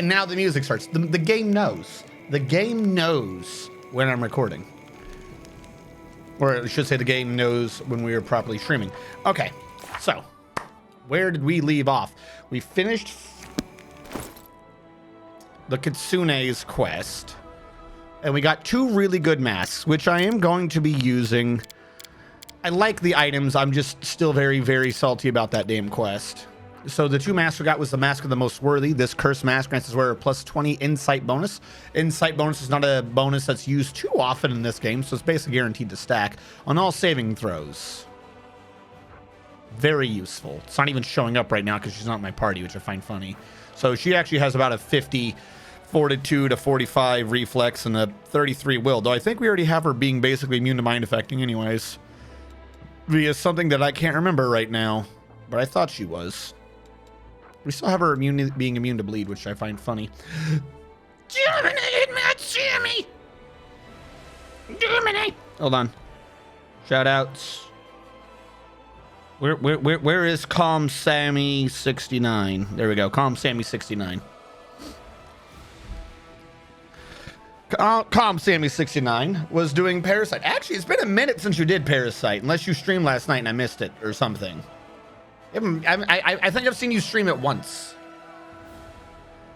And now the music starts. The game knows. The game knows when I'm recording. Or I should say the game knows when we are properly streaming. Okay, so where did we leave off? We finished the Kitsune's quest. And we got 2 really good masks, which I am going to be using. I like the items. I'm just still very, very salty about that damn quest. So the 2 masks we got was the Mask of the Most Worthy. This cursed mask grants us wearer a plus 20 insight bonus. Insight bonus is not a bonus that's used too often in this game, so it's basically guaranteed to stack on all saving throws. Very useful. It's not even showing up right now because she's not in my party, which I find funny. So she actually has about a 50 fortitude to 45 reflex and a 33 will, though I think we already have her being basically immune to mind affecting anyways. Via something that I can't remember right now, but I thought she was. We still have her being immune to bleed, which I find funny. Hold on. Shout outs. Where is Calm Sammy 69? There we go. Calm Sammy 69. Calm Sammy 69 was doing Parasite. Actually, it's been a minute since you did Parasite, unless you streamed last night and I missed it or something. I think I've seen you stream it once.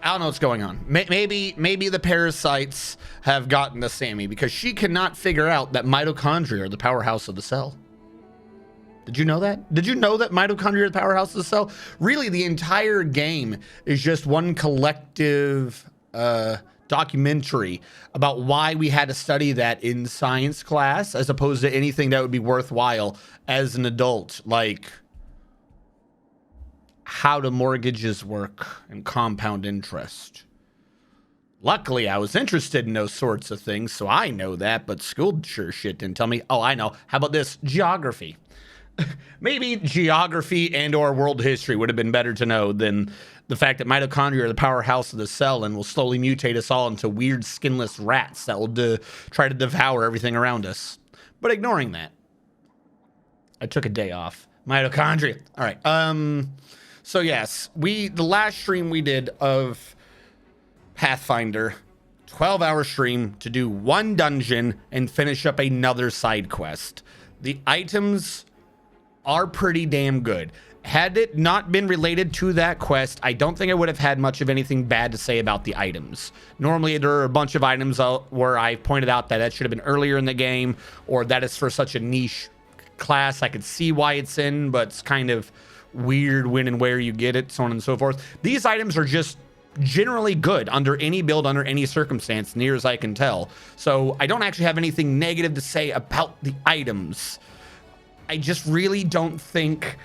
I don't know what's going on. Maybe the parasites have gotten to Sammy because she cannot figure out that mitochondria are the powerhouse of the cell. Did you know that? Did you know that mitochondria are the powerhouse of the cell? Really, the entire game is just one collective documentary about why we had to study that in science class as opposed to anything that would be worthwhile as an adult, like how do mortgages work and compound interest. Luckily, I was interested in those sorts of things, so I know that, but school sure shit didn't tell me. Oh, I know. How about this? Geography. Maybe geography and or world history would have been better to know than the fact that mitochondria are the powerhouse of the cell and will slowly mutate us all into weird skinless rats that will try to devour everything around us. But ignoring that, I took a day off. Mitochondria. All right. So yes, the last stream we did of Pathfinder, 12-hour stream to do 1 dungeon and finish up another side quest. The items are pretty damn good. Had it not been related to that quest, I don't think I would have had much of anything bad to say about the items. Normally, there are a bunch of items where I pointed out that should have been earlier in the game, or that is for such a niche class. I could see why it's in, but it's kind of weird when and where you get it, so on and so forth. These items are just generally good under any build, under any circumstance, near as I can tell. So I don't actually have anything negative to say about the items. I just really don't think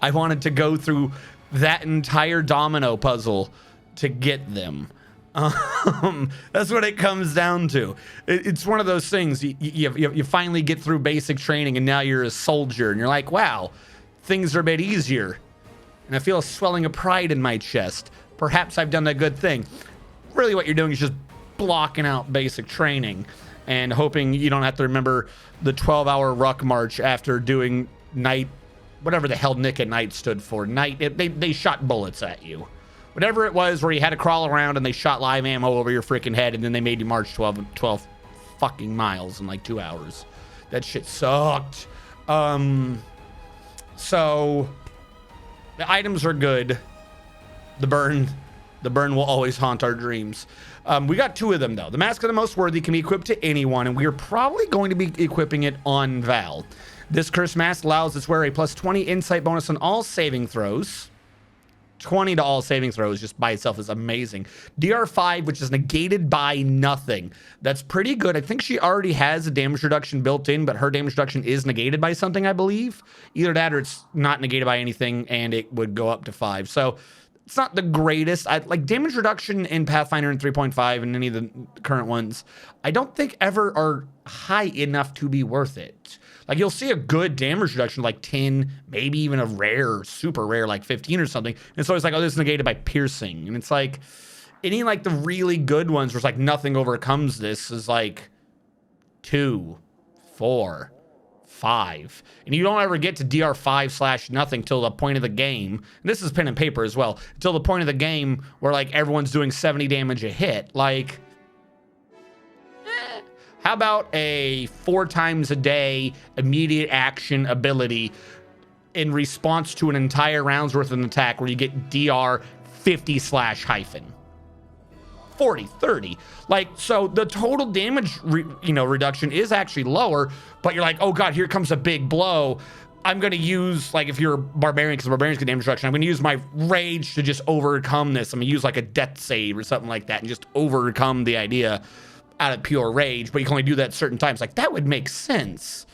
I wanted to go through that entire domino puzzle to get them. That's what it comes down to. It's one of those things. You finally get through basic training and now you're a soldier and you're like, wow, things are a bit easier. And I feel a swelling of pride in my chest. Perhaps I've done a good thing. Really what you're doing is just blocking out basic training and hoping you don't have to remember the 12-hour ruck march after doing night, whatever the hell Nick at Night stood for. Night, they shot bullets at you. Whatever it was where you had to crawl around and they shot live ammo over your freaking head and then they made you march 12 fucking miles in like 2 hours. That shit sucked. So the items are good. The burn will always haunt our dreams. We got 2 of them though. The Mask of the Most Worthy can be equipped to anyone, and we are probably going to be equipping it on Val. This cursed mask allows its wearer a plus 20 insight bonus on all saving throws. 20 to all saving throws just by itself is amazing. DR5, which is negated by nothing. That's pretty good. I think she already has a damage reduction built in, but her damage reduction is negated by something, I believe. Either that or it's not negated by anything, and it would go up to 5. So it's not the greatest. Like damage reduction in Pathfinder and 3.5 and any of the current ones, I don't think ever are high enough to be worth it. Like you'll see a good damage reduction like 10, maybe even a rare, super rare like 15 or something. And it's always like, oh, this is negated by piercing. And it's like any like the really good ones where it's like nothing overcomes this is like 2, 4, 5. And you don't ever get to DR5 / nothing till the point of the game. And this is pen and paper as well. Till the point of the game where like everyone's doing 70 damage a hit. Like, how about a 4 times a day immediate action ability in response to an entire round's worth of an attack where you get DR 50 / 40, 30. Like, so the total damage, reduction is actually lower, but you're like, oh God, here comes a big blow. I'm going to use, like, if you're a barbarian, because barbarians get damage reduction, I'm going to use my rage to just overcome this. I'm going to use like a death save or something like that and just overcome the idea out of pure rage, but you can only do that certain times. Like, that would make sense.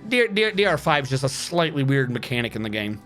DR5 is just a slightly weird mechanic in the game,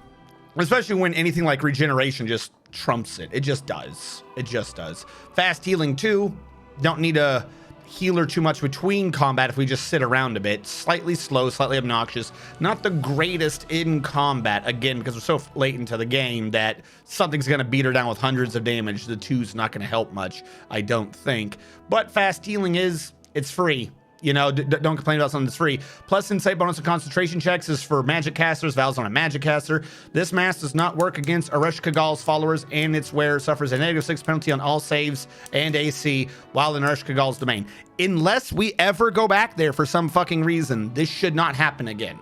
especially when anything like regeneration just trumps it. It just does. It just does. Fast healing too. Don't need a healer too much between combat if we just sit around a bit. Slightly slow, slightly obnoxious. Not the greatest in combat, again, because we're so late into the game that something's going to beat her down with hundreds of damage. The 2's not going to help much, I don't think. But fast healing it's free. Don't complain about something that's free. Plus, insight bonus and concentration checks is for magic casters. Val's on a magic caster. This mask does not work against Aresh Kagal's followers, and its wearer suffers a -6 penalty on all saves and AC while in Aresh Kagal's domain. Unless we ever go back there for some fucking reason, this should not happen again.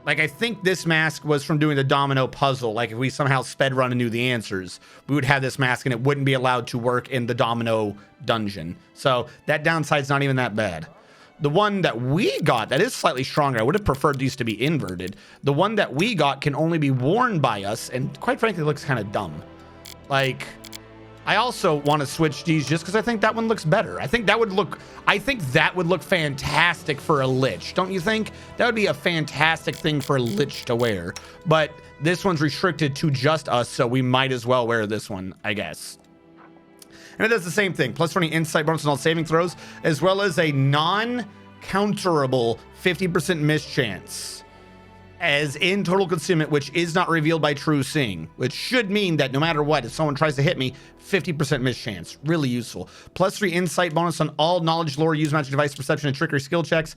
Like, I think this mask was from doing the domino puzzle. Like, if we somehow sped run and knew the answers, we would have this mask and it wouldn't be allowed to work in the domino dungeon. So that downside's not even that bad. The one that we got that is slightly stronger, I would have preferred these to be inverted. The one that we got can only be worn by us, and quite frankly, looks kind of dumb. Like, I also want to switch these just because I think that one looks better. I think that would look fantastic for a Lich. Don't you think? That would be a fantastic thing for a Lich to wear. But this one's restricted to just us, so we might as well wear this one, I guess. And it does the same thing. Plus 20 insight bonus on all saving throws, as well as a non-counterable 50% miss chance. As in total concealment, which is not revealed by true seeing, which should mean that no matter what, if someone tries to hit me, 50% miss chance. Really useful. Plus 3 insight bonus on all knowledge, lore, use magic device, perception, and trickery skill checks.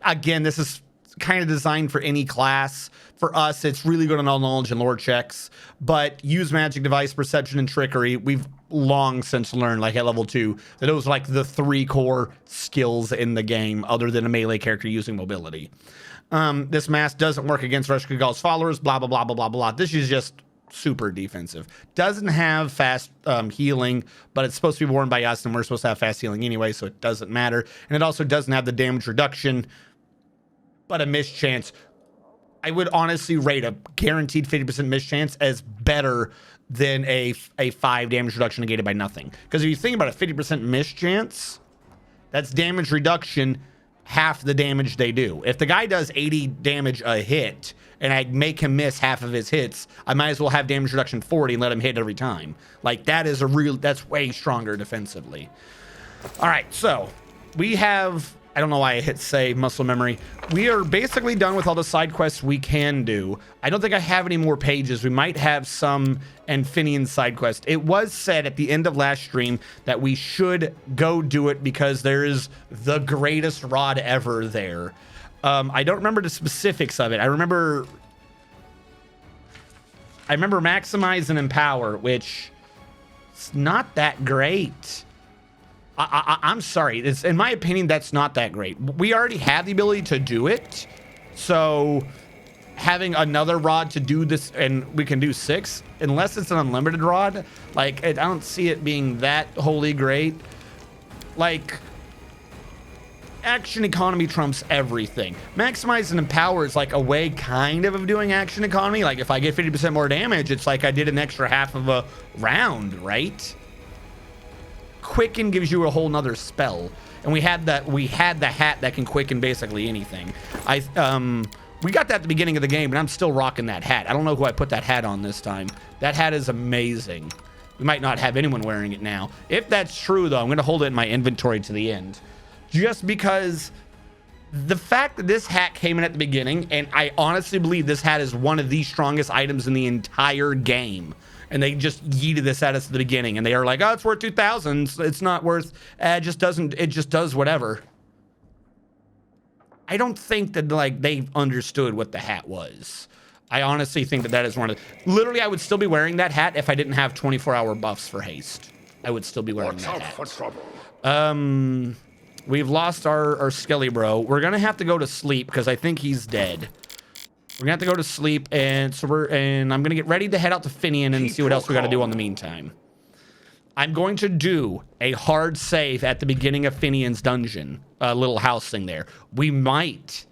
Again, this is kind of designed for any class. For us, it's really good on all knowledge and lore checks, but use magic device, perception, and trickery, we've long since learned, like at level 2, that those are like the 3 core skills in the game, other than a melee character using mobility. This mask doesn't work against Aresh Kagal's followers, blah, blah, blah, blah, blah, blah. This is just super defensive. Doesn't have fast healing, but it's supposed to be worn by us, and we're supposed to have fast healing anyway, so it doesn't matter. And it also doesn't have the damage reduction, but a miss chance. I would honestly rate a guaranteed 50% miss chance as better than a 5 damage reduction negated by nothing. Because if you think about a 50% miss chance, that's damage reduction half the damage they do. If the guy does 80 damage a hit and I make him miss half of his hits, I might as well have damage reduction 40 and let him hit every time. Like, that's way stronger defensively. All right, so we have, I don't know why I hit save, muscle memory. We are basically done with all the side quests we can do. I don't think I have any more pages. We might have some Anfinian side quest. It was said at the end of last stream that we should go do it because there is the greatest rod ever there. I don't remember the specifics of it. I remember maximize and empower, which is not that great. I'm sorry. In my opinion, that's not that great. We already have the ability to do it. So having another rod to do this, and we can do 6, unless it's an unlimited rod, like, I don't see it being that wholly great. Like, action economy trumps everything. Maximize and empower is like a way kind of doing action economy. Like, if I get 50% more damage, it's like I did an extra half of a round, right? Quicken gives you a whole nother spell, and we had the hat that can quicken basically anything. We got that at the beginning of the game, and I'm still rocking that hat. I don't know who I put that hat on this time. That hat is amazing. We might not have anyone wearing it now. If that's true, though, I'm going to hold it in my inventory to the end, just because the fact that this hat came in at the beginning, and I honestly believe this hat is one of the strongest items in the entire game. And they just yeeted this at us at the beginning, and they are like, oh, it's worth 2,000. It's not worth, it just does whatever. I don't think that like they understood what the hat was. I honestly think that is one of the, literally I would still be wearing that hat if I didn't have 24-hour buffs for haste. I would still be wearing that hat. For trouble. We've lost our Skelly bro. We're gonna have to go to sleep because I think he's dead. We're gonna have to go to sleep, and so I'm gonna get ready to head out to Finian and see what else we gotta do in the meantime. I'm going to do a hard save at the beginning of Finian's dungeon, little house thing there. We might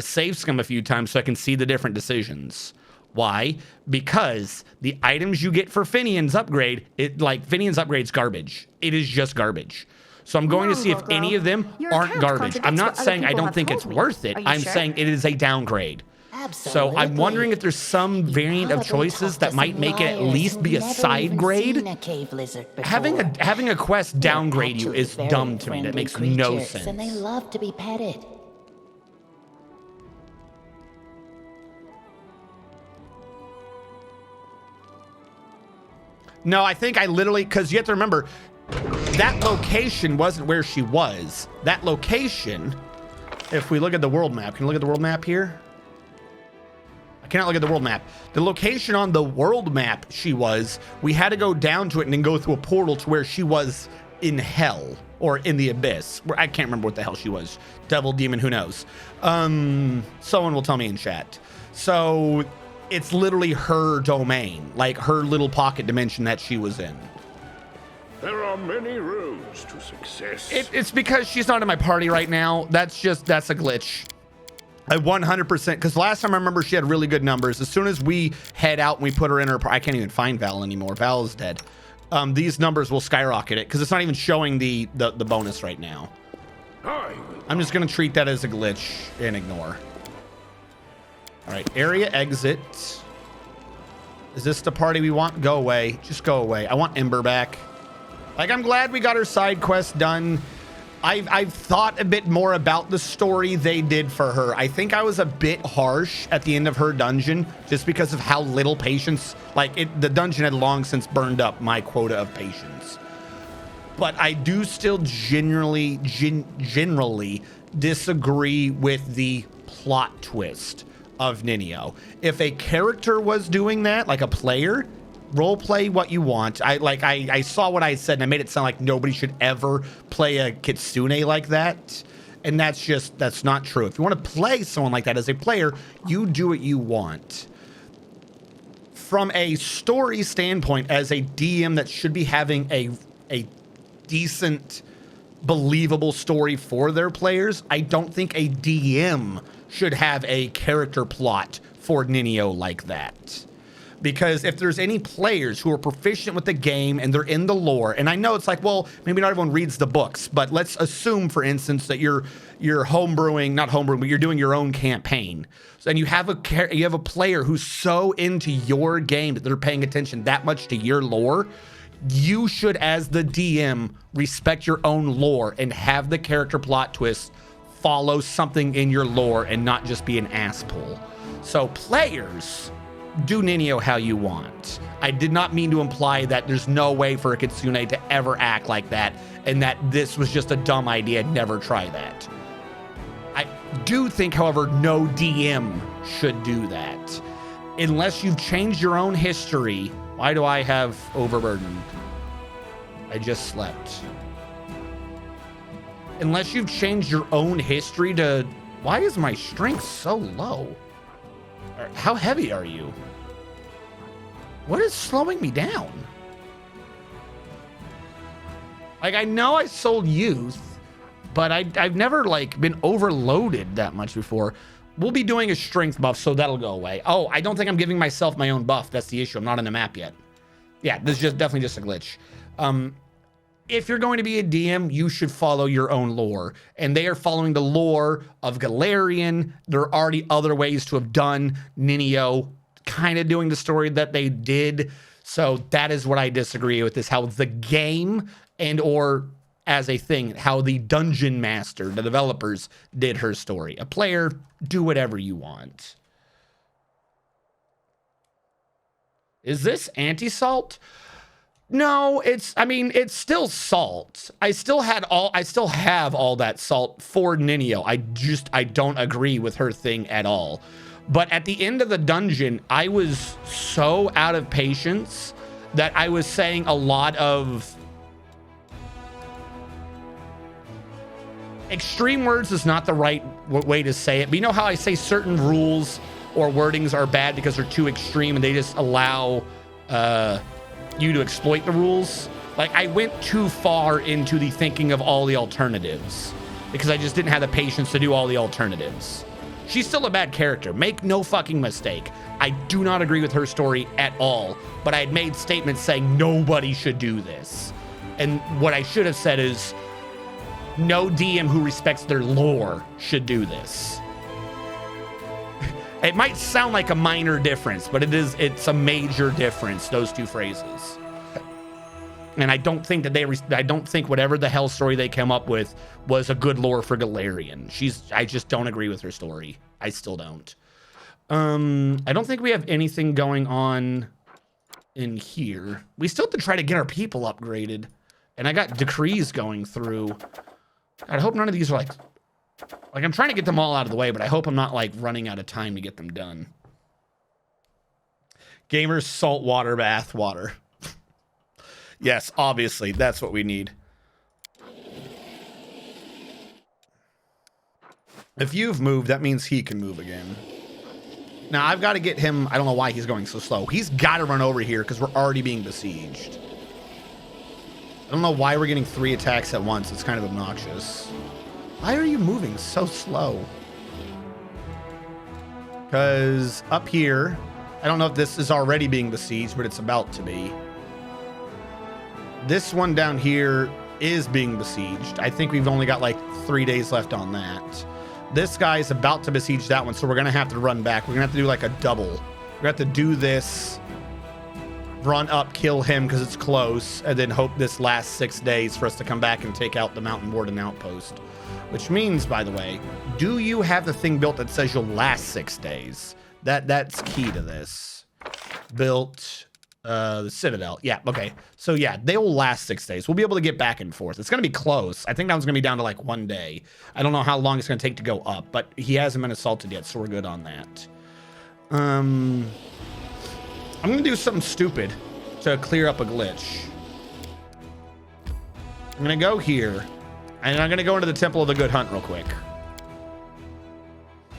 save scum a few times so I can see the different decisions. Why? Because the items you get for Finian's upgrade, Finian's upgrade's garbage. It is just garbage. So I'm going to see if any of them aren't garbage. I'm not saying I don't think it's worth it. I'm saying it is a downgrade. Absolutely. So I'm wondering if there's some variant of choices that might make it at least be a side grade. Having a quest downgrade you is dumb to me. That makes no sense. And they love to be petted. No, I think I literally, because you have to remember, that location wasn't where she was. That location, if we look at the world map, can you look at the world map here? I cannot look at the world map. The location on the world map we had to go down to it and then go through a portal to where she was in hell or in the abyss. I can't remember what the hell she was. Devil, demon, who knows? Someone will tell me in chat. So it's literally her domain, like her little pocket dimension that she was in. There are many roads to success. It's because she's not in my party right now. That's a glitch. I 100%, because last time I remember she had really good numbers. As soon as we head out and we put her in her, I can't even find Val anymore. Val is dead. These numbers will skyrocket it because it's not even showing the bonus right now. I'm just going to treat that as a glitch and ignore. All right, area exit. Is this the party we want? Go away. Just go away. I want Ember back. Like, I'm glad we got her side quest done. I've thought a bit more about the story they did for her. I think I was a bit harsh at the end of her dungeon just because of how little patience, the dungeon had long since burned up my quota of patience. But I do still generally disagree with the plot twist of Ninio. If a character was doing that, like a player, role play what you want. I saw what I said and I made it sound like nobody should ever play a kitsune like that. And that's not true. If you want to play someone like that as a player, you do what you want. From a story standpoint, as a DM that should be having a decent, believable story for their players, I don't think a DM should have a character plot for Ninio like that. Because if there's any players who are proficient with the game and they're in the lore, and I know it's like, well, maybe not everyone reads the books, but let's assume, for instance, that you're homebrewing, not homebrewing, but you're doing your own campaign. So, and you have a player who's so into your game that they're paying attention that much to your lore. You should, as the DM, respect your own lore and have the character plot twist follow something in your lore and not just be an asspull. So players, do Ninio how you want. I did not mean to imply that there's no way for a kitsune to ever act like that and that this was just a dumb idea. Never try that. I do think, however, no DM should do that. Unless you've changed your own history. Why do I have overburdened? I just slept. Unless you've changed your own history to... Why is my strength so low? How heavy are you? What is slowing me down? Like, I know I sold youth, but I've never, been overloaded that much before. We'll be doing a strength buff, so that'll go away. Oh, I don't think I'm giving myself my own buff. That's the issue. I'm not on the map yet. Yeah, this is definitely just a glitch. If you're going to be a DM, you should follow your own lore. And they are following the lore of Galarian. There are already other ways to have done Ninio, kind of doing the story that they did. So that is what I disagree with, is how the game and or as a thing, how the dungeon master, the developers, did her story. A player, do whatever you want. Is this anti-salt? No, I mean, it's still salt. I still have all that salt for Ninio. I don't agree with her thing at all. But at the end of the dungeon, I was so out of patience that I was saying a lot of extreme words is not the right way to say it. But you know how I say certain rules or wordings are bad because they're too extreme and they just allow you to exploit the rules? Like, I went too far into the thinking of all the alternatives because I just didn't have the patience to do all the alternatives. She's still a bad character. Make no fucking mistake. I do not agree with her story at all, but I had made statements saying nobody should do this. And what I should have said is no DM who respects their lore should do this. It might sound like a minor difference, but it's a major difference, those two phrases. And I don't think that I don't think whatever the hell story they came up with was a good lore for Galarian. I just don't agree with her story. I still don't. I don't think we have anything going on in here. We still have to try to get our people upgraded. And I got decrees going through. God, I hope none of these are like I'm trying to get them all out of the way, but I hope I'm not like running out of time to get them done. Gamers saltwater bath water. Yes, obviously, that's what we need. If you've moved, that means he can move again. Now, I've got to get him. I don't know why he's going so slow. He's got to run over here because we're already being besieged. I don't know why we're getting 3 attacks at once. It's kind of obnoxious. Why are you moving so slow? Because up here, I don't know if this is already being besieged, but it's about to be. This one down here is being besieged. I think we've only got like 3 days left on that. This guy's about to besiege that one, so we're going to have to run back. We're going to have to do like a double. We're going to have to do this, run up, kill him because it's close, and then hope this lasts 6 days for us to come back and take out the Mountain Warden outpost. Which means, by the way, do you have the thing built that says you'll last 6 days? That's key to this. Built... the Citadel. Yeah, okay. So yeah, they will last 6 days. We'll be able to get back and forth. It's going to be close. I think that one's going to be down to like 1 day. I don't know how long it's going to take to go up, but he hasn't been assaulted yet, so we're good on that. I'm going to do something stupid to clear up a glitch. I'm going to go here, and I'm going to go into the Temple of the Good Hunt real quick.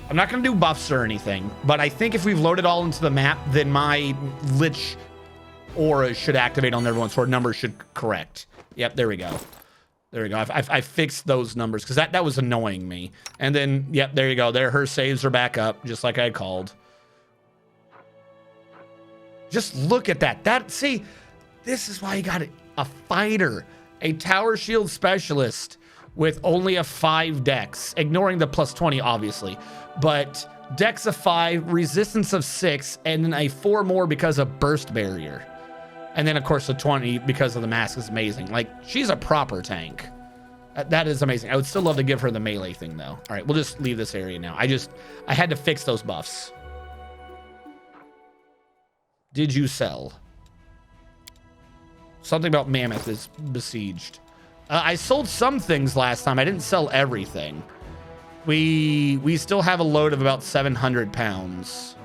I'm not going to do buffs or anything, but I think if we've loaded all into the map, then my Lich aura should activate on everyone, so our numbers should correct. Yep, there we go. There we go. I fixed those numbers because that was annoying me. And then, yep, there you go. There, her saves are back up, just like I had called. Just look at that. See, this is why you got a fighter, a tower shield specialist with only a 5 dex, ignoring the plus 20, obviously, but dex of 5, resistance of 6, and then a 4 more because of burst barrier. And then, of course, the 20 because of the mask is amazing. Like, she's a proper tank. That is amazing. I would still love to give her the melee thing, though. All right, we'll just leave this area now. I had to fix those buffs. Did you sell? Something about Mammoth is besieged. I sold some things last time. I didn't sell everything. We still have a load of about 700 pounds.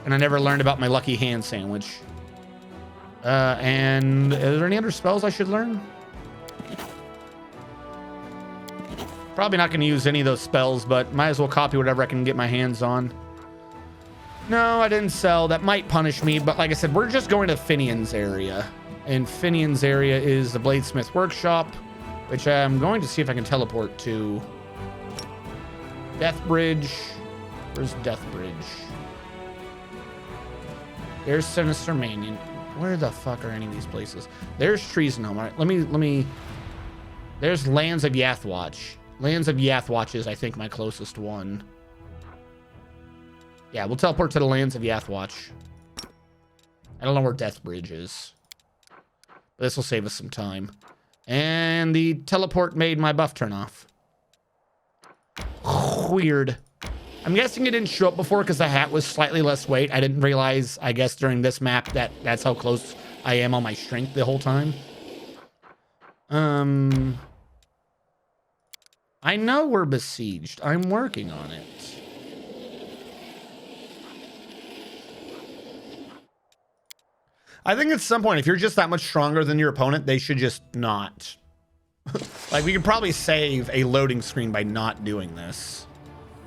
And I never learned about my lucky hand sandwich. And are there any other spells I should learn? Probably not going to use any of those spells, but might as well copy whatever I can get my hands on. No, I didn't sell. That might punish me, but like I said, we're just going to Finian's area. And Finian's area is the Bladesmith Workshop, which I'm going to see if I can teleport to. Deathbridge. Where's Deathbridge? There's Sinister Manion. Where the fuck are any of these places? There's Treasonhome. All right, let me. There's Lands of Yathwatch. Lands of Yathwatch is, I think, my closest one. Yeah, we'll teleport to the Lands of Yathwatch. I don't know where Deathbridge is. But this will save us some time. And the teleport made my buff turn off. Weird. I'm guessing it didn't show up before because the hat was slightly less weight. I didn't realize, I guess, during this map that that's how close I am on my strength the whole time. I know we're besieged. I'm working on it. I think at some point, if you're just that much stronger than your opponent, they should just not. Like, we could probably save a loading screen by not doing this.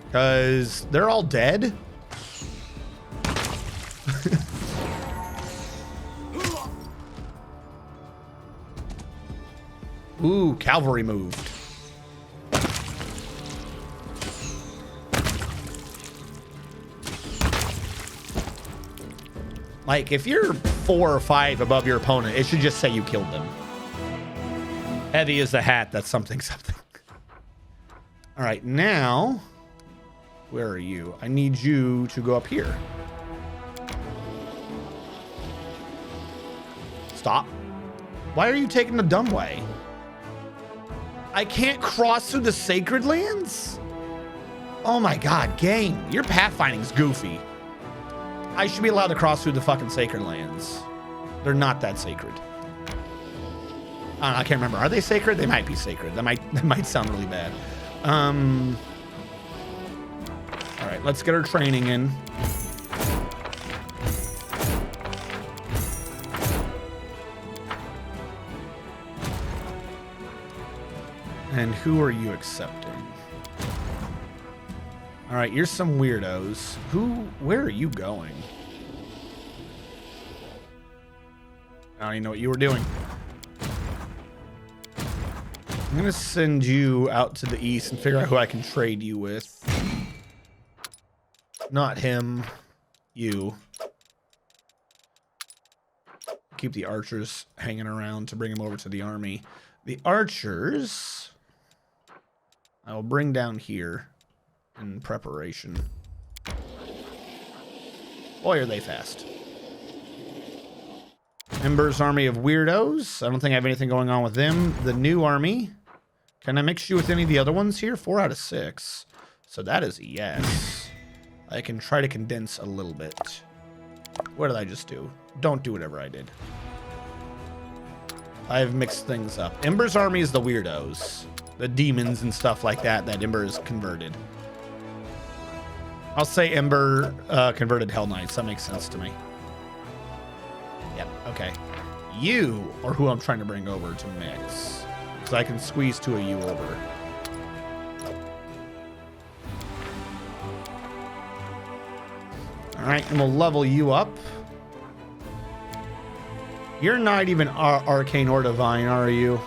Because they're all dead. Ooh, cavalry moved. Like, if you're 4 or 5 above your opponent, it should just say you killed them. Heavy as the hat, that's something. All right, now, where are you? I need you to go up here. Stop. Why are you taking the dumb way? I can't cross through the sacred lands? Oh my God, game. Your pathfinding's goofy. I should be allowed to cross through the fucking sacred lands. They're not that sacred. I can't remember. Are they sacred? They might be sacred. That might sound really bad. All right, let's get our training in. And who are you accepting? All right, you're some weirdos. Where are you going? I don't even know what you were doing. I'm gonna send you out to the east and figure out who I can trade you with. Not him, you. Keep the archers hanging around to bring him over to the army. The archers, I will bring down here in preparation. Boy, are they fast. Ember's army of weirdos. I don't think I have anything going on with them. The new army. Can I mix you with any of the other ones here? 4 out of 6. So that is a yes. I can try to condense a little bit. What did I just do? Don't do whatever I did. I've mixed things up. Ember's army is the weirdos. The demons and stuff like that Ember is converted. I'll say Ember converted Hell Knights. That makes sense to me. Yep, okay. You are who I'm trying to bring over to mix. Because I can squeeze 2 of you over. Alright, and we'll level you up. You're not even arcane or divine, are you?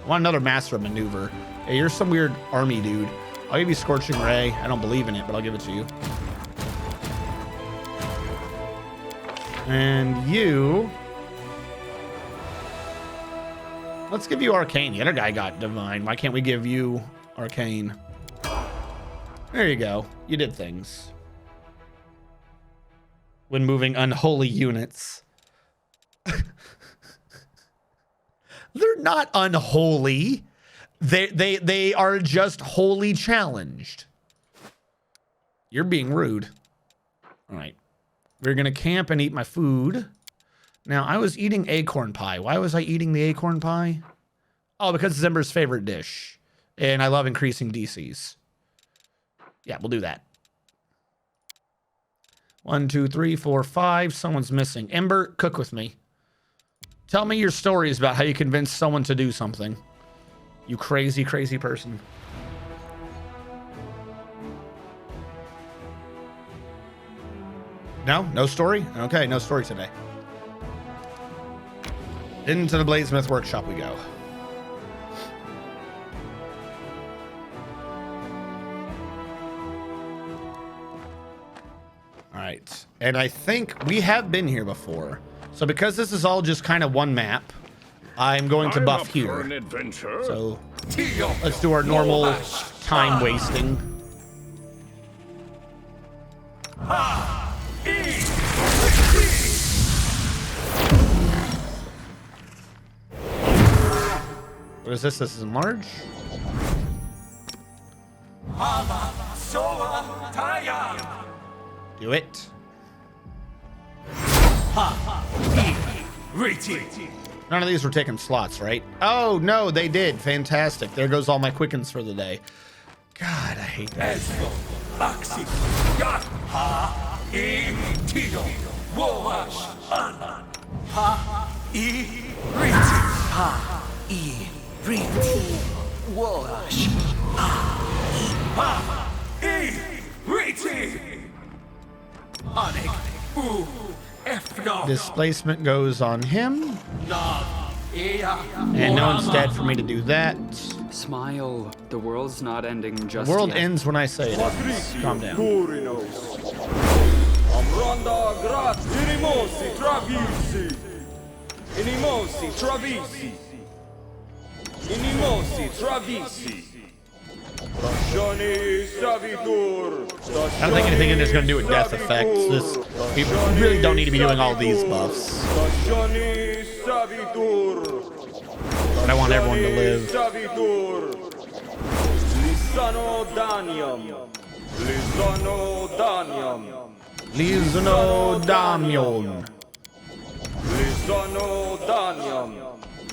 I want another master of maneuver. Hey, you're some weird army dude. I'll give you Scorching Ray. I don't believe in it, but I'll give it to you. And you... let's give you Arcane. The other guy got Divine. Why can't we give you Arcane? There you go. You did things. When moving unholy units. They're not unholy. They are just wholly challenged. You're being rude. All right. We're going to camp and eat my food. Now, I was eating acorn pie. Why was I eating the acorn pie? Oh, because it's Ember's favorite dish. And I love increasing DCs. Yeah, we'll do that. 1, 2, 3, 4, 5. Someone's missing. Ember, cook with me. Tell me your stories about how you convinced someone to do something. You crazy, crazy person. No? No story? Okay, no story today. Into the Bladesmith Workshop we go. All right. And I think we have been here before. So because this is all just kind of one map, I'm going to buff here. So let's do our normal time wasting. What is this? This is enlarge. Do it. None of these were taking slots, right? Oh, no, they did. Fantastic. There goes all my quickens for the day. God, I hate that. Displacement goes on him. And no one's dead for me to do that. Smile. The world's not ending just The world yet. ends when I say it ends. Calm down. I don't think anything in this is going to do with death effects. We really don't need to be doing all these buffs. But I want everyone to live. Lizono Damion.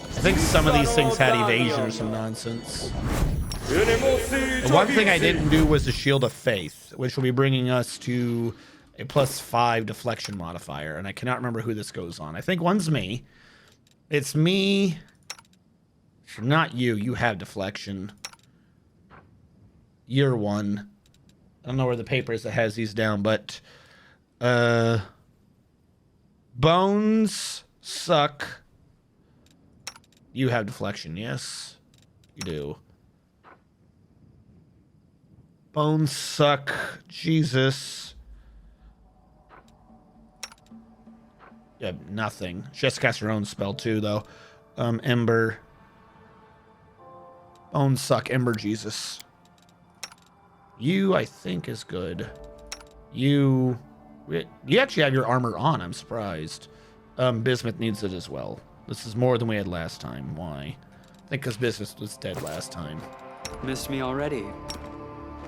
I think some of these things had evasion or some nonsense. The one thing I didn't do was the Shield of Faith, which will be bringing us to a +5 deflection modifier, and I cannot remember who this goes on. I think one's me. It's me. Not you. You have deflection. You're one. I don't know where the paper is that has these down, but bones suck. You have deflection, yes? You do. Bones suck. Jesus. Yeah, nothing. She has to cast her own spell too, though. Ember. Bones suck. Ember Jesus. You, I think, is good. You actually have your armor on. I'm surprised. Bismuth needs it as well. This is more than we had last time. Why? I think because Bismuth was dead last time. Missed me already.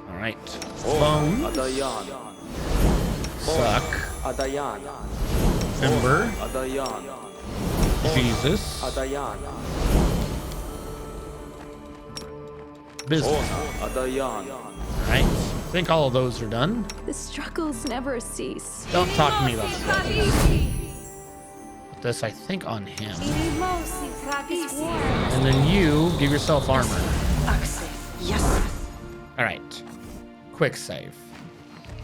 All right. Bones. Suck. Ember. Jesus. Bismuth. Alright. I think all of those are done. The struggles never cease. Don't talk to me about struggles. Put this, I think, on him. And then you give yourself armor. Alright. Quick save.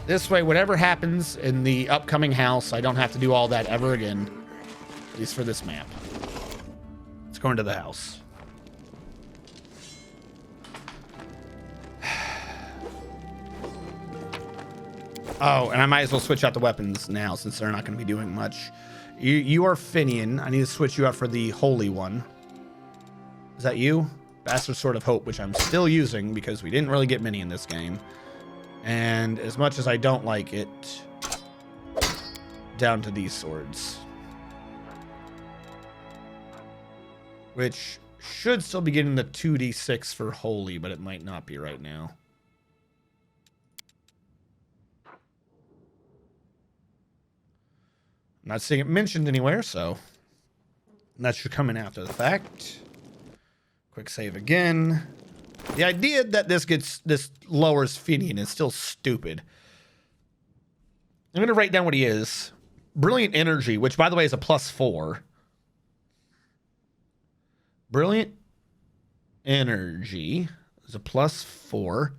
This way, whatever happens in the upcoming house, I don't have to do all that ever again. At least for this map. Let's go into the house. Oh, and I might as well switch out the weapons now since they're not going to be doing much. You are Finian. I need to switch you out for the Holy One. Is that you? Bastard Sword of Hope, which I'm still using because we didn't really get many in this game. And as much as I don't like it, down to these swords. Which should still be getting the 2d6 for Holy, but it might not be right now. I'm not seeing it mentioned anywhere, so that should come in after the fact. Quick save again. The idea that this lowers Finian is still stupid. I'm going to write down what he is. Brilliant Energy, which by the way is a +4. Brilliant Energy is a +4.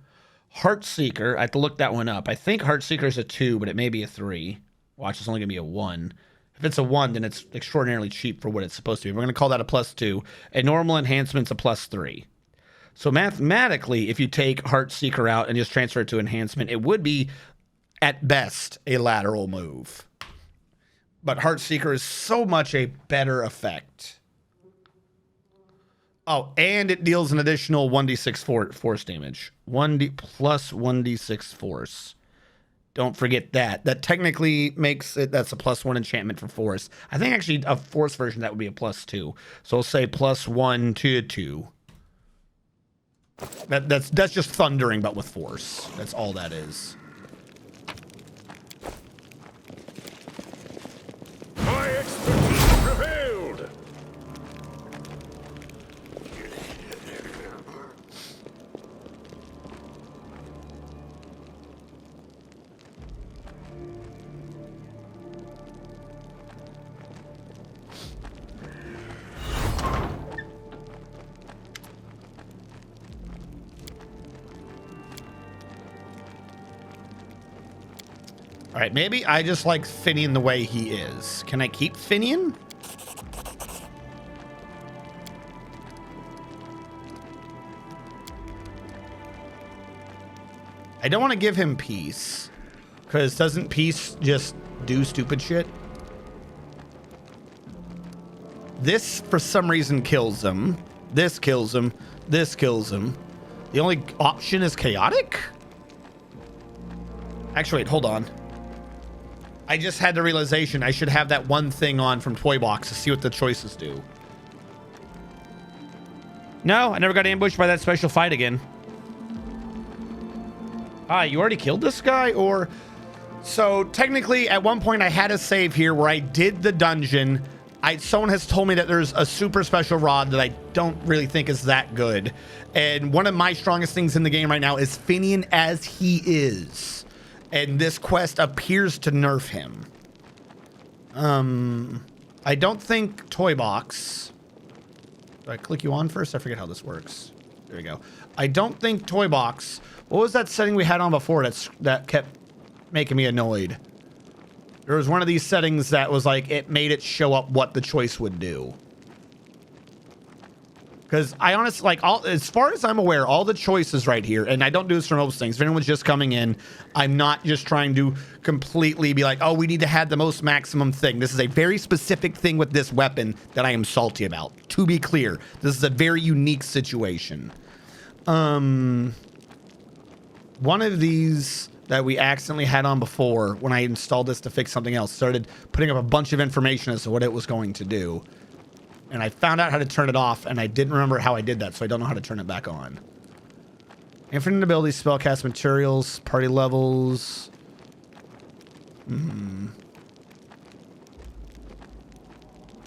Heartseeker, I have to look that one up. I think Heartseeker is a 2, but it may be a 3. Watch, it's only going to be a 1. If it's a 1, then it's extraordinarily cheap for what it's supposed to be. We're going to call that a +2. A normal enhancement's a +3. So mathematically, if you take Heartseeker out and just transfer it to enhancement, it would be, at best, a lateral move. But Heartseeker is so much a better effect. Oh, and it deals an additional 1d6 force damage. 1d plus 1d6 force. Don't forget that. That technically makes it, that's a +1 enchantment for force. I think actually a force version that would be a +2. So we'll say +1 to 2. That's just thundering, but with force. That's all that is. My expertise prevails. All right, maybe I just like Finian the way he is. Can I keep Finian? I don't want to give him peace, because doesn't peace just do stupid shit? This, for some reason, kills him. This kills him. This kills him. The only option is chaotic? Actually, wait, hold on. I just had the realization I should have that one thing on from Toy Box to see what the choices do. No, I never got ambushed by that special fight again. Ah, you already killed this guy? Or... So, technically, at one point I had a save here where I did the dungeon. Someone has told me that there's a super special rod that I don't really think is that good. And one of my strongest things in the game right now is Finian as he is. And this quest appears to nerf him. I don't think Toy Box... Do I click you on first? I forget how this works. There we go. I don't think Toy Box... What was that setting we had on before that kept making me annoyed? There was one of these settings that was like, it made it show up what the choice would do. Because I honestly, like, as far as I'm aware, all the choices right here, and I don't do this for most things. If anyone's just coming in, I'm not just trying to completely be like, oh, we need to have the most maximum thing. This is a very specific thing with this weapon that I am salty about. To be clear, this is a very unique situation. One of these that we accidentally had on before, when I installed this to fix something else, started putting up a bunch of information as to what it was going to do. And I found out how to turn it off, and I didn't remember how I did that, so I don't know how to turn it back on. Infinite abilities, spellcast materials, party levels.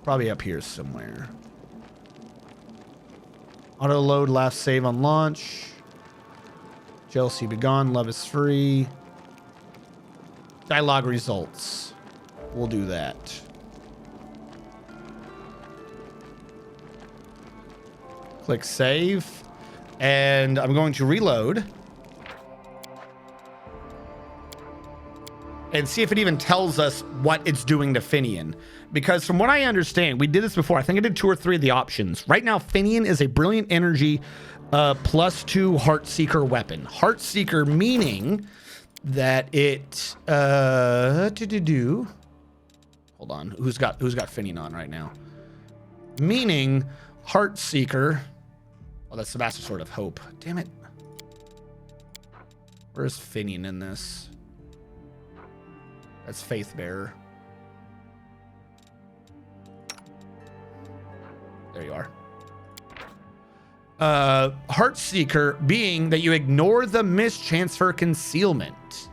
Probably up here somewhere. Auto load, last save on launch. Jealousy be gone, love is free. Dialogue results. We'll do that. Click save, and I'm going to reload and see if it even tells us what it's doing to Finian. Because from what I understand, we did this before. I think I did 2 or 3 of the options. Right now, Finian is a brilliant energy +2 Heartseeker weapon. Heartseeker meaning that it hold on, who's got Finian on right now? Meaning Heartseeker. Oh, that's the Master Sword of Hope. Damn it. Where's Finian in this? That's Faith Bearer. There you are. Heartseeker being that you ignore the mischance for concealment.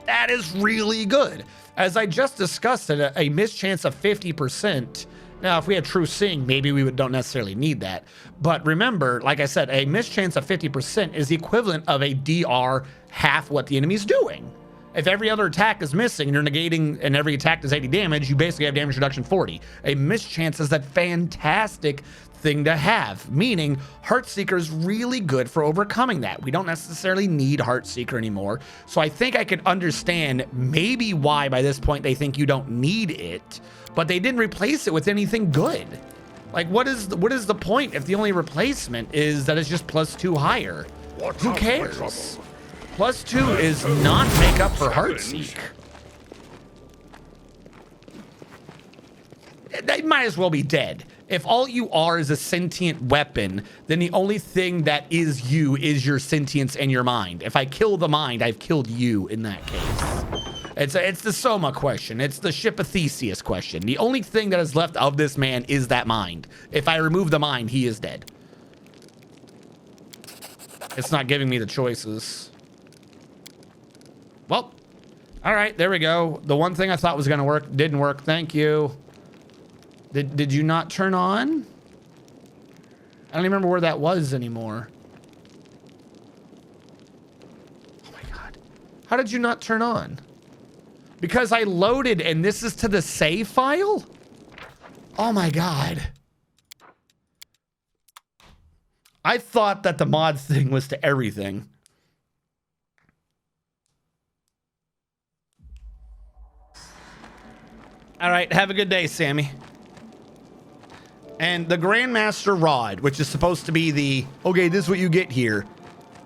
That is really good. As I just discussed, a mischance of 50%. Now, if we had true seeing, maybe we don't necessarily need that. But remember, like I said, a mischance of 50% is the equivalent of a DR half what the enemy's doing. If every other attack is missing and you're negating and every attack does 80 damage, you basically have damage reduction 40. A mischance is that fantastic thing to have, meaning Heartseeker is really good for overcoming that. We don't necessarily need Heartseeker anymore. So I think I could understand maybe why by this point they think you don't need it, but they didn't replace it with anything good. Like, what is the point if the only replacement is that it's just +2 higher? Who cares? +2 is not make up for Heartseek. They might as well be dead. If all you are is a sentient weapon, then the only thing that is you is your sentience and your mind. If I kill the mind, I've killed you in that case. It's the Soma question. It's the Ship of Theseus question. The only thing that is left of this man is that mind. If I remove the mind, he is dead. It's not giving me the choices. Well, all right, there we go. The one thing I thought was going to work didn't work. Thank you. Did you not turn on? I don't even remember where that was anymore. Oh my God. How did you not turn on? Because I loaded and this is to the save file? Oh my God. I thought that the mod thing was to everything. All right, have a good day, Sammy. And the Grandmaster Rod, which is supposed to be the, okay, this is what you get here.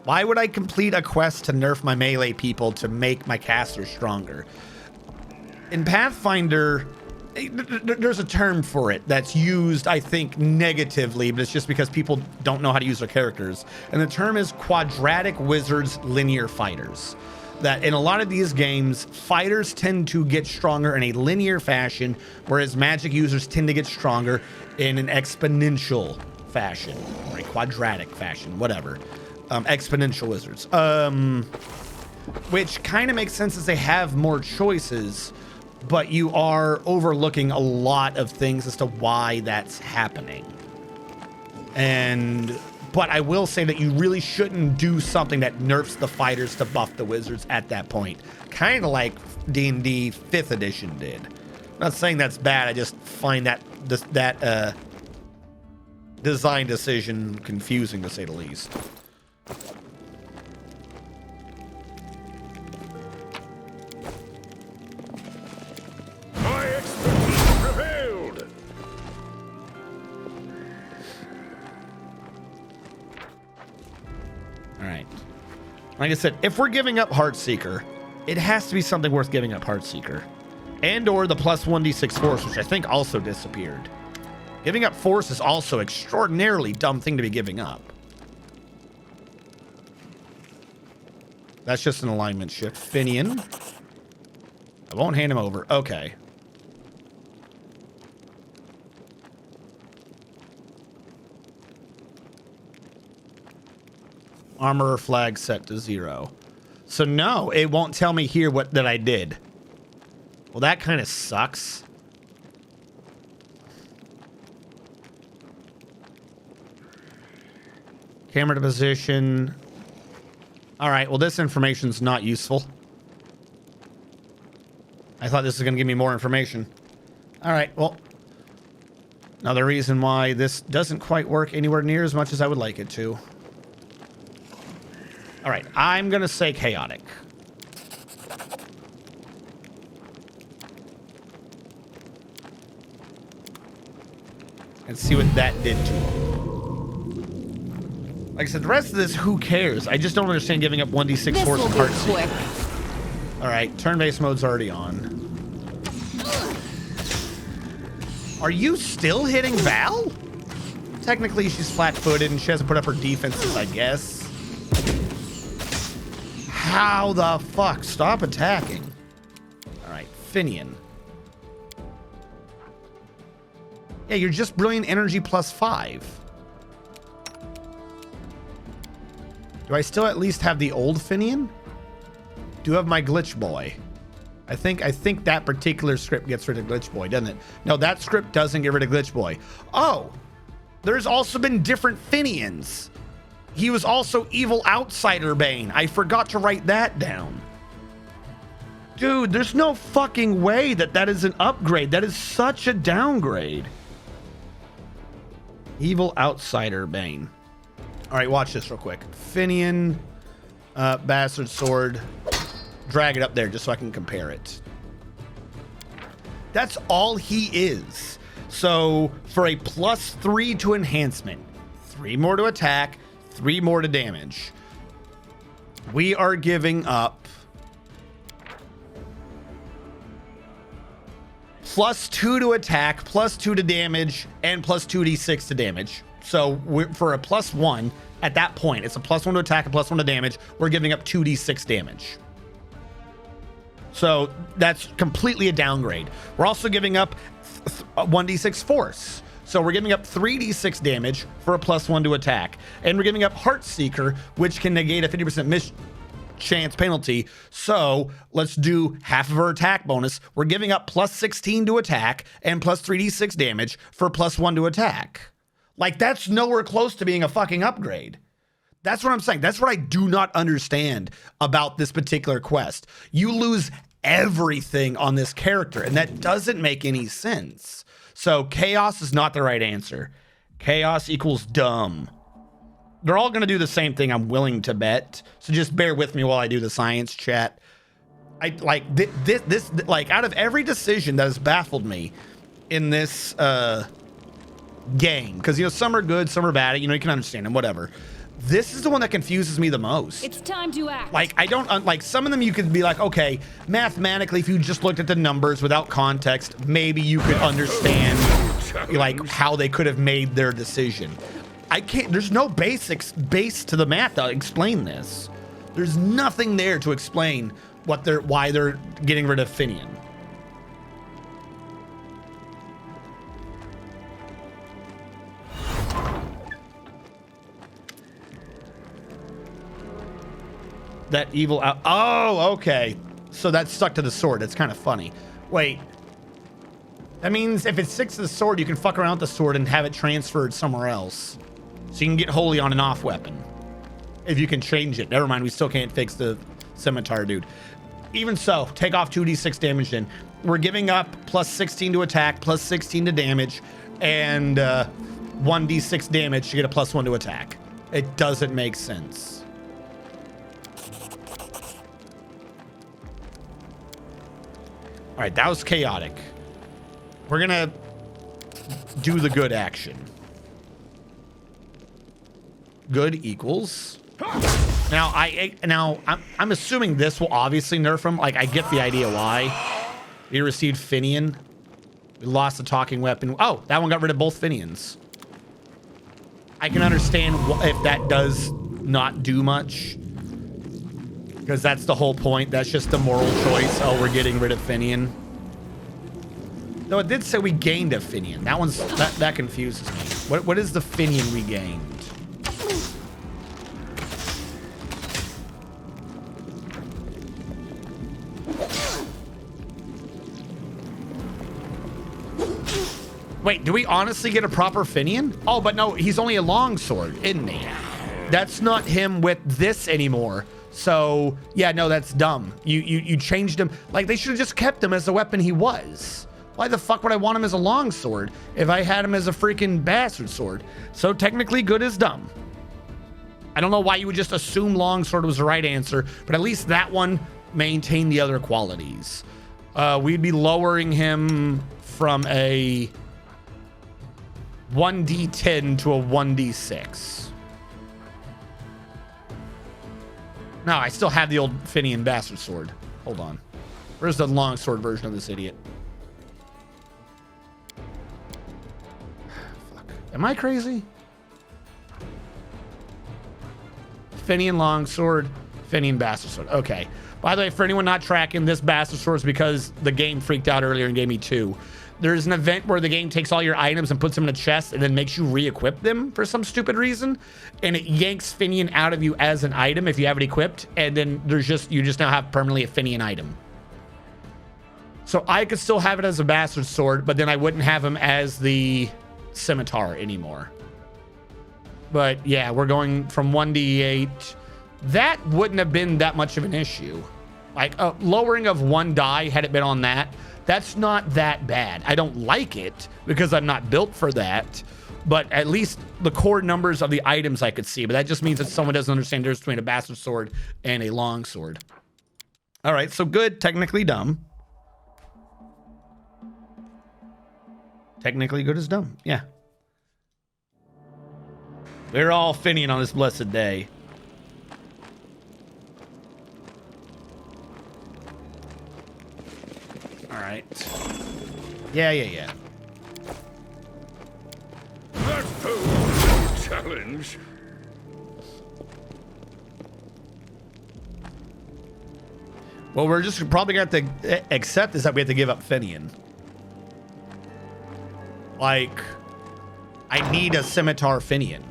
Why would I complete a quest to nerf my melee people to make my caster stronger? In Pathfinder, there's a term for it that's used, I think, negatively, but it's just because people don't know how to use their characters. And the term is quadratic wizards linear fighters. That in a lot of these games, fighters tend to get stronger in a linear fashion, whereas magic users tend to get stronger in an exponential fashion, or a quadratic fashion, whatever. Exponential wizards. Which kind of makes sense as they have more choices, but you are overlooking a lot of things as to why that's happening. But I will say that you really shouldn't do something that nerfs the fighters to buff the wizards at that point. Kind of like D&D 5th edition did. I'm not saying that's bad, I just find that design decision confusing, to say the least. My expertise prevailed. All right. Like I said, if we're giving up Heartseeker, it has to be something worth giving up Heartseeker. And or the plus 1d6 force, which I think also disappeared. Giving up force is also extraordinarily dumb thing to be giving up. That's just an alignment shift. Finian. I won't hand him over. Okay. Armorer flag set to 0. So no, it won't tell me here that I did. Well, that kind of sucks. Camera to position. All right, well, this information's not useful. I thought this was going to give me more information. All right, well, another reason why this doesn't quite work anywhere near as much as I would like it to. All right, I'm going to say chaotic. And see what that did to him. Like I said, the rest of this, who cares? I just don't understand giving up 1d6 force and heart quick. All right, turn-based mode's already on. Are you still hitting Val? Technically, she's flat-footed and she hasn't put up her defenses, I guess. How the fuck? Stop attacking. All right, Finian. Yeah, you're just brilliant energy plus 5. Do I still at least have the old Finian? Do have my glitch boy. I think that particular script gets rid of glitch boy, doesn't it? No, that script doesn't get rid of glitch boy. Oh, there's also been different Finians. He was also evil outsider Bane. I forgot to write that down. Dude, there's no fucking way that is an upgrade. That is such a downgrade. Evil outsider Bane. All right, watch this real quick. Finian, bastard sword. Drag it up there just so I can compare it. That's all he is. So for a +3 to enhancement, 3 more to attack, 3 more to damage, we are giving up +2 to attack, +2 to damage, and +2d6 to damage. So for a +1 at that point, it's a +1 to attack and +1 to damage. We're giving up 2d6 damage. So that's completely a downgrade. We're also giving up 1d6 force. So we're giving up 3d6 damage for a +1 to attack. And we're giving up Heartseeker, which can negate a 50% miss chance penalty. So let's do half of her attack bonus. We're giving up +16 to attack and +3d6 damage for +1 to attack. Like, that's nowhere close to being a fucking upgrade. That's what I'm saying. That's what I do not understand about this particular quest. You lose everything on this character, and that doesn't make any sense. So chaos is not the right answer. Chaos equals dumb. They're all going to do the same thing, I'm willing to bet. So just bear with me while I do the science chat. This like out of every decision that has baffled me in this game, because you know some are good, some are bad. You know you can understand them, whatever. This is the one that confuses me the most. It's time to act. Like I don't like some of them. You could be like, okay, mathematically, if you just looked at the numbers without context, maybe you could understand like how they could have made their decision. I can't. There's no base to the math to explain this. There's nothing there to explain why they're getting rid of Finian. That evil out. Oh, okay. So that's stuck to the sword. That's kind of funny. Wait. That means if it sticks to the sword, you can fuck around with the sword and have it transferred somewhere else. So you can get holy on an off weapon. If you can change it. Never mind, we still can't fix the scimitar, dude. Even so, take off 2d6 damage then. We're giving up plus 16 to attack, plus 16 to damage, and 1d6 damage to get a plus 1 to attack. It doesn't make sense. All right, that was chaotic. We're gonna do the good action. Good equals. Now I'm assuming this will obviously nerf him. Like I get the idea why. He received Finian. We lost the talking weapon. Oh, that one got rid of both Finians. I can understand if that does not do much. Because that's the whole point. That's just the moral choice. Oh, we're getting rid of Finian. Though it did say we gained a Finian. That confuses me. What is the Finian we gained? Wait, do we honestly get a proper Finian? Oh, but no, he's only a longsword, isn't he? That's not him with this anymore. So yeah, no, that's dumb. You changed him. Like they should have just kept him as the weapon he was. Why the fuck would I want him as a longsword if I had him as a freaking bastard sword? So technically good is dumb. I don't know why you would just assume longsword was the right answer, but at least that one maintained the other qualities. We'd be lowering him from a 1d10 to a 1d6. No, I still have the old Finian bastard sword. Hold on. Where's the longsword version of this idiot? Fuck. Am I crazy? Finian longsword, Finian bastard sword. Okay. By the way, for anyone not tracking, this bastard sword is because the game freaked out earlier and gave me 2. There's an event where the game takes all your items and puts them in a chest and then makes you re-equip them for some stupid reason. And it yanks Finian out of you as an item if you have it equipped. And then you just now have permanently a Finian item. So I could still have it as a bastard sword, but then I wouldn't have him as the scimitar anymore. But yeah, we're going from 1d8. That wouldn't have been that much of an issue. Like a lowering of 1 die had it been on that. That's not that bad. I don't like it because I'm not built for that, but at least the core numbers of the items I could see. But that just means that someone doesn't understand the difference between a bastard sword and a long sword. All right, so good, technically dumb. Technically good is dumb, yeah. We're all Finian on this blessed day. All right. Yeah. That poses a challenge. Well, we're just probably going to have to accept is that we have to give up Finian. Like, I need a scimitar Finian.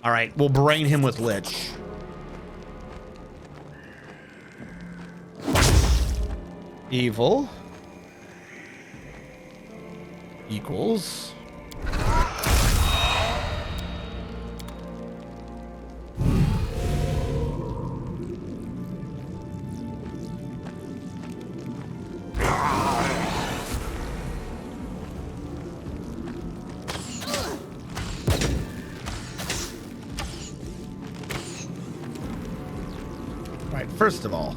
All right, we'll brain him with Lich. Evil equals First of all,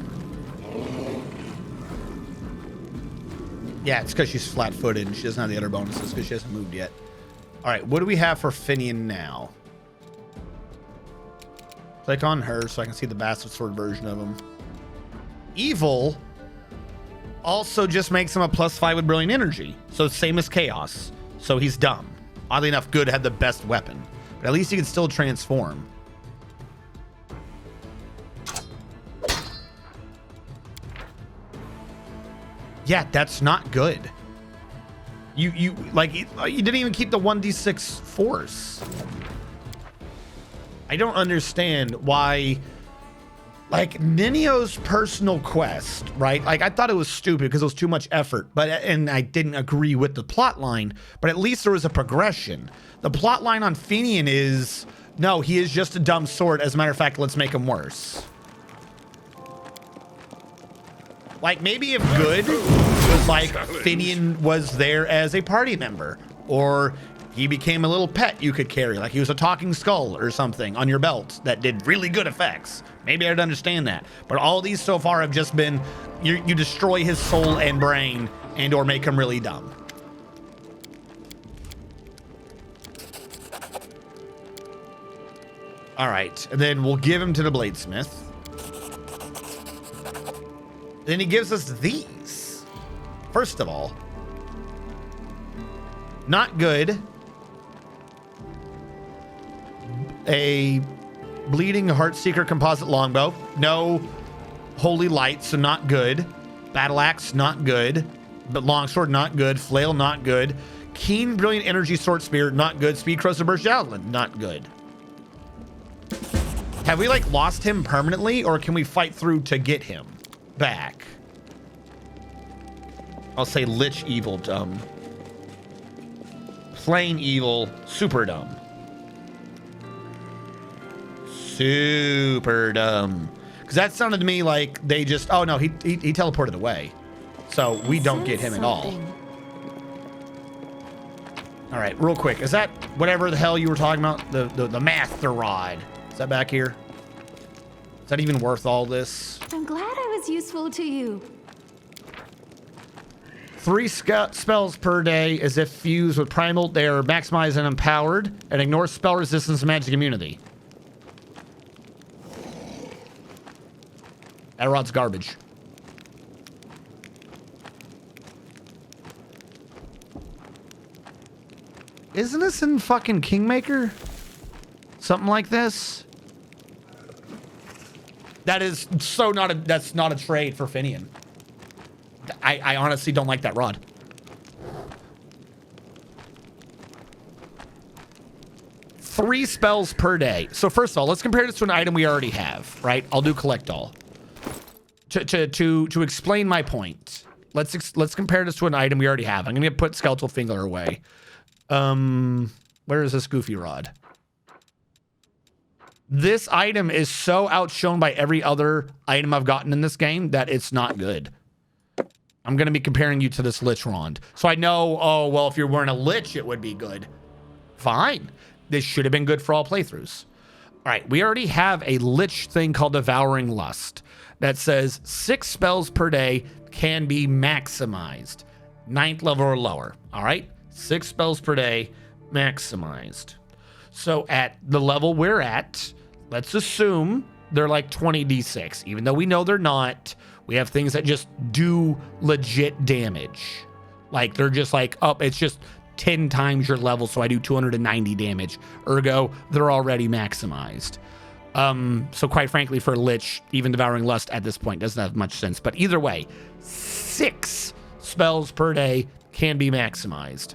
yeah, it's because she's flat-footed and she doesn't have the other bonuses because she hasn't moved yet. All right, what do we have for Finian now? Click on her so I can see the bastard sword version of him. Evil also just makes him a +5 with brilliant energy. So same as chaos. So he's dumb. Oddly enough, good had the best weapon. But at least he can still transform. Yeah, that's not good. You didn't even keep the 1d6 force. I don't understand why, like, Ninio's personal quest, right? Like, I thought it was stupid because it was too much effort, and I didn't agree with the plot line, but at least there was a progression. The plot line on Finian is, no, he is just a dumb sword. As a matter of fact, let's make him worse. Like, maybe if good was like Finian was there as a party member, or he became a little pet you could carry, like he was a talking skull or something on your belt that did really good effects. Maybe I'd understand that. But all these so far have just been, you destroy his soul and brain and or make him really dumb. All right, and then we'll give him to the Bladesmith. Then he gives us these. First of all, not good. A bleeding Heartseeker composite longbow. No holy light, so not good. Battle axe, not good. But longsword, not good. Flail, not good. Keen brilliant energy sword spear, not good. Speed corrosive burst javelin, not good. Have we like lost him permanently, or can we fight through to get him back? I'll say Lich evil dumb. Plain evil super dumb. Super dumb. Because that sounded to me like they just, oh no, he teleported away. So we don't get him at all. All right, real quick. Is that whatever the hell you were talking about? The Master Rod. Is that back here? Is that even worth all this? I'm glad I was useful to you. 3 spells per day as if fused with primal. They are maximized and empowered and ignore spell resistance and magic immunity. That rod's garbage. Isn't this in fucking Kingmaker? Something like this? That is so not a, that's not a trade for Finian. I honestly don't like that rod. Three spells per day. So first of all, let's compare this to an item we already have, right? I'll do collect all. To explain my point, let's compare this to an item we already have. I'm gonna put Skeletal Finger away. Where is this goofy rod? This item is so outshone by every other item I've gotten in this game that it's not good. I'm going to be comparing you to this Lich Rod. So I know, oh, well, if you're wearing a Lich, it would be good. Fine. This should have been good for all playthroughs. All right, we already have a Lich thing called Devouring Lust that says 6 spells per day can be maximized. 9th level or lower. All right, 6 spells per day maximized. So at the level we're at, let's assume they're like 20d6, even though we know they're not. We have things that just do legit damage. Like they're just like, oh, it's just 10 times your level, so I do 290 damage. Ergo, they're already maximized. So quite frankly, for Lich, even Devouring Lust at this point doesn't have much sense. But either way, 6 spells per day can be maximized.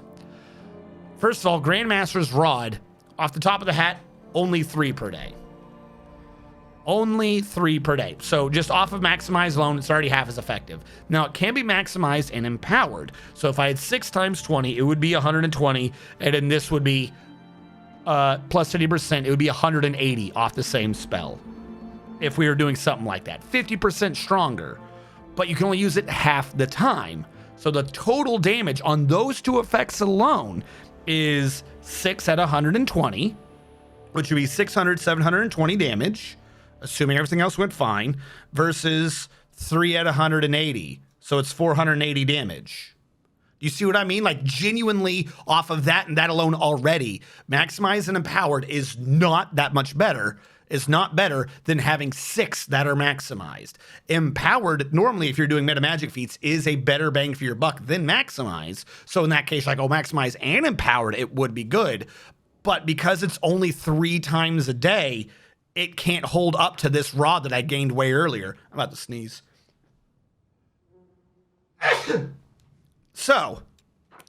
First of all, Grandmaster's Rod, off the top of the hat, only 3 per day. Only 3 per day. So just off of maximized alone, it's already half as effective. Now, it can be maximized and empowered. So if I had 6 times 20, it would be 120. And then this would be plus 50%. It would be 180 off the same spell. If we were doing something like that. 50% stronger. But you can only use it half the time. So the total damage on those 2 effects alone is 6 at 120. Which would be 600, 720 damage. assuming everything else went fine, versus 3 at 180. So it's 480 damage. You see what I mean? Like, genuinely off of that and that alone already, maximized and empowered is not that much better. Is not better than having 6 that are maximized. Empowered, normally, if you're doing meta magic feats, is a better bang for your buck than maximize. So in that case, like, maximize and empowered, it would be good. But because it's only 3 times a day, it can't hold up to this rod that I gained way earlier. I'm about to sneeze. So,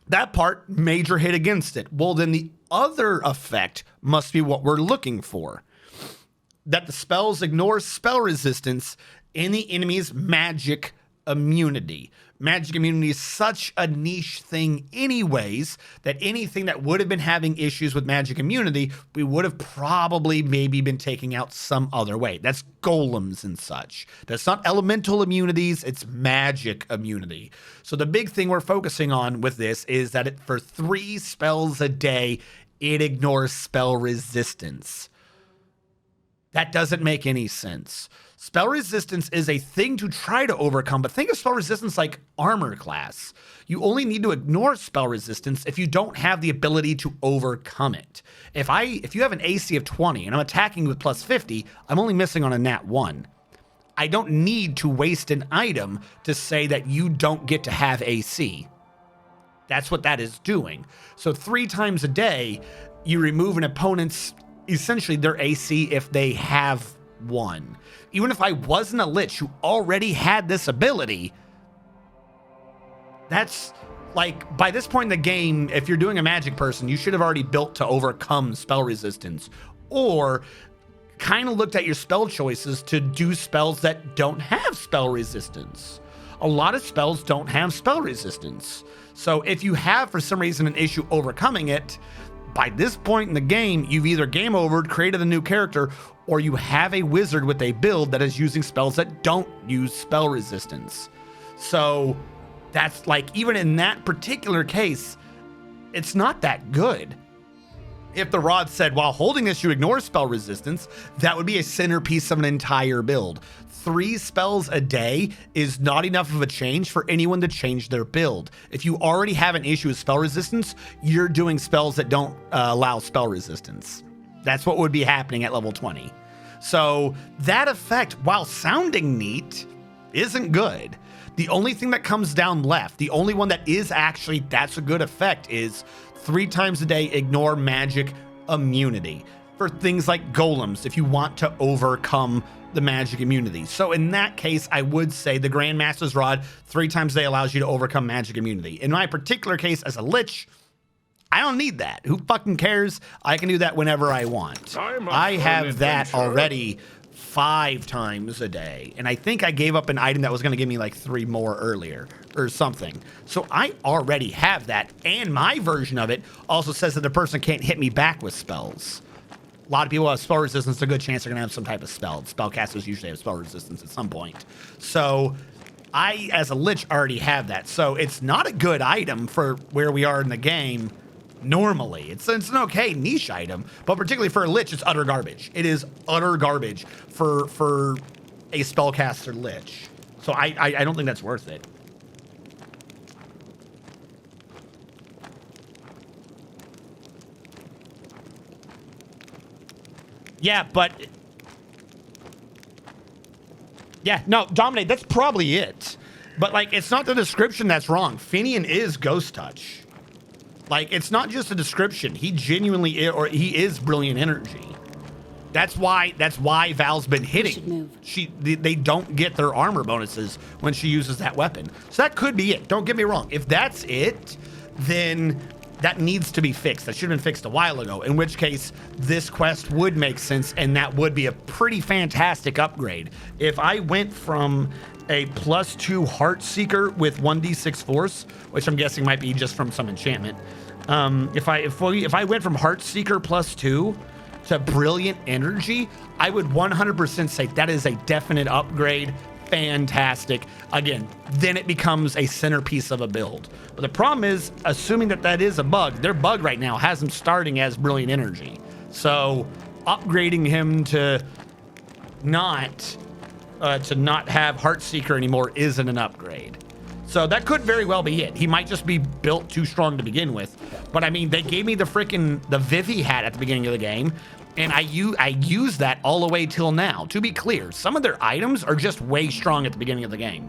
that part, major hit against it. Well, then the other effect must be what we're looking for. That the spells ignore spell resistance in the enemy's magic immunity. Magic immunity is such a niche thing anyways, that anything that would have been having issues with magic immunity, we would have probably maybe been taking out some other way. That's golems and such. That's not elemental immunities, it's magic immunity. So the big thing we're focusing on with this is that for 3 spells a day, it ignores spell resistance. That doesn't make any sense. Spell resistance is a thing to try to overcome, but think of spell resistance like armor class. You only need to ignore spell resistance if you don't have the ability to overcome it. If you have an AC of 20 and I'm attacking with plus 50, I'm only missing on a nat 1. I don't need to waste an item to say that you don't get to have AC. That's what that is doing. So 3 times a day, you remove an opponent's, essentially their AC if they have 1. Even if I wasn't a Lich who already had this ability, that's like, by this point in the game, if you're doing a magic person, you should have already built to overcome spell resistance, or kind of looked at your spell choices to do spells that don't have spell resistance. A lot of spells don't have spell resistance. So if you have, for some reason, an issue overcoming it, by this point in the game, you've either game overed, created a new character, or you have a wizard with a build that is using spells that don't use spell resistance. So that's like, even in that particular case, it's not that good. If the rod said, while holding this, you ignore spell resistance, that would be a centerpiece of an entire build. 3 spells a day is not enough of a change for anyone to change their build. If you already have an issue with spell resistance, you're doing spells that don't allow spell resistance. That's what would be happening at level 20. So that effect, while sounding neat, isn't good. The only thing that comes down left, the only one that is actually, that's a good effect, is 3 times a day, ignore magic immunity. For things like golems, if you want to overcome the magic immunity. So in that case, I would say the Grandmaster's Rod 3 times a day allows you to overcome magic immunity. In my particular case, as a Lich, I don't need that. Who fucking cares? I can do that whenever I want. I have that already 5 times a day. And I think I gave up an item that was going to give me like 3 more earlier or something. So I already have that. And my version of it also says that the person can't hit me back with spells. A lot of people have spell resistance. A good chance they're going to have some type of spell. Spellcasters usually have spell resistance at some point. So I, as a Lich, already have that. So it's not a good item for where we are in the game. Normally, it's an okay niche item, but particularly for a Lich, it's utter garbage. It is utter garbage for a spellcaster Lich. So I don't think that's worth it. Yeah, but yeah, no, Dominate, that's probably it. But like, it's not the description that's wrong. Finian is Ghost Touch. Like, it's not just a description. He genuinely is, or he is brilliant energy. That's why Val's been hitting. They don't get their armor bonuses when she uses that weapon. So that could be it. Don't get me wrong. If that's it, then that needs to be fixed. That should have been fixed a while ago, in which case this quest would make sense, and that would be a pretty fantastic upgrade. If I went from a +2 Heart Seeker with 1d6 force, which I'm guessing might be just from some enchantment. If I went from Heart Seeker +2 to Brilliant Energy, I would 100% say that is a definite upgrade. Fantastic. Again, then it becomes a centerpiece of a build. But the problem is, assuming that that is a bug, their bug right now has him starting as Brilliant Energy. So upgrading him to not have Heartseeker anymore isn't an upgrade. So that could very well be it. He might just be built too strong to begin with. But I mean, they gave me the Vivi hat at the beginning of the game, and I use that all the way till now. To be clear, some of their items are just way strong at the beginning of the game.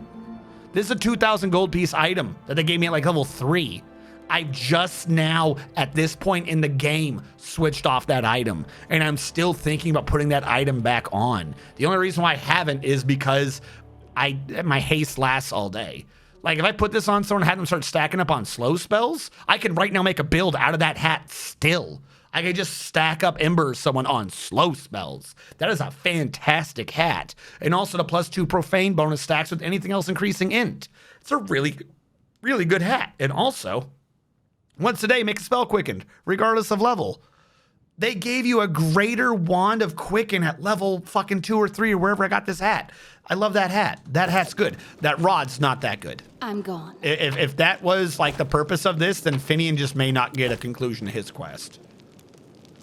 This is a 2,000 gold piece item that they gave me at like level 3. I've just now, at this point in the game, switched off that item, and I'm still thinking about putting that item back on. The only reason why I haven't is because my haste lasts all day. Like, if I put this on someone and had them start stacking up on slow spells, I can right now make a build out of that hat still. I could just stack up Ember someone on slow spells. That is a fantastic hat. And also the +2 profane bonus stacks with anything else increasing int. It's a really, really good hat. And also, once a day, make a spell quickened, regardless of level. They gave you a greater wand of quicken at level fucking 2 or 3 or wherever I got this hat. I love that hat. That hat's good. That rod's not that good. I'm gone. If that was like the purpose of this, then Finian just may not get a conclusion to his quest.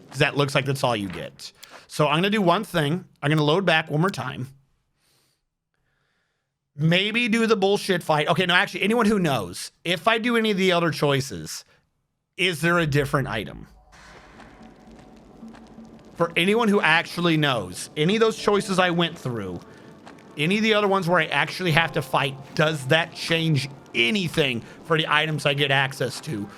Because that looks like that's all you get. So I'm going to do one thing. I'm going to load back one more time. Maybe do the bullshit fight. Okay, no, actually, anyone who knows, if I do any of the other choices, is there a different item? For anyone who actually knows, any of those choices I went through, any of the other ones where I actually have to fight, does that change anything for the items I get access to?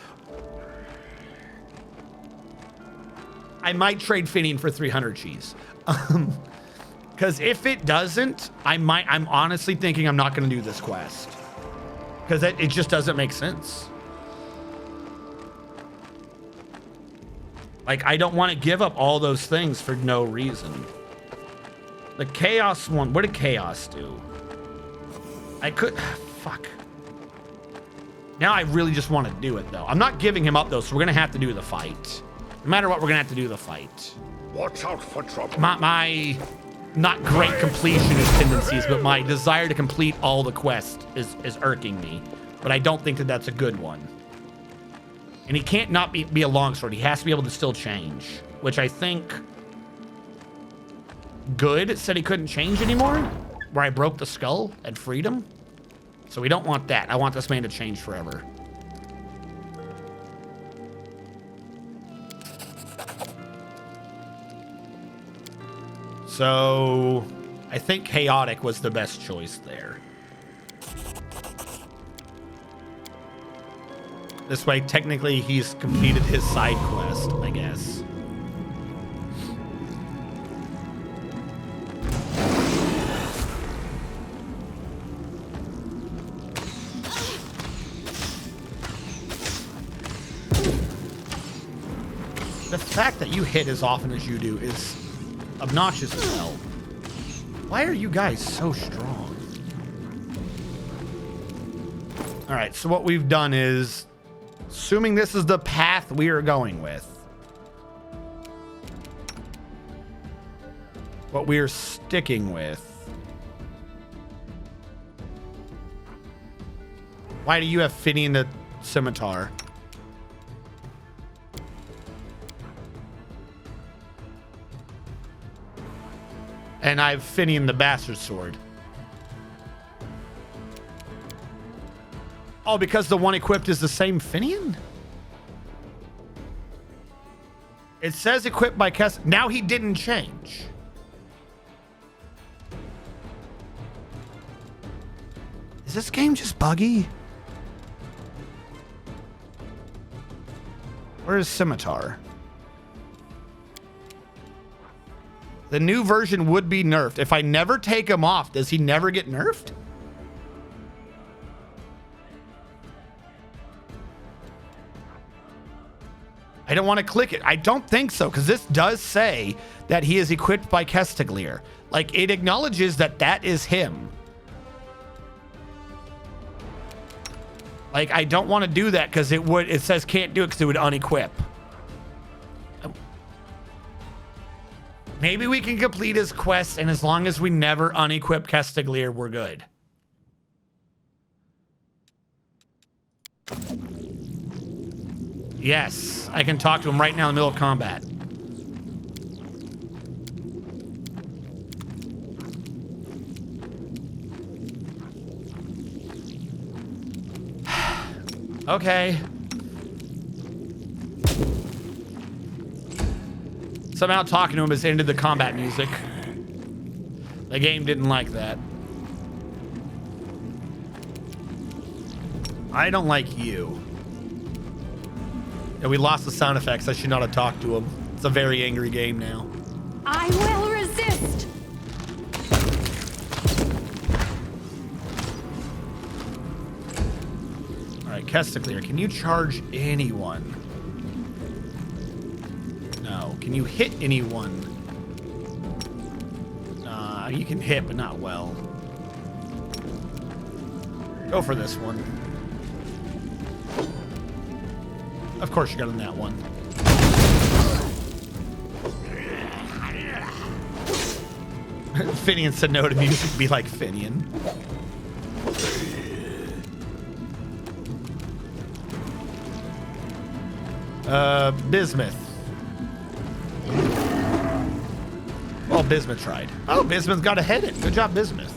I might trade Finian for 300 cheese. Because if it doesn't, I'm honestly thinking I'm not going to do this quest. Because it just doesn't make sense. Like, I don't want to give up all those things for no reason. The Chaos one, what did Chaos do? I could, fuck. Now I really just want to do it, though. I'm not giving him up, though, so we're going to have to do the fight. No matter what, we're going to have to do the fight. Watch out for trouble. My not great completionist tendencies, but my desire to complete all the quests is irking me. But I don't think that that's a good one. And he can't not be a longsword. He has to be able to still change, which I think Good said he couldn't change anymore, where I broke the skull and freedom. So we don't want that. I want this man to change forever. So I think Chaotic was the best choice there. This way, technically, he's completed his side quest, I guess. The fact that you hit as often as you do is obnoxious as hell. Why are you guys so strong? All right, so what we've done is, assuming this is the path we are going with, what we are sticking with. Why do you have Finian the scimitar? And I have Finian the bastard sword. Oh, because the one equipped is the same Finian? It says equipped by Kess. Now he didn't change. Is this game just buggy? Where is Scimitar? The new version would be nerfed. If I never take him off, does he never get nerfed? I don't want to click it. I don't think so, because this does say that he is equipped by Kestaglier. Like, it acknowledges that that is him. Like, I don't want to do that because it says can't do it because it would unequip. Maybe we can complete his quest, and as long as we never unequip Kestaglier, we're good. Yes, I can talk to him right now in the middle of combat. Okay. Somehow talking to him has ended the combat music. The game didn't like that. I don't like you. Yeah, we lost the sound effects. I should not have talked to him. It's a very angry game now. I will resist. All right, Kesticlear, can you charge anyone? No. Can you hit anyone? You can hit, but not well. Go for this one. Of course you got on that one. Finian said no to music. Be like Finian. Bismuth. Well, Bismuth tried. Oh, Bismuth got a head in. Good job, Bismuth.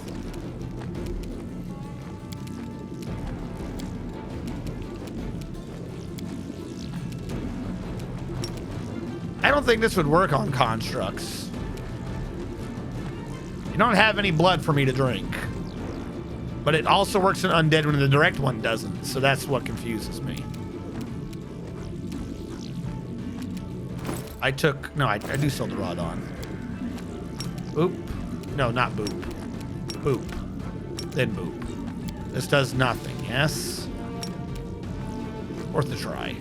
I don't think this would work on constructs. You don't have any blood for me to drink. But it also works in undead when the direct one doesn't. So that's what confuses me. I do still the rod on. Boop. No, not boop. Boop. Then boop. This does nothing, yes? Worth a try.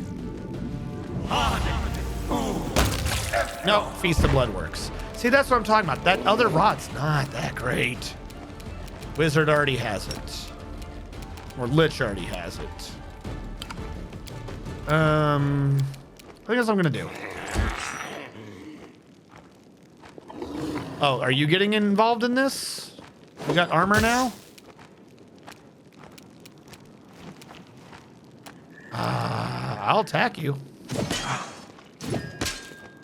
No, Feast of Blood works. See, that's what I'm talking about. That other rod's not that great. Wizard already has it. Or Lich already has it. I think that's what I'm gonna do. Oh, are you getting involved in this? You got armor now? I'll attack you.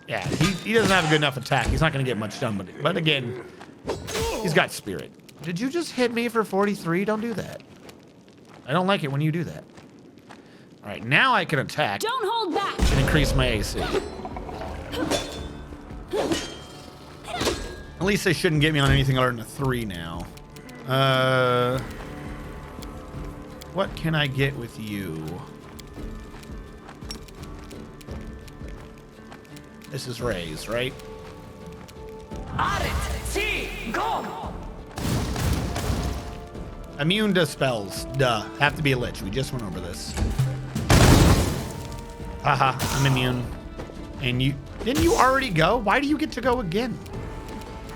Yeah, he doesn't have a good enough attack. He's not going to get much done, but again, he's got spirit. Did you just hit me for 43? Don't do that. I don't like it when you do that. All right, now I can attack. Don't hold back. And increase my AC. At least they shouldn't get me on anything other than a 3 now. What can I get with you? This is raise, right? Go. Immune to spells. Duh. Have to be a lich. We just went over this. Haha, I'm immune. And you... Didn't you already go? Why do you get to go again?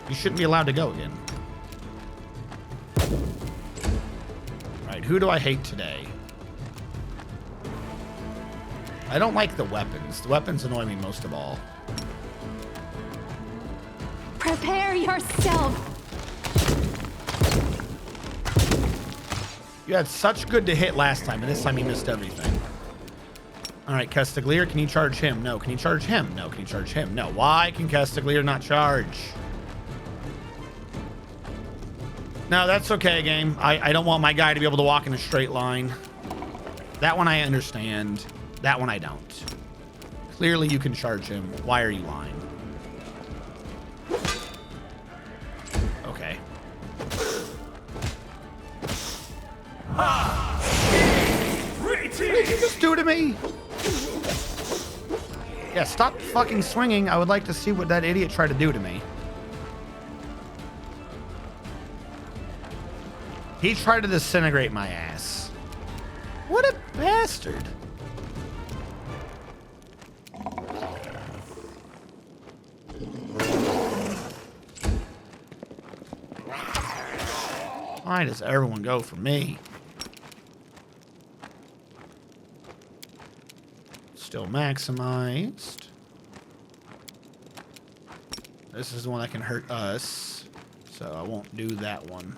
You shouldn't be allowed to go again. Alright, who do I hate today? I don't like the weapons. The weapons annoy me most of all. Prepare yourself. You had such good to hit last time, and this time you missed everything. Alright, Kesticlear, can you charge him? No. Can you charge him? No. Can you charge him? No. Why can Kesticlear not charge? No, that's okay, game. I don't want my guy to be able to walk in a straight line. That one I understand. That one I don't. Clearly you can charge him. Why are you lying? Okay. What did you just do to me? Yeah, stop fucking swinging. I would like to see what that idiot tried to do to me. He tried to disintegrate my ass. What a bastard. Why does everyone go for me? Still maximized. This is the one that can hurt us, so I won't do that one.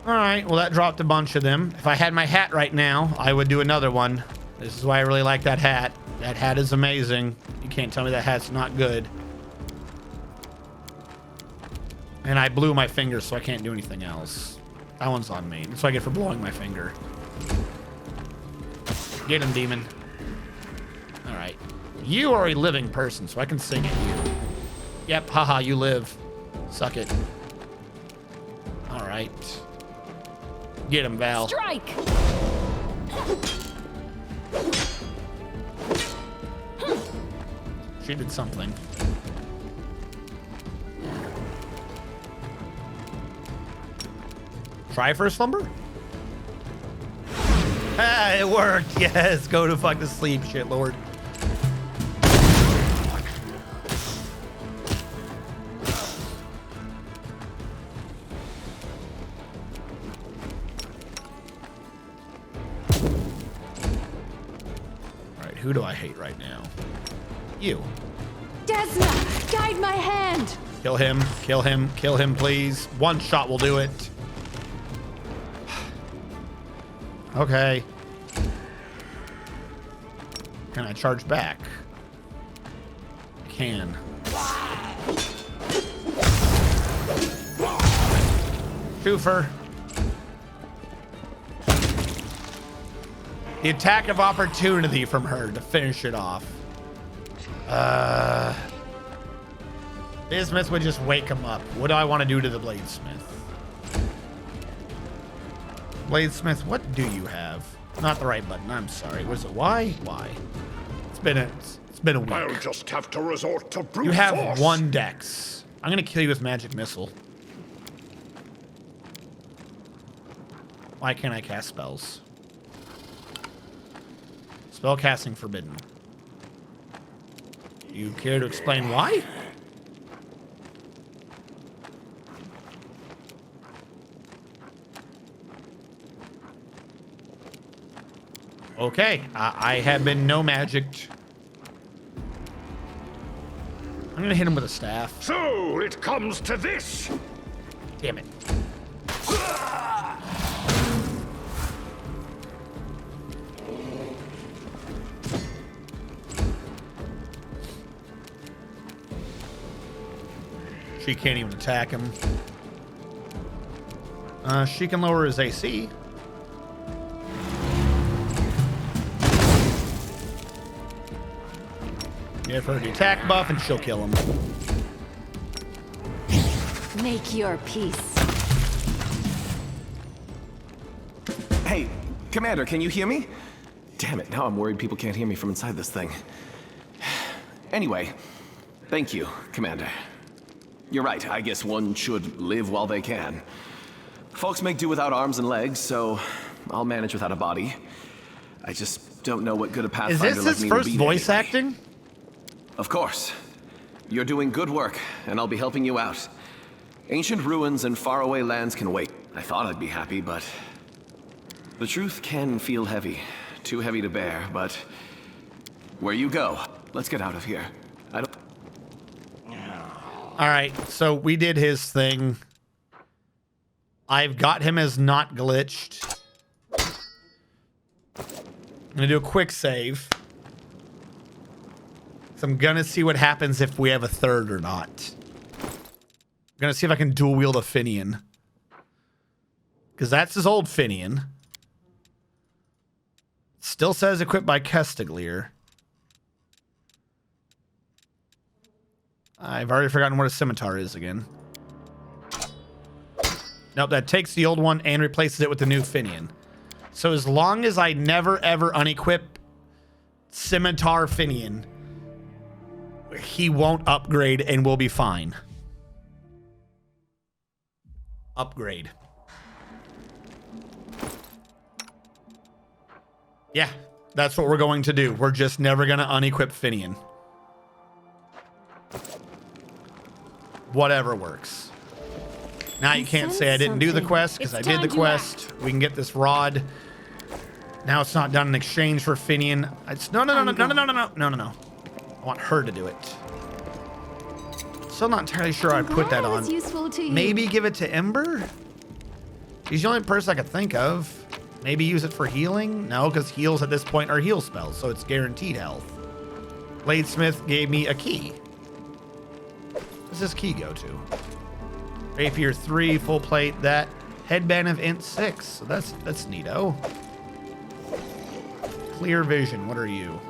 Alright, well that dropped a bunch of them. If I had my hat right now, I would do another one. This is why I really like that hat. That hat is amazing. You can't tell me that hat's not good. And I blew my finger, so I can't do anything else. That one's on me. That's what I get for blowing my finger. Get him, demon. All right. You are a living person, so I can sing at you. Yep, haha, you live. Suck it. All right. Get him, Val. Strike! She did something. Try for a slumber? Ah, it worked. Yes, go to fuck to sleep, shit lord. Alright, who do I hate right now? You. Desna, guide my hand! Kill him, kill him, kill him, please. One shot will do it. Okay. Can I charge back? I can. Twofer. The attack of opportunity from her to finish it off. Bladesmith would just wake him up. What do I want to do to the Bladesmith? Bladesmith, what do you have? Not the right button. I'm sorry. Was it Y? Y. It's been a week. I'll just have to resort to brute You have force. 1 dex. I'm gonna kill you with magic missile. Why can't I cast spells? Spell casting forbidden. You care to explain why? Okay, I have been no magicked. I'm gonna hit him with a staff. So it comes to this. Damn it. She can't even attack him. She can lower his AC. Give her the attack buff and she'll kill him. Make your peace. Hey, Commander, can you hear me? Damn it, now I'm worried people can't hear me from inside this thing. Anyway, thank you, Commander. You're right, I guess one should live while they can. Folks make do without arms and legs, so I'll manage without a body. I just don't know what good a Pathfinder Is this like his me will first be voice anyway. acting? Of course. You're doing good work, and I'll be helping you out. Ancient ruins and faraway lands can wait. I thought I'd be happy, but... the truth can feel heavy. Too heavy to bear, but... where you go. Let's get out of here. I don't... All right, so we did his thing. I've got him as not glitched. I'm gonna do a quick save. So I'm gonna see what happens if we have a third or not. I'm gonna see if I can dual wield a Finian. Because that's his old Finian. Still says equipped by Kestaglier. I've already forgotten what a scimitar is again. Nope, that takes the old one and replaces it with the new Finian. So as long as I never ever unequip Scimitar Finian, he won't upgrade and we'll be fine. Upgrade. Yeah, that's what we're going to do. We're just never going to unequip Finian. Whatever works. Now you can't say I didn't do the quest because I did the quest. We can get this rod. Now it's not done in exchange for Finian. It's no. I want her to do it. Still not entirely sure I'd put that on. Maybe give it to Ember? He's the only person I could think of. Maybe use it for healing? No, because heals at this point are heal spells, so it's guaranteed health. Bladesmith gave me a key. Where's this key go to? Rapier 3, full plate. That headband of int 6. So that's neato. Clear vision. What are you?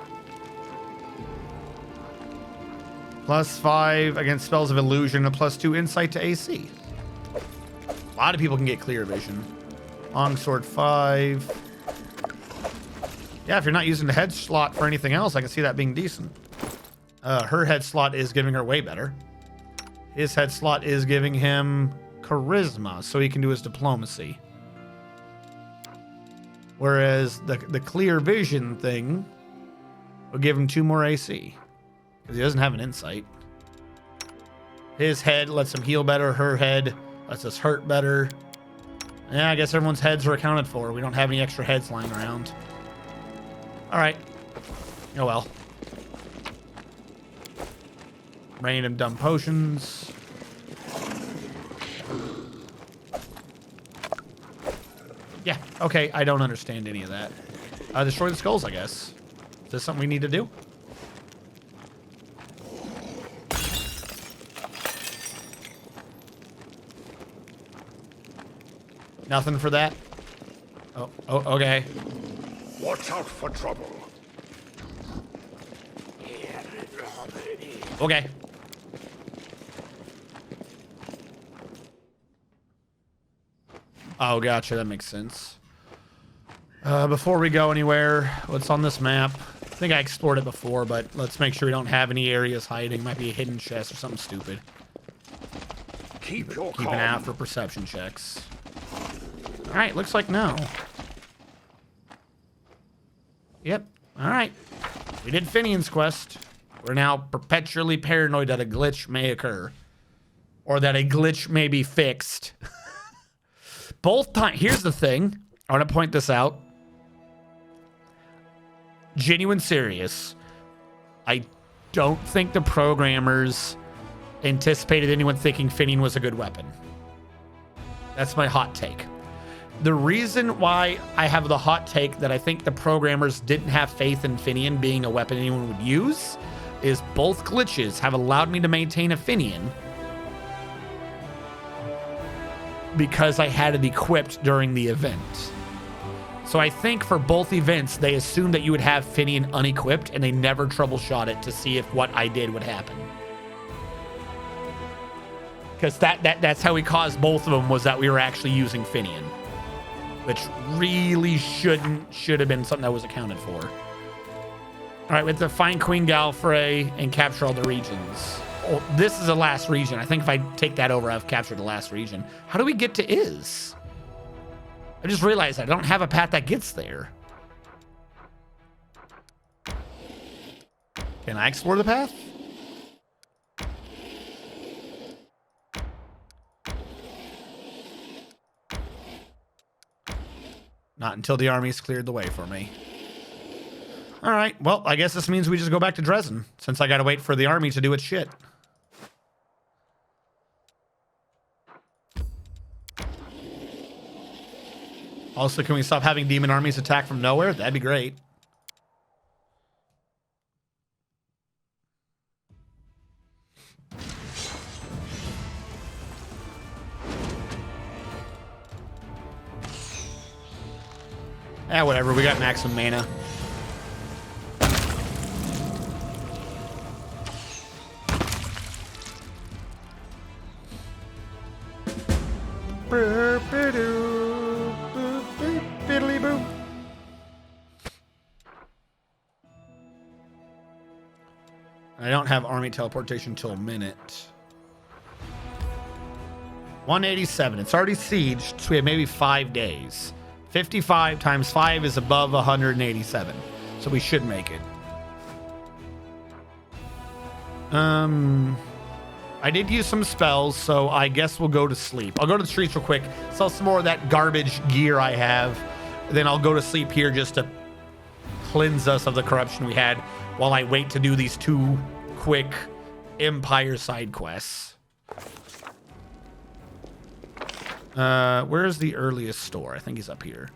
+5 against spells of illusion. A +2 insight to AC. A lot of people can get clear vision. Longsword 5. Yeah, if you're not using the head slot for anything else, I can see that being decent. Her head slot is giving her way better. His head slot is giving him charisma, so he can do his diplomacy. Whereas the clear vision thing will give him 2 more AC. Because he doesn't have an insight. His head lets him heal better. Her head lets us hurt better. Yeah, I guess everyone's heads are accounted for. We don't have any extra heads lying around. Alright. Oh well. Random dumb potions. Yeah, okay. I don't understand any of that. Destroy the skulls, I guess. Is this something we need to do? Nothing for that? Oh, okay. Watch out for trouble. Okay. Oh, gotcha. That makes sense. Before we go anywhere, what's on this map? I think I explored it before, but let's make sure we don't have any areas hiding. Might be a hidden chest or something stupid. Keep your Keep calm. an eye out for perception checks. All right, looks like no. Yep. All right. We did Finian's quest. We're now perpetually paranoid that a glitch may occur. Or that a glitch may be fixed. Both times. Here's the thing. I want to point this out. Genuine serious. I don't think the programmers anticipated anyone thinking Finian was a good weapon. That's my hot take. The reason why I have the hot take that I think the programmers didn't have faith in Finian being a weapon anyone would use is both glitches have allowed me to maintain a Finian because I had it equipped during the event. So I think for both events, they assumed that you would have Finian unequipped and they never troubleshot it to see if what I did would happen. Because that's how we caused both of them, was that we were actually using Finian. Which really should have been something that was accounted for. All right, we have to find Queen Galfrey and capture all the regions. Oh, this is the last region. I think if I take that over, I've captured the last region. How do we get to Iz? I just realized I don't have a path that gets there. Can I explore the path? Not until the army's cleared the way for me. All right, well, I guess this means we just go back to Dresden, since I gotta wait for the army to do its shit. Also, can we stop having demon armies attack from nowhere? That'd be great. Eh, whatever. We got maximum mana. I don't have army teleportation till a minute. 187. It's already sieged, so we have maybe 5 days. 55 times 5 is above 187. So we should make it. I did use some spells, so I guess we'll go to sleep. I'll go to the streets real quick, sell some more of that garbage gear I have. Then I'll go to sleep here just to cleanse us of the corruption we had while I wait to do these 2 quick Empire side quests. Where's the earliest store? I think he's up here.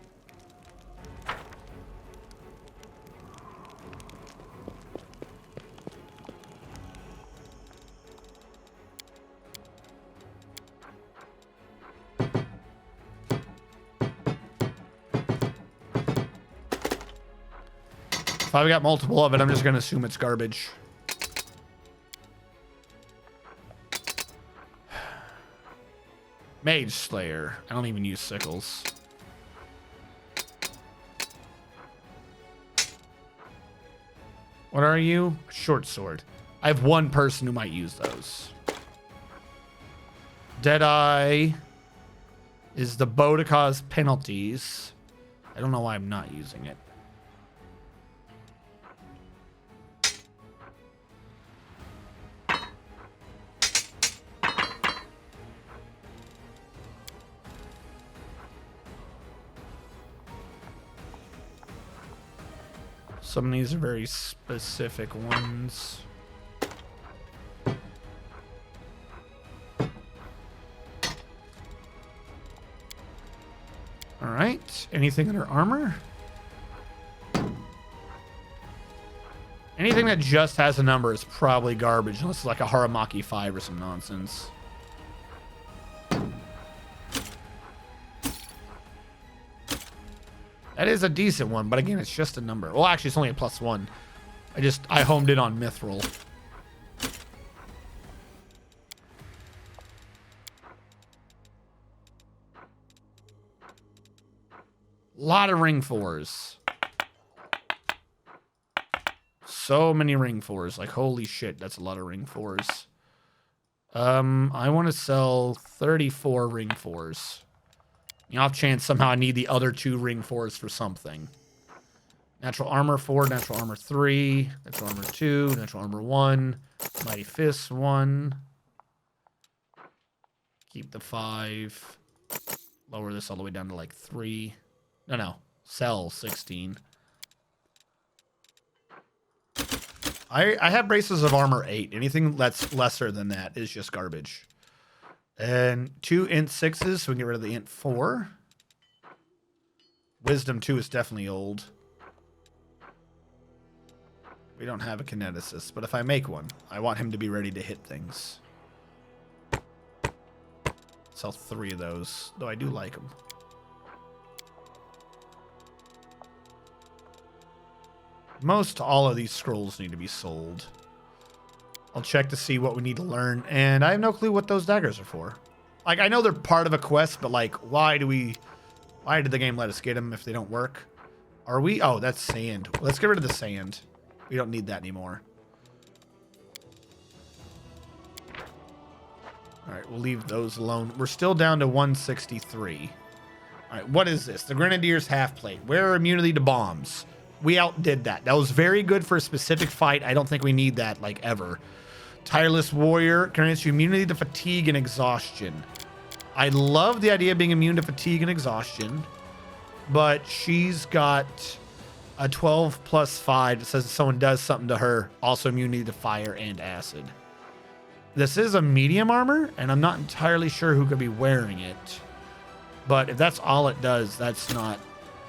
If I've got multiple of it, I'm just going to assume it's garbage. Mage Slayer. I don't even use sickles. What are you? Short sword. I have one person who might use those. Deadeye is the bow to cause penalties. I don't know why I'm not using it. Some of these are very specific ones. All right. Anything under armor? Anything that just has a number is probably garbage, unless it's like a Haramaki 5 or some nonsense. That is a decent one, but again, it's just a number. Well, actually, it's only a +1. I homed in on Mithril. Lot of ring 4s. So many ring 4s. Like, holy shit, that's a lot of ring 4s. I want to sell 34 ring 4s. You know, off chance somehow I need the other 2 ring 4s for something. Natural armor 4, natural armor 3, natural armor 2, natural armor 1, mighty fist 1. Keep the 5. Lower this all the way down to like 3. No. Sell 16. I have braces of armor 8. Anything that's lesser than that is just garbage. And 2 int 6s, so we can get rid of the int 4. Wisdom 2 is definitely old. We don't have a kineticist, but if I make one, I want him to be ready to hit things. Sell 3 of those, though I do like them. Most all of these scrolls need to be sold. I'll check to see what we need to learn, and I have no clue what those daggers are for. Like, I know they're part of a quest, but like, why did the game let us get them if they don't work? Are we? Oh, that's sand. Let's get rid of the sand. We don't need that anymore. All right, we'll leave those alone. We're still down to 163. All right, what is this? The Grenadier's half plate. Wear immunity to bombs. We outdid that. That was very good for a specific fight. I don't think we need that, like, ever. Tireless Warrior grants you immunity to fatigue and exhaustion. I love the idea of being immune to fatigue and exhaustion, but she's got a 12 plus 5 that says if someone does something to her, also immunity to fire and acid. This is a medium armor, and I'm not entirely sure who could be wearing it. But if that's all it does, that's not...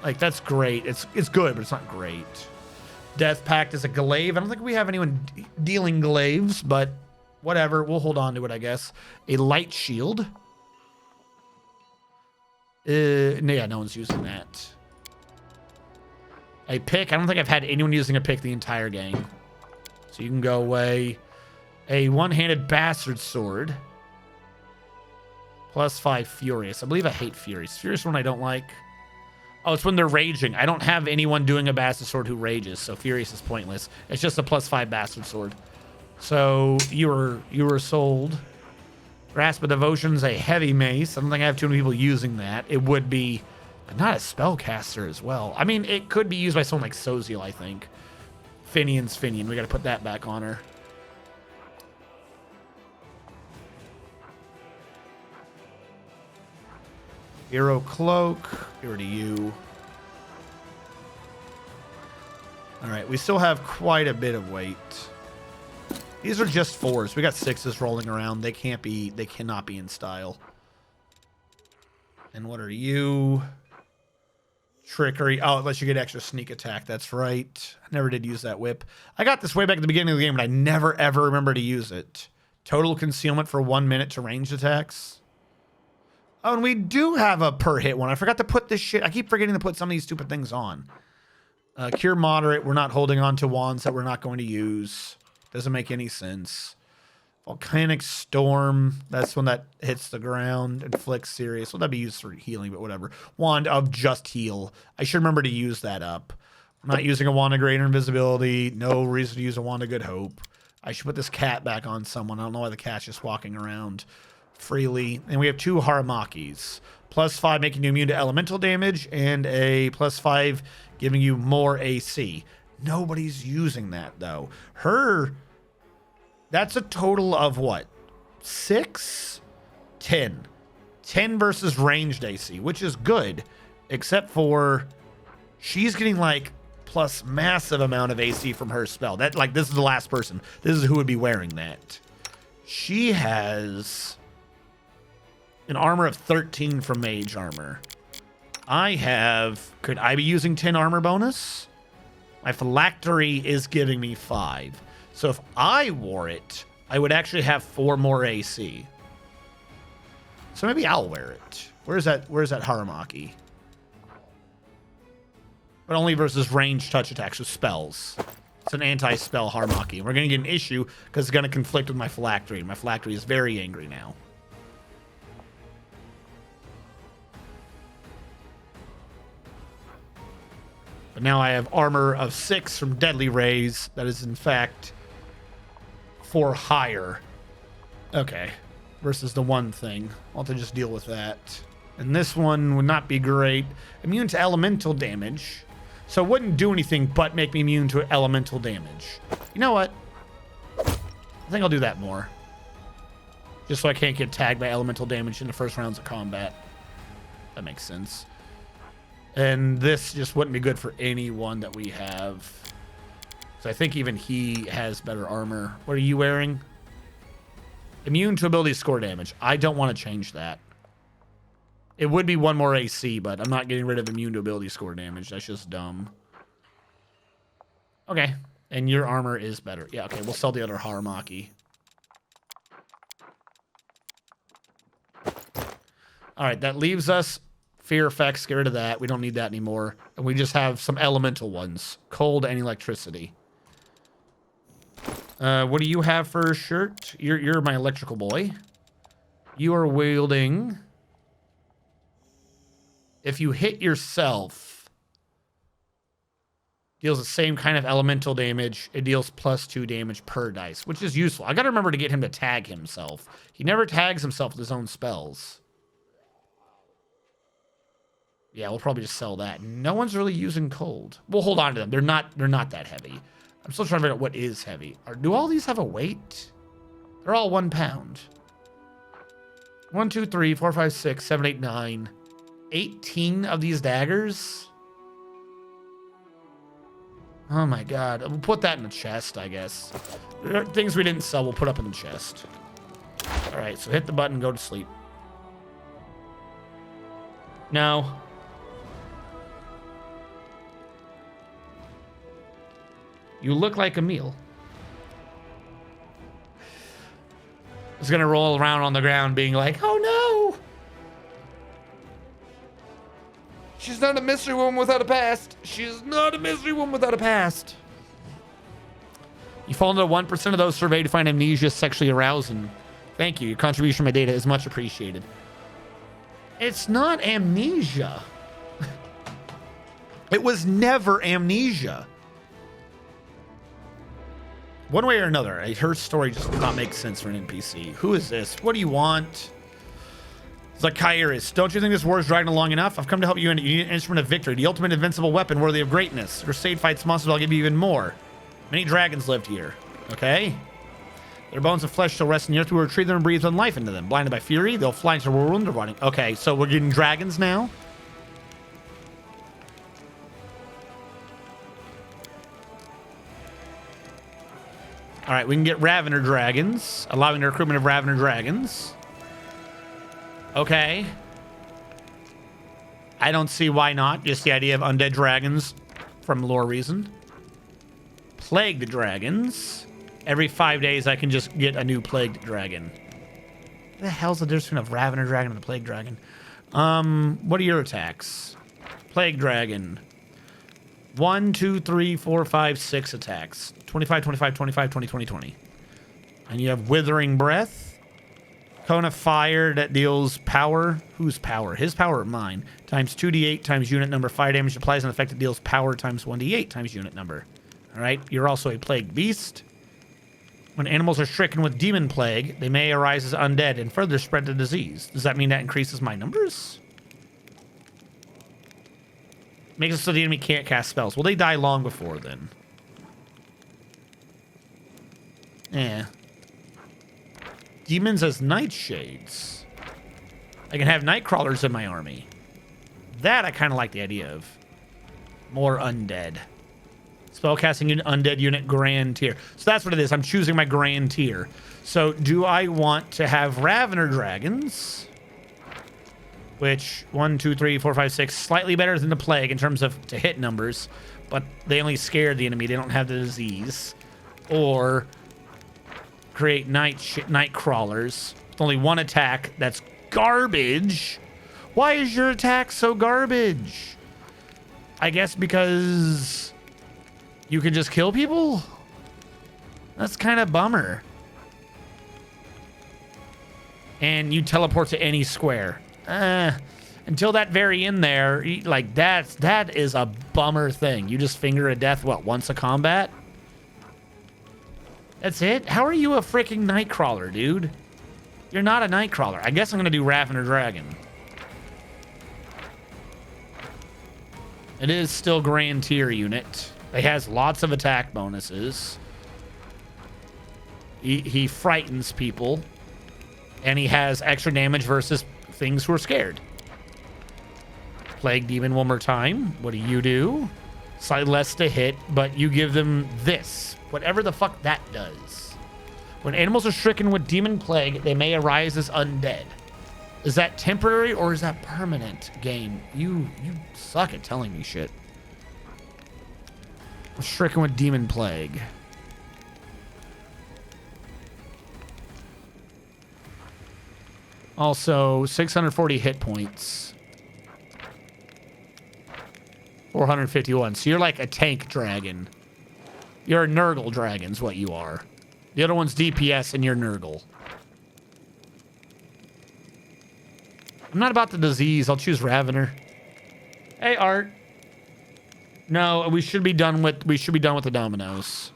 Like, that's great. It's good, but it's not great. Death Pact is a glaive. I don't think we have anyone dealing glaives, but whatever. We'll hold on to it, I guess. A light shield. Yeah, no one's using that. A pick. I don't think I've had anyone using a pick the entire game. So you can go away. A one-handed bastard sword. Plus 5 Furious. I believe I hate Furious. Furious one I don't like. Oh, it's when they're raging. I don't have anyone doing a bastard sword who rages, so Furious is pointless. It's just a plus 5 bastard sword. So you were sold. Grasp of Devotion's a heavy mace. I don't think I have too many people using that. It would be, but not a spellcaster as well. I mean, it could be used by someone like Soziel, I think. Finian's Finian. We got to put that back on her. Hero Cloak. Get rid of you. All right, we still have quite a bit of weight. These are just 4s. We got 6s rolling around. They cannot be in style. And what are you? Trickery. Oh, unless you get extra sneak attack. That's right. I never did use that whip. I got this way back at the beginning of the game, but I never, ever remember to use it. Total concealment for 1 minute to ranged attacks. Oh, and we do have a per hit one. I forgot to put this shit. I keep forgetting to put some of these stupid things on. Cure moderate. We're not holding on to wands that we're not going to use. Doesn't make any sense. Volcanic storm. That's when that hits the ground. Inflicts serious. Well, that'd be used for healing, but whatever. Wand of just heal. I should remember to use that up. I'm not using a wand of greater invisibility. No reason to use a wand of good hope. I should put this cat back on someone. I don't know why the cat's just walking around freely. And we have 2 Haramakis. +5 making you immune to elemental damage, and a +5 giving you more AC. Nobody's using that, though. That's a total of what? 6? 10. 10 versus ranged AC, which is good, except for she's getting like plus massive amount of AC from her spell. That, like, this is the last person. This is who would be wearing that. She has an armor of 13 from mage armor. Could I be using 10 armor bonus? My phylactery is giving me 5. So if I wore it, I would actually have 4 more AC. So maybe I'll wear it. Where's that Haramaki? But only versus ranged touch attacks with spells. It's an anti-spell Haramaki. We're going to get an issue because it's going to conflict with my phylactery. My phylactery is very angry now. But now I have armor of 6 from deadly rays. That is, in fact, 4 higher. Okay. Versus the one thing. I'll have to just deal with that. And this one would not be great. Immune to elemental damage. So it wouldn't do anything but make me immune to elemental damage. You know what? I think I'll do that more. Just so I can't get tagged by elemental damage in the first rounds of combat. That makes sense. And this just wouldn't be good for anyone that we have. So I think even he has better armor. What are you wearing? Immune to ability score damage. I don't want to change that. It would be 1 more AC, but I'm not getting rid of immune to ability score damage. That's just dumb. Okay. And your armor is better. Yeah, okay. We'll sell the other Haramaki. All right. That leaves us fear effects. Get rid of that. We don't need that anymore. And we just have some elemental ones. Cold and electricity. What do you have for a shirt? You're my electrical boy. You are wielding... If you hit yourself, deals the same kind of elemental damage. It deals +2 damage per dice, which is useful. I got to remember to get him to tag himself. He never tags himself with his own spells. Yeah, we'll probably just sell that. No one's really using cold. We'll hold on to them. They're not that heavy. I'm still trying to figure out what is heavy. Do all these have a weight? They're all 1 pound. 1, 2, 3, 4, 5, 6, 7, 8, 9. 18 of these daggers? Oh my god. We'll put that in the chest, I guess. Things we didn't sell, we'll put up in the chest. Alright, so hit the button, go to sleep. No. You look like a meal. I was gonna roll around on the ground being like, oh no! She's not a mystery woman without a past. She's not a mystery woman without a past. You fall into 1% of those surveyed to find amnesia sexually arousing. Thank you. Your contribution to my data is much appreciated. It's not amnesia. It was never amnesia. One way or another, her story just does not make sense for an NPC. Who is this? What do you want? Zacchaeus, don't you think this war is dragging along enough? I've come to help you, and you need an instrument of victory, the ultimate invincible weapon worthy of greatness. Crusade fights monsters, I'll give you even more. Many dragons lived here. Okay? Their bones of flesh shall rest in the earth. We will retrieve them and breathe on life into them. Blinded by fury, they'll fly into the whirlwind of running. Okay, so we're getting dragons now? Alright, we can get Ravener dragons, allowing the recruitment of Ravener dragons. Okay. I don't see why not. Just the idea of undead dragons from lore reason. Plagued dragons. Every 5 days I can just get a new plagued dragon. What the hell's the difference between a Ravener dragon and a plagued dragon? What are your attacks? Plague dragon. 1, 2, 3, 4, 5, 6 attacks. 25, 25, 25, 20, 20, 20. And you have Withering Breath. Cone of Fire that deals power. Whose power? His power or mine? Times 2d8 times unit number. Fire damage applies an effect that deals power times 1d8 times unit number. Alright, you're also a Plague Beast. When animals are stricken with Demon Plague, they may arise as undead and further spread the disease. Does that mean that increases my numbers? Makes it so the enemy can't cast spells. Well, they die long before then. Yeah. Demons as Nightshades. I can have Nightcrawlers in my army. That I kind of like the idea of. More undead. Spellcasting unit, undead unit, grand tier. So that's what it is. I'm choosing my grand tier. So do I want to have Ravener Dragons? Which, 1, 2, 3, 4, 5, 6, slightly better than the Plague in terms of to hit numbers. But they only scare the enemy. They don't have the disease. Or create night crawlers with only one attack. That's garbage. Why is your attack so garbage? I guess because you can just kill people? That's kind of bummer. And you teleport to any square. Until that very end there, like that is a bummer thing. You just finger a death, what, once a combat? That's it? How are you a freaking Nightcrawler, dude? You're not a Nightcrawler. I guess I'm gonna do Ravener Dragon. It is still Grand Tier unit. It has lots of attack bonuses. He frightens people. And he has extra damage versus things who are scared. Plague Demon one more time. What do? Slightly less to hit, but you give them this. Whatever the fuck that does. When animals are stricken with Demon Plague, they may arise as undead. Is that temporary or is that permanent, game? You suck at telling me shit. Stricken with Demon Plague. Also, 640 hit points. 451. So you're like a tank dragon. You're a Nurgle dragon's what you are. The other one's DPS and you're Nurgle. I'm not about the disease. I'll choose Ravener. Hey, Art. No, we should be done with the dominoes.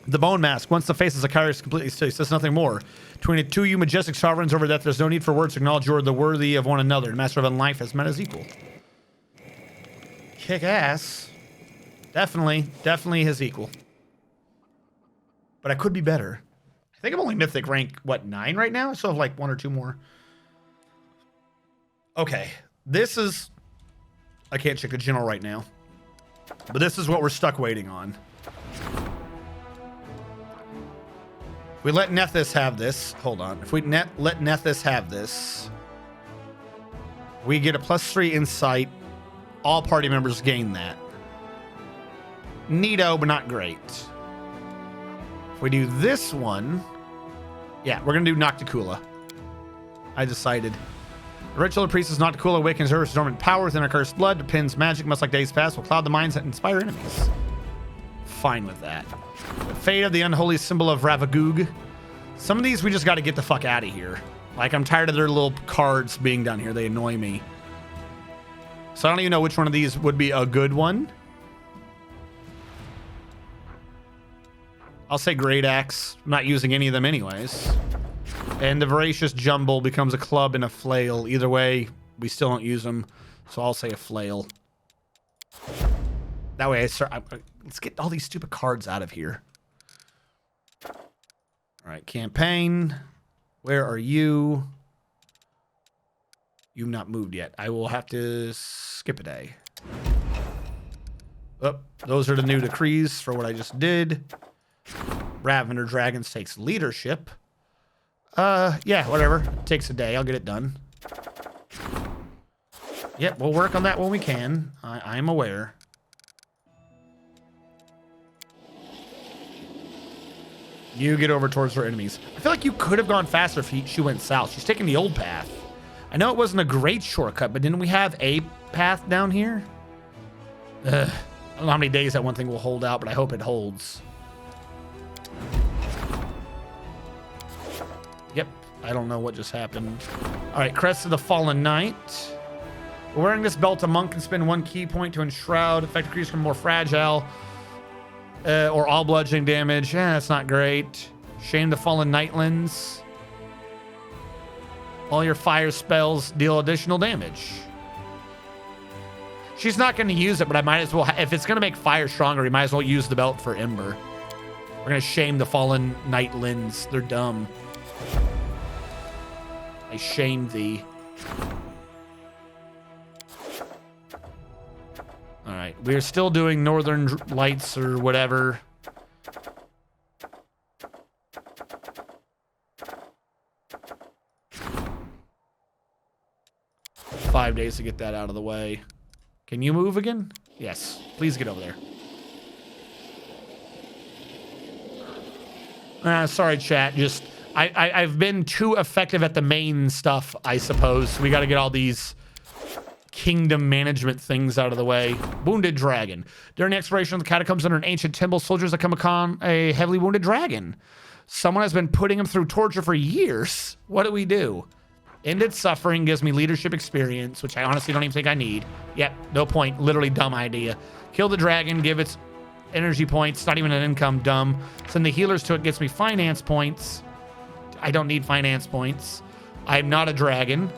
The Bone Mask. Once the face of Zacchaeus is completely still, says nothing more. Between the two you majestic sovereigns over death, there's no need for words to acknowledge you are the worthy of one another. The master of life has met as equal. Kick ass. Definitely his equal. But I could be better. I think I'm only mythic rank, what, 9 right now? I still have like 1 or 2 more. Okay. This is... I can't check the general right now. But this is what we're stuck waiting on. We let Nethys have this. Hold on. If we let Nethys have this, we get a +3 insight. All party members gain that. Neato, but not great. If we do this one, yeah, we're going to do Nocticula. I decided. The ritual of priestess Nocticula awakens her dormant power within her cursed blood. Depends magic, much like days past, will cloud the minds that inspire enemies. Fine with that. Fate of the unholy symbol of Ravagug. Some of these we just got to get the fuck out of here. Like, I'm tired of their little cards being done here. They annoy me. So I don't even know which one of these would be a good one. I'll say Great Axe. I'm not using any of them anyways. And the Voracious Jumble becomes a club and a flail. Either way, we still don't use them. So I'll say a flail. That way let's get all these stupid cards out of here. All right, campaign. Where are you? You've not moved yet. I will have to skip a day. Oh, those are the new decrees for what I just did. Ravener Dragons takes leadership. Yeah, whatever. It takes a day. I'll get it done. Yep, we'll work on that when we can. I'm aware. You get over towards her enemies. I feel like you could have gone faster if she went south. She's taking the old path. I know it wasn't a great shortcut, but didn't we have a path down here? I don't know how many days that one thing will hold out, but I hope it holds. Yep, I don't know what just happened. All right, Crest of the Fallen Knight. Wearing this belt, a monk can spend 1 key point to enshroud. Effective creatures become more fragile. Or all bludgeoning damage. That's not great. Shame the Fallen Nightlands. All your fire spells deal additional damage. She's not going to use it, but I might as well. If it's going to make fire stronger, we might as well use the belt for Ember. We're going to shame the Fallen Nightlands. They're dumb. I shame thee. All right, we're still doing Northern Lights or whatever. $5 days to get that out of the way. Can you move again? Yes, please get over there. Sorry, chat. Just I've been too effective at the main stuff, I suppose. We got to get all these kingdom management things out of the way. Wounded dragon. During the exploration of the catacombs under an ancient temple, soldiers have come upon a heavily wounded dragon. Someone has been putting him through torture for years. What do we do? Ended suffering gives me leadership experience, which I honestly don't even think I need. Yep, no point. Literally dumb idea. Kill the dragon, give its energy points. Not even an income, dumb. Send the healers to it, gets me finance points. I don't need finance points. I'm not a dragon.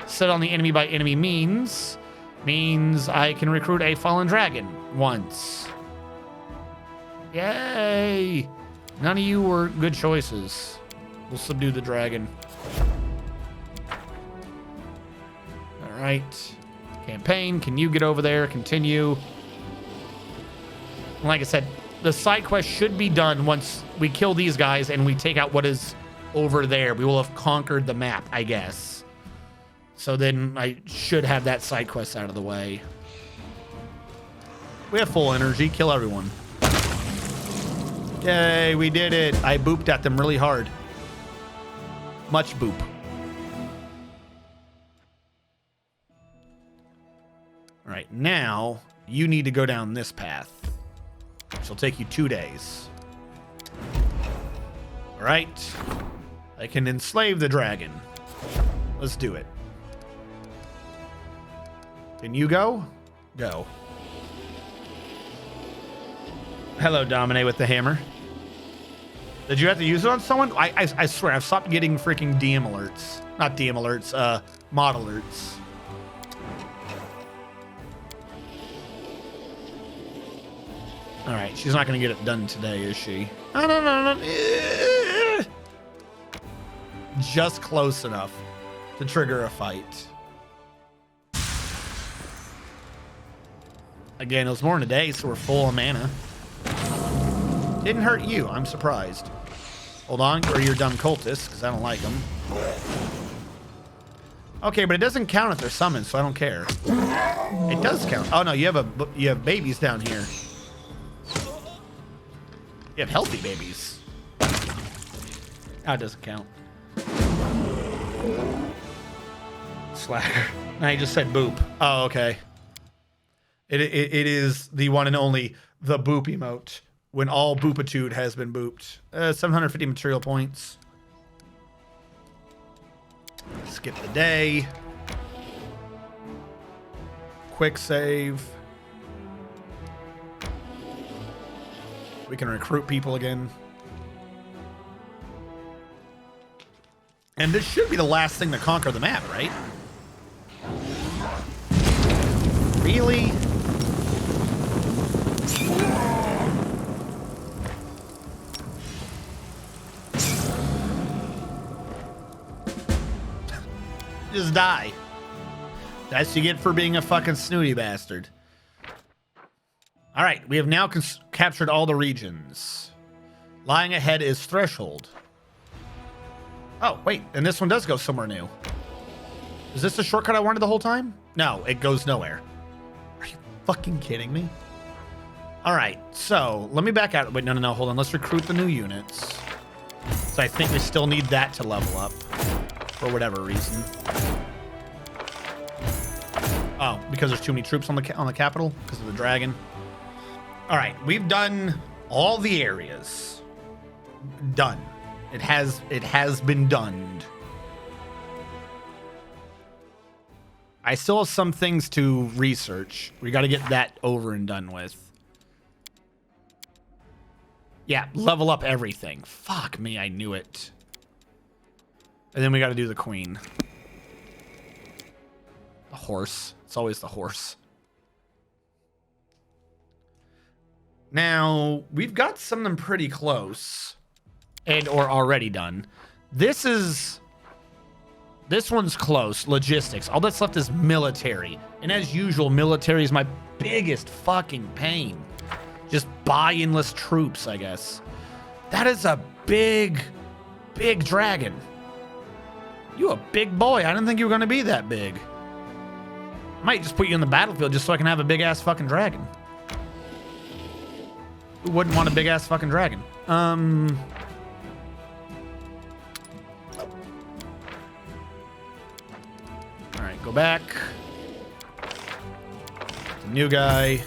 Set on the enemy by enemy means I can recruit a fallen dragon once. Yay! None of you were good choices. We'll subdue the dragon. All right. Campaign, can you get over there? Continue. Like I said, the side quest should be done once we kill these guys and we take out what is over there. We will have conquered the map, I guess. So then I should have that side quest out of the way. We have full energy. Kill everyone. Yay, we did it. I booped at them really hard. Much boop. All right, now you need to go down this path. Which will take you 2 days. All right. I can enslave the dragon. Let's do it. Can you go? Go. Hello, Domine with the hammer. Did you have to use it on someone? I swear, I've stopped getting freaking DM alerts. Not DM alerts, mod alerts. All right, she's not going to get it done today, is she? No. Just close enough to trigger a fight. Again, it was more in a day, so we're full of mana. Didn't hurt you. I'm surprised. Hold on, or your dumb cultists, because I don't like them. Okay, but it doesn't count if they're summoned, so I don't care. It does count. Oh no, you have babies down here. You have healthy babies. Oh, it doesn't count. Slacker. No, he just said boop. Oh, okay. It is the one and only the boop emote when all boopitude has been booped. 750 material points. Skip the day. Quick save. We can recruit people again. And this should be the last thing to conquer the map, right? Really? Just die. That's what you get for being a fucking snooty bastard. All right, we have now captured all the regions. Lying ahead is Threshold. Oh, wait, and this one does go somewhere new. Is this the shortcut I wanted the whole time? No, it goes nowhere. Are you fucking kidding me? All right, so let me back out. Wait, no, hold on. Let's recruit the new units. So I think we still need that to level up for whatever reason. Oh, because there's too many troops on the capital because of the dragon. All right, we've done all the areas. Done. It has been done. I still have some things to research. We got to get that over and done with. Yeah, level up everything. Fuck me, I knew it. And then we got to do the queen. The horse. It's always the horse. Now, we've got something pretty close. And or already done. This one's close. Logistics. All that's left is military. And as usual, military is my biggest fucking pain. Just buy endless troops, I guess. That is a big dragon. You a big boy. I didn't think you were going to be that big. Might just put you in the battlefield just so I can have a big-ass fucking dragon. Who wouldn't want a big-ass fucking dragon? All right, go back. The new guy.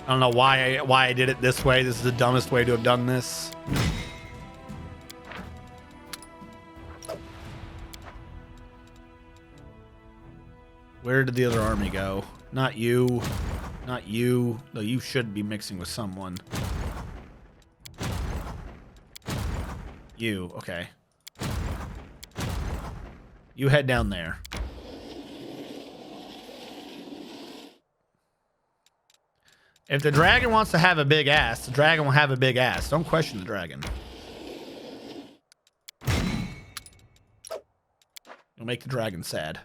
I don't know why I did it this way. This is the dumbest way to have done this. Where did the other army go? Not you. Not you. Though you should be mixing with someone. You. Okay. You head down there. If the dragon wants to have a big ass, the dragon will have a big ass. Don't question the dragon. You'll make the dragon sad.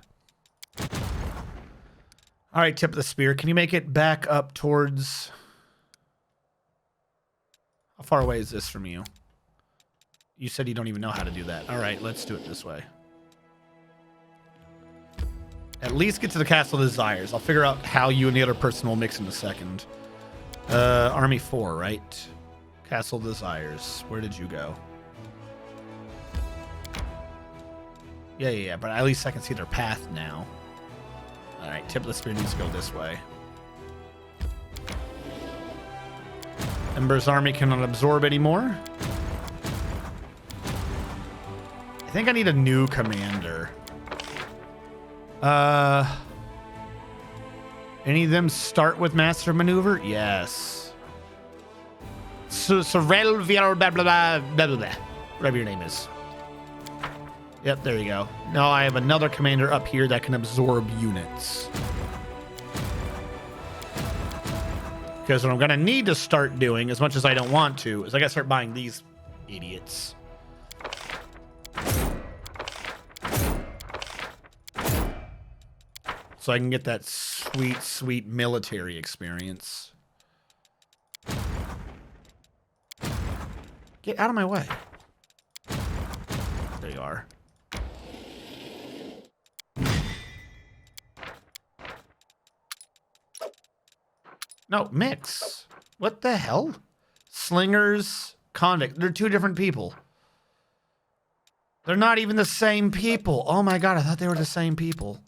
All right, tip of the spear. Can you make it back up towards... How far away is this from you? You said you don't even know how to do that. All right, let's do it this way. At least get to the Castle of Desires. I'll figure out how you and the other person will mix in a second. Army 4, right? Castle of Desires. Where did you go? Yeah, but at least I can see their path now. All right, tip of the spear needs to go this way. Ember's army cannot absorb anymore. I think I need a new commander. Any of them start with Master Maneuver? Yes. Sorel blah blah blah blah blah. Whatever your name is. Yep, there you go. Now I have another commander up here that can absorb units. Because what I'm going to need to start doing, as much as I don't want to, is I got to start buying these idiots. So I can get that sweet, sweet military experience. Get out of my way. There you are. No, mix. What the hell? Slingers, convict. They're two different people. They're not even the same people. Oh my god, I thought they were the same people.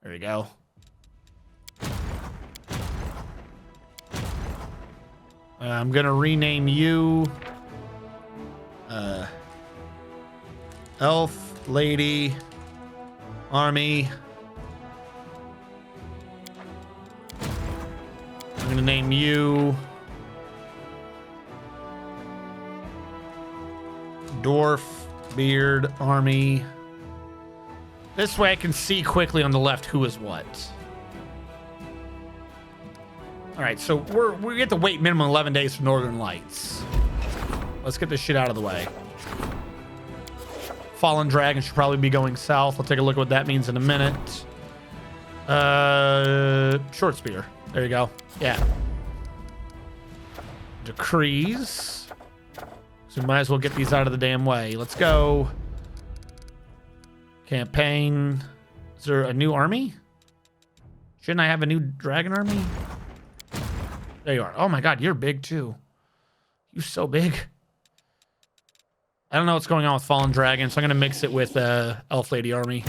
There you go. I'm gonna rename you Elf, Lady, Army. I'm gonna name you Dwarf, Beard, Army. This way I can see quickly on the left who is what. All right, so we get to wait minimum 11 days for Northern Lights. Let's get this shit out of the way. Fallen Dragon should probably be going south. I'll take a look at what that means in a minute. Short Spear. There you go. Yeah. Decrees. So we might as well get these out of the damn way. Let's go. Campaign. Is there a new army? Shouldn't I have a new dragon army? There you are. Oh my god, you're big too. You're so big. I don't know what's going on with Fallen Dragon, so I'm going to mix it with Elf Lady Army.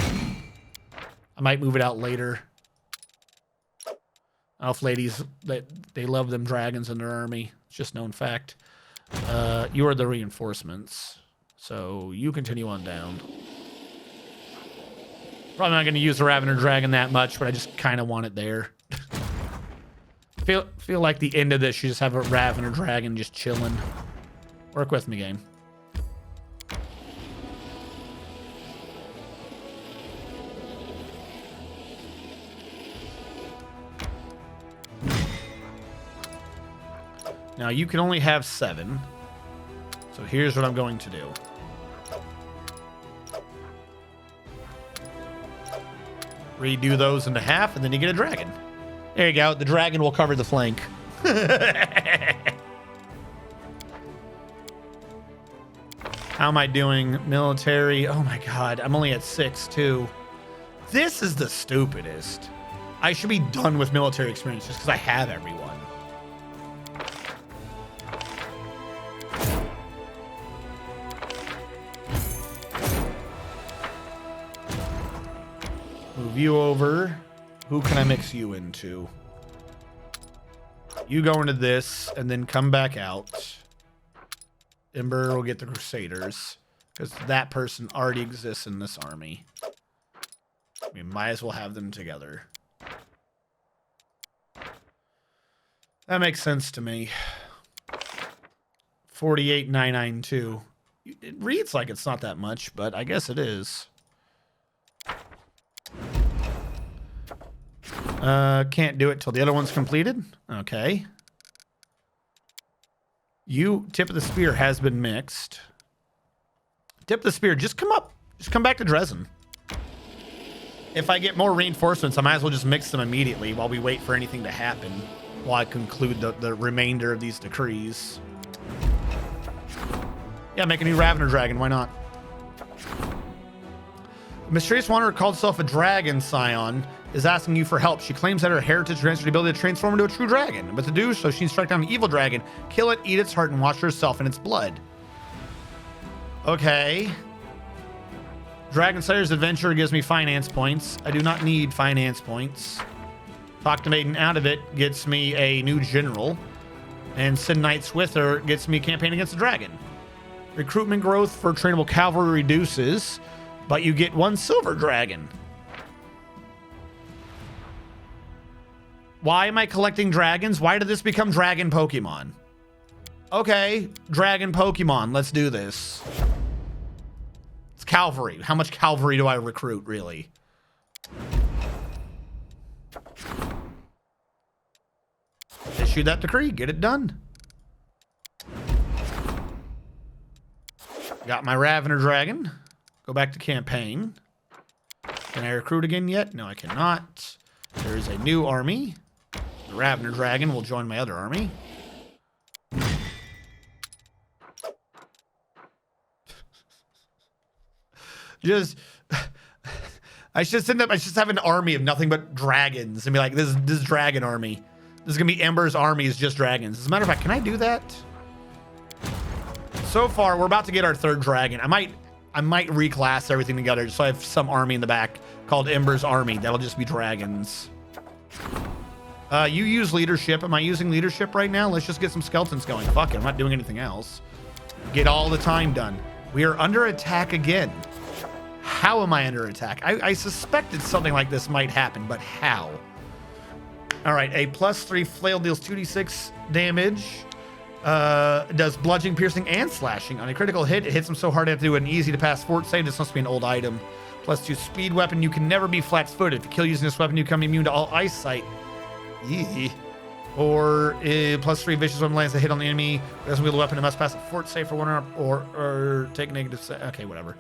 I might move it out later. Elf ladies, they love them dragons in their army. It's just known fact. You are the reinforcements. So you continue on down. Probably not going to use the Ravener Dragon that much, but I just kind of want it there. feel like the end of this, you just have a Ravener Dragon just chilling. Work with me, game. Now you can only have 7. So here's what I'm going to do. Redo those into half, and then you get a dragon. There you go. The dragon will cover the flank. How am I doing? Military. Oh my god. I'm only at 6 too. This is the stupidest. I should be done with military experience just because I have everyone. Move you over. Who can I mix you into? You go into this and then come back out. Ember will get the Crusaders because that person already exists in this army. We might as well have them together. That makes sense to me. 48,992. It reads like it's not that much, but I guess it is. Can't do it till the other one's completed. Okay. You, Tip of the Spear has been mixed. Tip of the Spear, just come up. Just come back to Dresden. If I get more reinforcements, I might as well just mix them immediately while we wait for anything to happen. While I conclude the remainder of these decrees. Yeah, make a new Ravener Dragon. Why not? A mysterious wanderer called herself a dragon scion is asking you for help. She claims that her heritage grants her the ability to transform into a true dragon. But to do so, she needs to strike down an evil dragon, kill it, eat its heart, and wash herself in its blood. Okay. Dragon Slayer's adventure gives me finance points. I do not need finance points. Talk to Maiden out of it gets me a new general. And Send Knights with her gets me campaign against the dragon. Recruitment growth for trainable cavalry reduces, but you get 1 silver dragon. Why am I collecting dragons? Why did this become dragon Pokemon? Okay, dragon Pokemon. Let's do this. It's cavalry. How much cavalry do I recruit, really? Issue that decree. Get it done. Got my Ravener Dragon. Go back to campaign. Can I recruit again yet? No, I cannot. There is a new army. The Ravener Dragon will join my other army. I should have an army of nothing but dragons and be like, this is dragon army. This is gonna be Ember's army is just dragons. As a matter of fact, can I do that? So far, we're about to get our 3rd dragon. I might reclass everything together just so I have some army in the back called Ember's army. That'll just be dragons. You use leadership. Am I using leadership right now? Let's just get some skeletons going. Fuck it, I'm not doing anything else. Get all the time done. We are under attack again. How am I under attack? I suspected something like this might happen, but how? All right, a +3 flail deals 2d6 damage. Does bludgeoning, piercing, and slashing. On a critical hit, it hits him so hard I have to do an easy to pass fort save. This must be an old item. +2 speed weapon. You can never be flat-footed. If you kill using this weapon, you become immune to all eyesight. Yee. Or +3 vicious weapon lands a hit on the enemy. Doesn't wield the weapon, it must pass a fort save for 1 or take negative. Okay, whatever.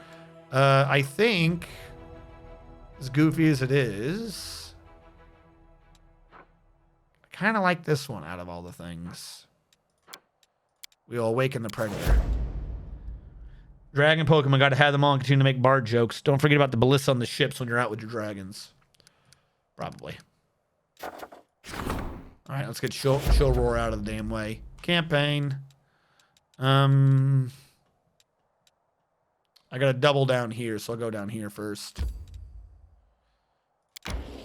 I think, as goofy as it is, I kind of like this one out of all the things. We'll awaken the predator. Dragon Pokemon, gotta have them all and continue to make bard jokes. Don't forget about the ballista on the ships when you're out with your dragons. Probably. Alright, let's get Chill Roar out of the damn way. Campaign. I gotta double down here, so I'll go down here first.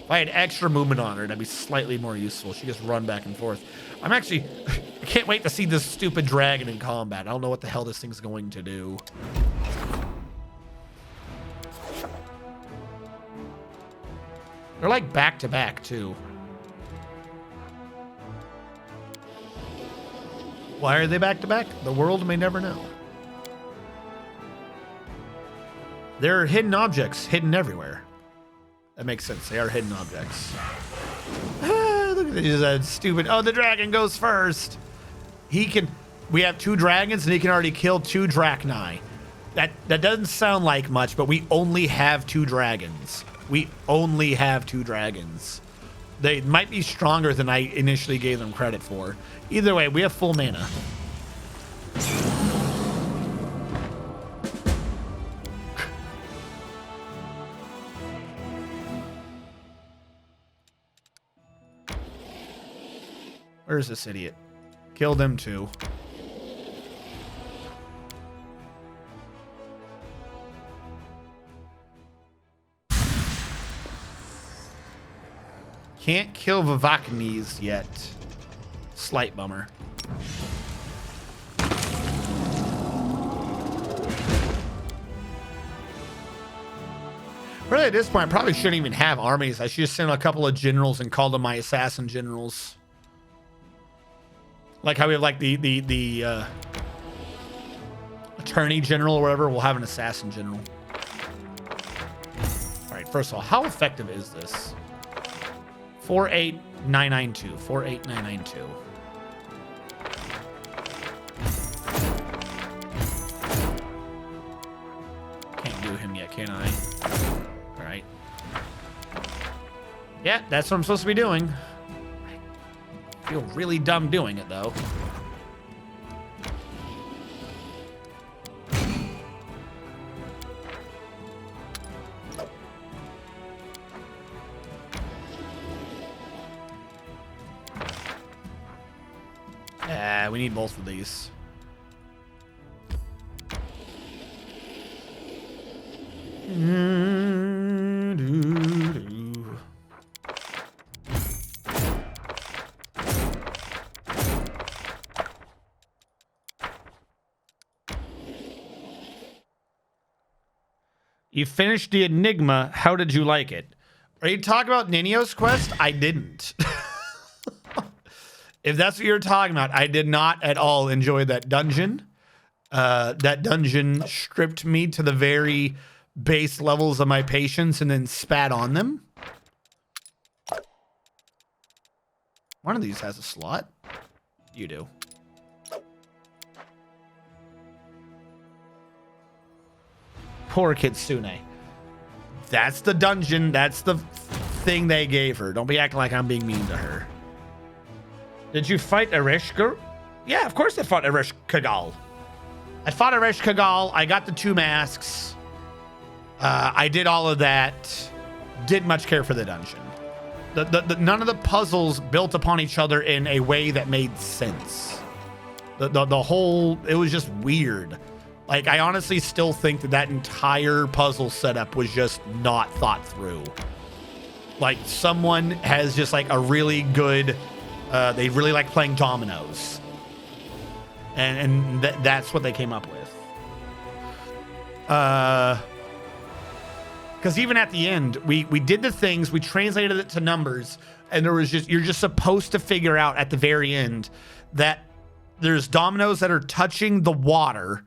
If I had extra movement on her, that'd be slightly more useful. She just run back and forth. I can't wait to see this stupid dragon in combat. I don't know what the hell this thing's going to do. They're like back to back too. Why are they back to back? The world may never know. There are hidden objects hidden everywhere. That makes sense. They are hidden objects. Look at this, that stupid. Oh, the dragon goes first. We have 2 dragons and he can already kill 2 drachni. That doesn't sound like much, but we only have 2 dragons. We only have 2 dragons. They might be stronger than I initially gave them credit for. Either way, we have full mana. Where's this idiot? Kill them too. Can't kill Vivacnes yet. Slight bummer. Really, at this point, I probably shouldn't even have armies. I should just send a couple of generals and call them my assassin generals. Like how we have like the attorney general or whatever. We'll have an assassin general. All right, first of all, how effective is this? 48992. 48992. Can't do him yet, can I? All right. Yeah, that's what I'm supposed to be doing. I feel really dumb doing it, though. We need both of these. You finished the Enigma. How did you like it? Are you talking about Ninio's quest? I didn't. If that's what you're talking about, I did not at all enjoy that dungeon. That dungeon stripped me to the very base levels of my patience and then spat on them. One of these has a slot. You do. Poor Kitsune. That's the dungeon. That's the thing they gave her. Don't be acting like I'm being mean to her. Did you fight Ereshkigal? Yeah, of course I fought Ereshkigal. I fought Ereshkigal. I got the 2 masks. I did all of that. Didn't much care for the dungeon. None of the puzzles built upon each other in a way that made sense. The whole, it was just weird. Like, I honestly still think that entire puzzle setup was just not thought through. Like, someone has just like a really good... they really like playing dominoes. And that's what they came up with. Because even at the end, we did the things, we translated it to numbers, and there was just, you're just supposed to figure out at the very end that there's dominoes that are touching the water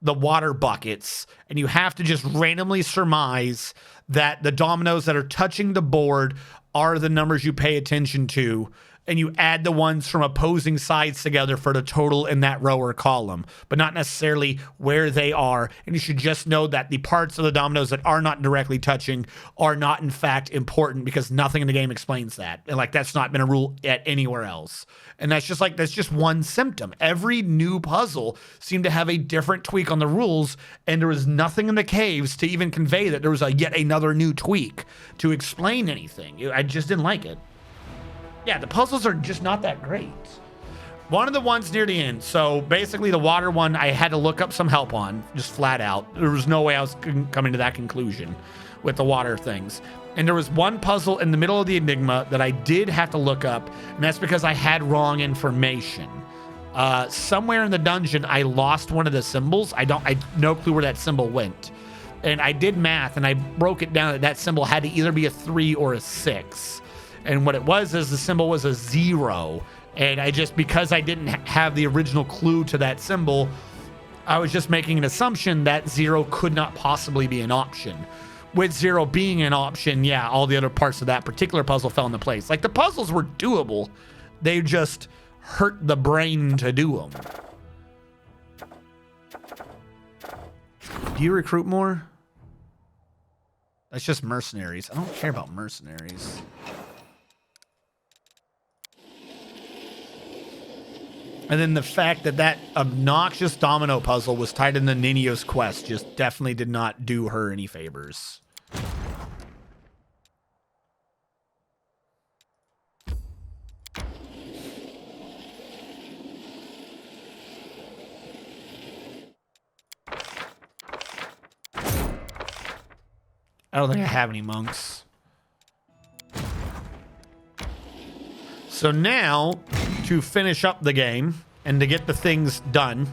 buckets, and you have to just randomly surmise that the dominoes that are touching the board are the numbers you pay attention to, and you add the ones from opposing sides together for the total in that row or column, but not necessarily where they are. And you should just know that the parts of the dominoes that are not directly touching are not in fact important, because nothing in the game explains that. And like, that's not been a rule at anywhere else. And that's just one symptom. Every new puzzle seemed to have a different tweak on the rules, and there was nothing in the caves to even convey that there was yet another new tweak to explain anything. I just didn't like it. Yeah, the puzzles are just not that great. One of the ones near the end, so basically the water one, I had to look up some help on, just flat out. There was no way I was coming to that conclusion with the water things. And there was one puzzle in the middle of the Enigma that I did have to look up, and that's because I had wrong information. Somewhere in the dungeon, I lost one of the symbols. I no clue where that symbol went. And I did math, and I broke it down that symbol had to either be a 3 or a 6. And what it was is the symbol was a 0. And because I didn't have the original clue to that symbol, I was just making an assumption that 0 could not possibly be an option. With 0 being an option, yeah, all the other parts of that particular puzzle fell into place. Like, the puzzles were doable. They just hurt the brain to do them. Do you recruit more? That's just mercenaries. I don't care about mercenaries. And then the fact that that obnoxious domino puzzle was tied into Ninio's quest just definitely did not do her any favors. I don't think I have any monks. So now, to finish up the game and to get the things done,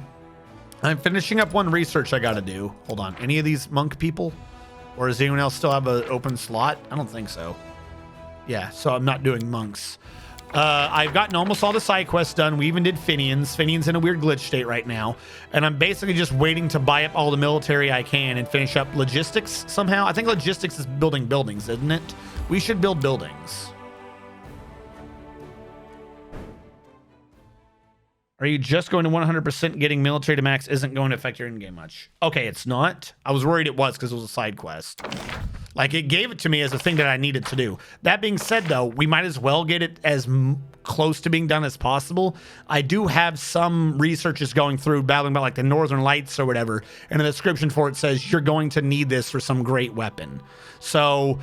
I'm finishing up one research I gotta do. Hold on. Any of these monk people? Or does anyone else still have an open slot? I don't think so. Yeah, so I'm not doing monks. I've gotten almost all the side quests done. We even did Finian's. Finian's in a weird glitch state right now. And I'm basically just waiting to buy up all the military I can and finish up logistics somehow. I think logistics is building buildings, isn't it? We should build buildings. Are you just going to 100% getting military to max isn't going to affect your in-game much? Okay, it's not. I was worried it was because it was a side quest. Like, it gave it to me as a thing that I needed to do. That being said, though, we might as well get it as close to being done as possible. I do have some researchers going through battling about like the Northern Lights or whatever, and the description for it says you're going to need this for some great weapon. So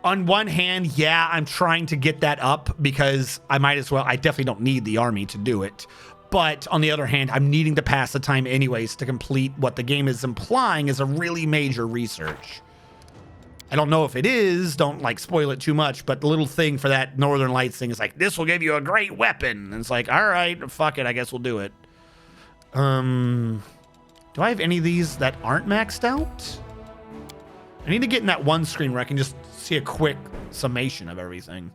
on one hand, yeah, I'm trying to get that up because I might as well. I definitely don't need the army to do it. But on the other hand, I'm needing to pass the time anyways to complete what the game is implying is a really major research. I don't know if it is, don't like spoil it too much, but the little thing for that Northern Lights thing is like, this will give you a great weapon. And it's like, all right, fuck it, I guess we'll do it. Do I have any of these that aren't maxed out? I need to get in that one screen where I can just see a quick summation of everything.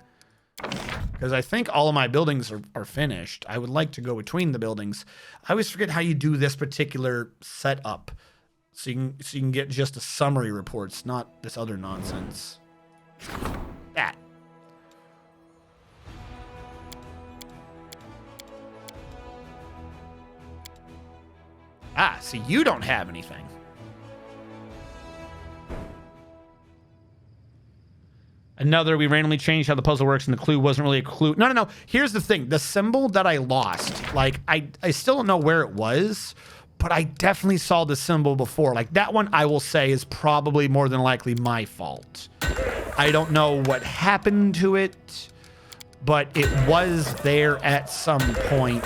Because I think all of my buildings are finished. I would like to go between the buildings. I always forget how you do this particular setup. So you can get just a summary reports, not this other nonsense. That. Ah, see, you don't have anything. Another, we randomly changed how the puzzle works and the clue wasn't really a clue. No. Here's the thing. The symbol that I lost, like, I still don't know where it was, but I definitely saw the symbol before. Like, that one, I will say, is probably more than likely my fault. I don't know what happened to it, but it was there at some point.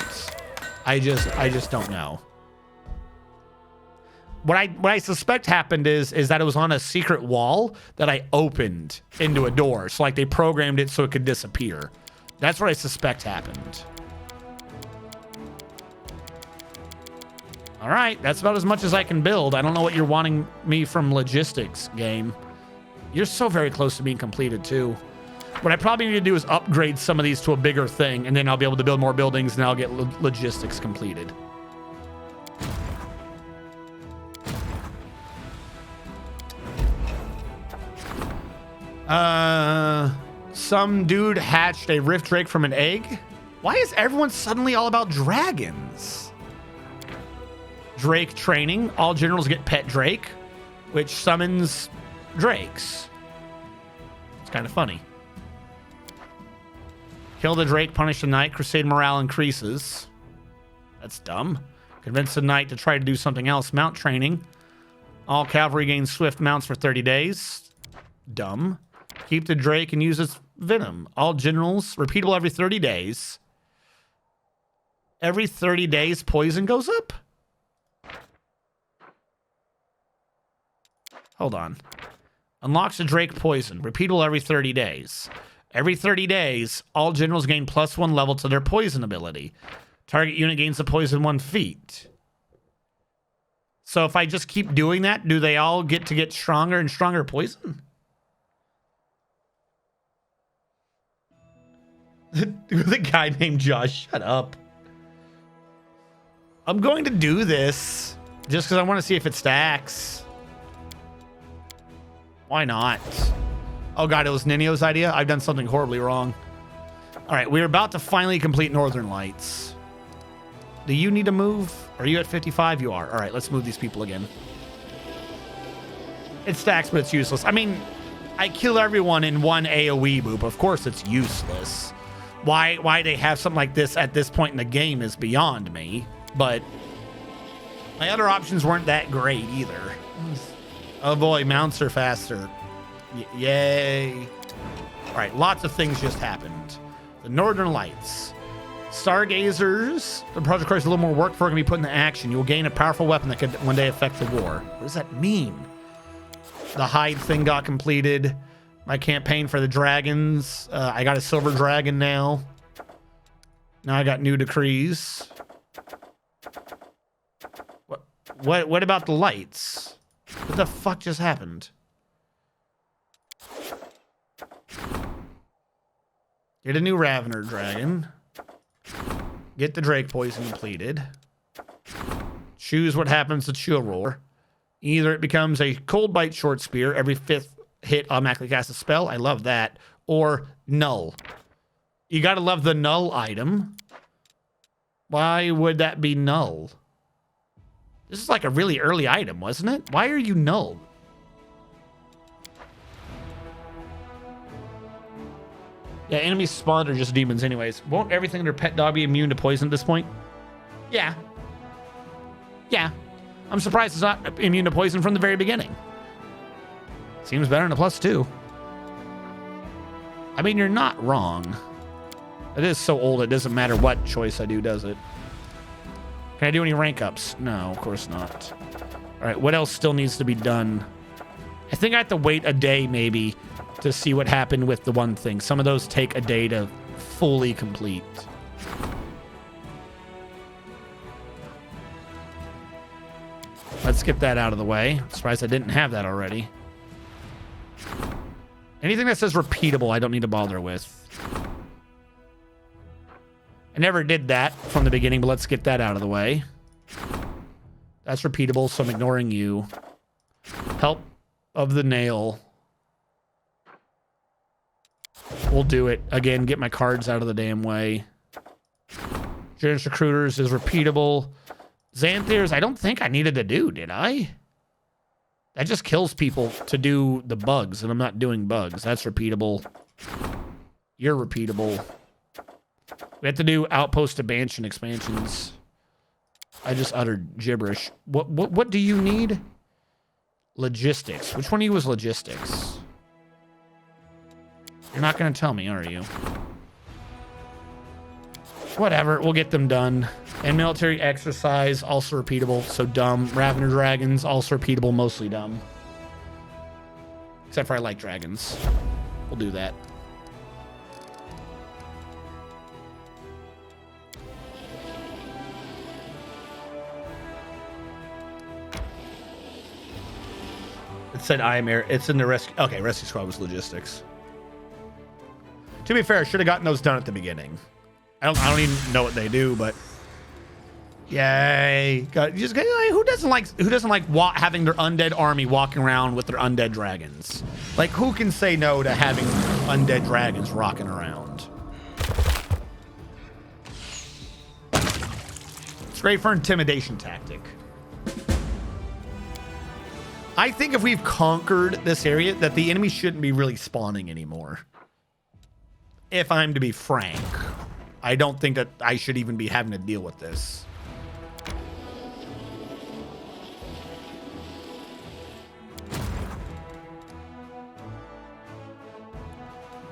I just don't know. What I suspect happened is that it was on a secret wall that I opened into a door. So, like, they programmed it so it could disappear. That's what I suspect happened. All right, that's about as much as I can build. I don't know what you're wanting me from logistics, game. You're so very close to being completed, too. What I probably need to do is upgrade some of these to a bigger thing, and then I'll be able to build more buildings, and I'll get logistics completed. Some dude hatched a rift drake from an egg. Why is everyone suddenly all about dragons? Drake training. All generals get pet drake, which summons drakes. It's kind of funny. Kill the drake, punish the knight. Crusade morale increases. That's dumb. Convince the knight to try to do something else. Mount training. All cavalry gain swift mounts for 30 days. Dumb. Keep the drake and use its venom. All generals, repeatable every 30 days. Every 30 days, poison goes up? Hold on. Unlocks a Drake poison. Repeatable every 30 days. Every 30 days, all generals gain +1 level to their poison ability. Target unit gains the poison 1 feet. So if I just keep doing that, do they all get stronger and stronger poison? The guy named Josh, shut up. I'm going to do this just because I want to see if it stacks. Why not? Oh god, it was Ninio's idea? I've done something horribly wrong. Alright, we're about to finally complete Northern Lights. Do you need to move? Are you at 55? You are. Alright, let's move these people again. It stacks, but it's useless. I mean, I kill everyone in one AoE boop. Of course it's useless. Why they have something like this at this point in the game is beyond me. But my other options weren't that great either. Oh boy, mounts are faster. Yay. All right, lots of things just happened. The Northern Lights. Stargazers. The project requires a little more work before it can be put into action. You will gain a powerful weapon that could one day affect the war. What does that mean? The hide thing got completed. My campaign for the dragons. I got a silver dragon now. Now I got new decrees. What about the lights? What the fuck just happened? Get a new Ravener dragon. Get the Drake poison completed. Choose what happens to Chill Roar. Either it becomes a Cold Bite short spear. Every 5th hit automatically casts a spell. I love that. Or null. You gotta love the null item. Why would that be null? This is like a really early item, wasn't it? Why are you null? Yeah, enemies spawned are just demons anyways. Won't everything in their pet dog be immune to poison at this point? Yeah. Yeah. I'm surprised it's not immune to poison from the very beginning. Seems better than a +2. I mean, you're not wrong. It is so old, it doesn't matter what choice I do, does it? Can I do any rank ups? No, of course not. All right, what else still needs to be done? I think I have to wait a day maybe to see what happened with the one thing. Some of those take a day to fully complete. Let's get that out of the way. I'm surprised I didn't have that already. Anything that says repeatable, I don't need to bother with. I never did that from the beginning, but let's get that out of the way. That's repeatable, so I'm ignoring you. Help of the nail. We'll do it. Again, get my cards out of the damn way. Generous Recruiters is repeatable. Xanthir's, I don't think I needed to do, did I? That just kills people to do the bugs, and I'm not doing bugs. That's repeatable. You're repeatable. We have to do Outpost Expansion expansions. I just uttered gibberish. What do you need? Logistics. Which one of you was logistics? You're not going to tell me, are you? Whatever, we'll get them done. And military exercise, also repeatable, so dumb. Ravener dragons, also repeatable, mostly dumb. Except for I like dragons. We'll do that. It said I am air. It's in the rescue. Okay, rescue squad was logistics. To be fair, I should have gotten those done at the beginning. I don't even know what they do, but yay! Who doesn't like having their undead army walking around with their undead dragons? Like, who can say no to having undead dragons rocking around? It's great for intimidation tactic. I think if we've conquered this area, that the enemy shouldn't be really spawning anymore. If I'm to be frank, I don't think that I should even be having to deal with this.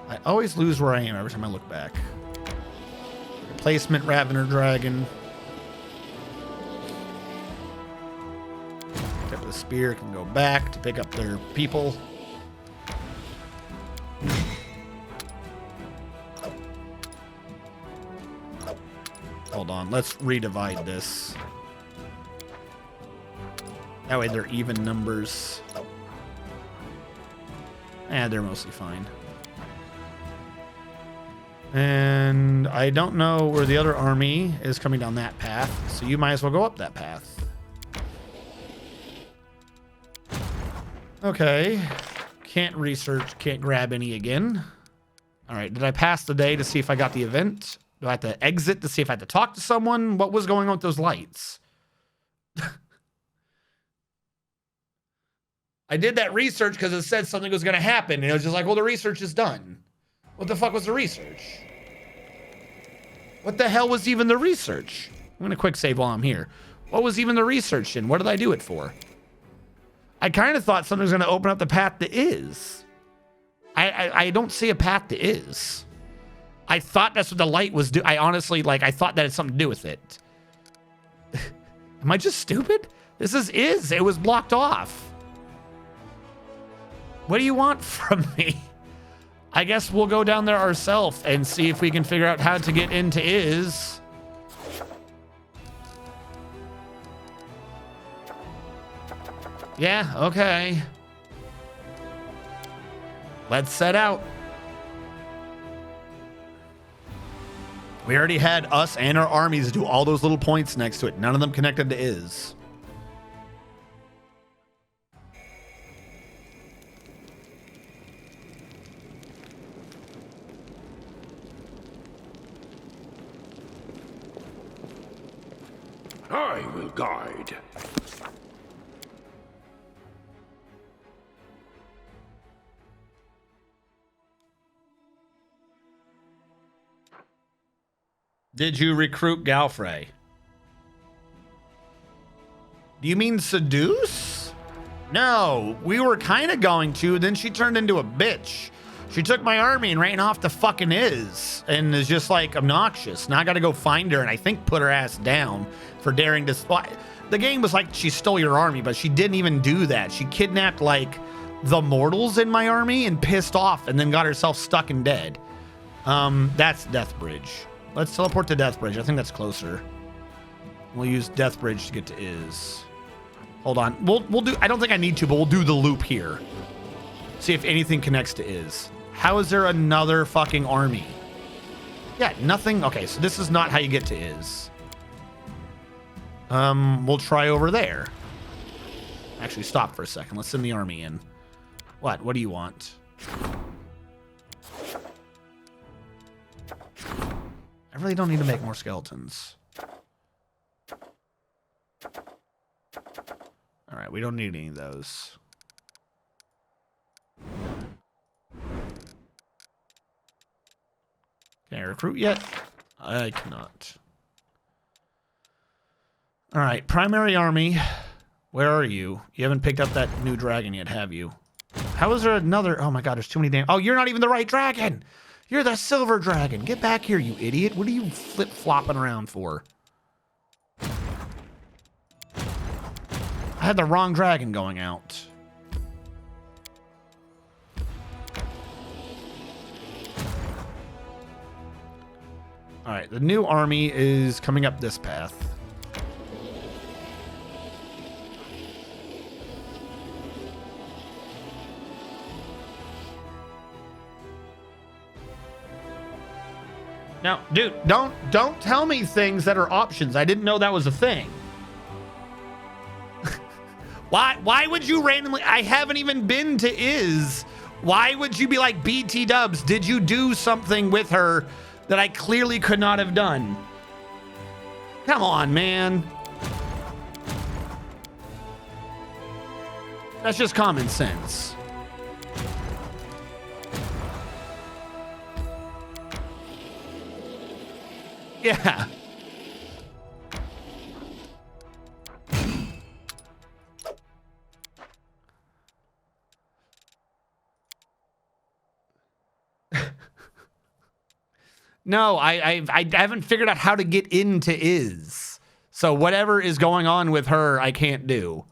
I always lose where I am every time I look back. Replacement Ravener Dragon. Pick up the spear, can go back to pick up their people. Hold on. Let's redivide this. That way they're even numbers. They're mostly fine. And I don't know where the other army is coming down that path, so you might as well go up that path. Okay. Can't research, can't grab any again. All right, did I pass the day to see if I got the event? Do I have to exit to see if I had to talk to someone? What was going on with those lights? I did that research because it said something was going to happen, and it was just like, well, the research is done. What the fuck was the research? What the hell was even the research? I'm going to quick save while I'm here. What was even the research in? What did I do it for? I kind of thought something was going to open up the path to Is. I don't see a path to Is. I thought that's what the light was doing. I honestly, I thought that had something to do with it. Am I just stupid? This is Is. It was blocked off. What do you want from me? I guess we'll go down there ourselves and see if we can figure out how to get into Is. Yeah, okay. Let's set out. We already had us and our armies do all those little points next to it. None of them connected to Is. I will guide. Did you recruit Galfrey? Do you mean seduce? No, we were kind of going to, then she turned into a bitch. She took my army and ran off to fucking Is and is just like obnoxious. Now I gotta go find her and I think put her ass down for daring to. The game was like she stole your army, but she didn't even do that. She kidnapped like the mortals in my army and pissed off and then got herself stuck and dead. That's Deathbridge. Let's teleport to Deathbridge. I think that's closer. We'll use Deathbridge to get to Is. Hold on. We'll do. I don't think I need to, but we'll do the loop here. See if anything connects to Is. How is there another fucking army? Yeah, nothing. Okay, so this is not how you get to Is. We'll try over there. Actually, stop for a second. Let's send the army in. What? What do you want? I really don't need to make more skeletons. All right, we don't need any of those. Can I recruit yet? I cannot. All right, primary army. Where are you? You haven't picked up that new dragon yet, have you? How is there another? Oh my god, there's too many damn. Oh, you're not even the right dragon. You're the silver dragon. Get back here, you idiot. What are you flip-flopping around for? I had the wrong dragon going out. All right, the new army is coming up this path. Now, dude, don't tell me things that are options. I didn't know that was a thing. Why would you randomly? I haven't even been to Is. Why would you be like, BT Dubs, did you do something with her that I clearly could not have done? Come on, man. That's just common sense. Yeah. No, I haven't figured out how to get into Is. So whatever is going on with her, I can't do.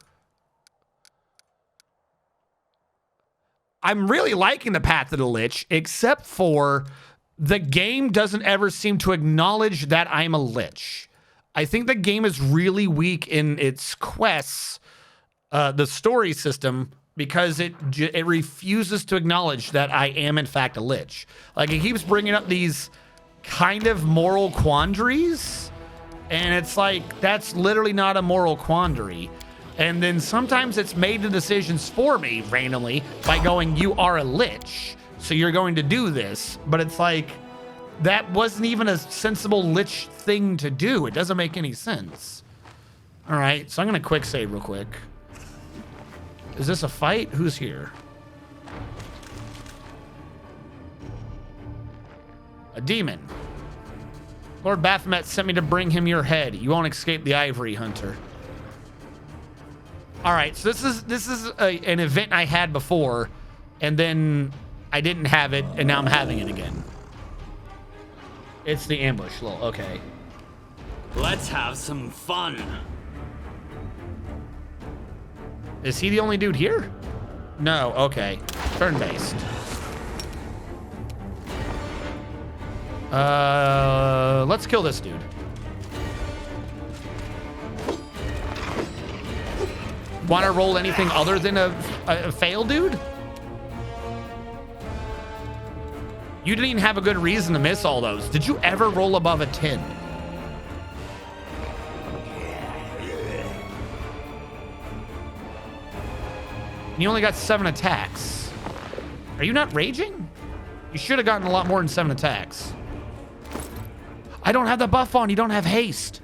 I'm really liking the Path of the Lich, except for the game doesn't ever seem to acknowledge that I'm a lich. I think the game is really weak in its quests, the story system, because it refuses to acknowledge that I am in fact a lich. Like, it keeps bringing up these kind of moral quandaries, and it's like, that's literally not a moral quandary. And then sometimes it's made the decisions for me randomly by going, you are a lich, so you're going to do this. But it's like, that wasn't even a sensible lich thing to do. It doesn't make any sense. All right, so I'm gonna quick save real quick. Is this a fight? Who's here? A demon. Lord Baphomet sent me to bring him your head. You won't escape the Ivory Hunter. All right, so this is an event I had before, and then I didn't have it, and now I'm having it again. It's the ambush. Lol. Okay. Let's have some fun. Is he the only dude here? No. Okay. Turn-based. Let's kill this dude. Want to roll anything other than a fail, dude? You didn't even have a good reason to miss all those. Did you ever roll above a 10? You only got 7 attacks. Are you not raging? You should have gotten a lot more than 7 attacks. I don't have the buff on. You don't have haste.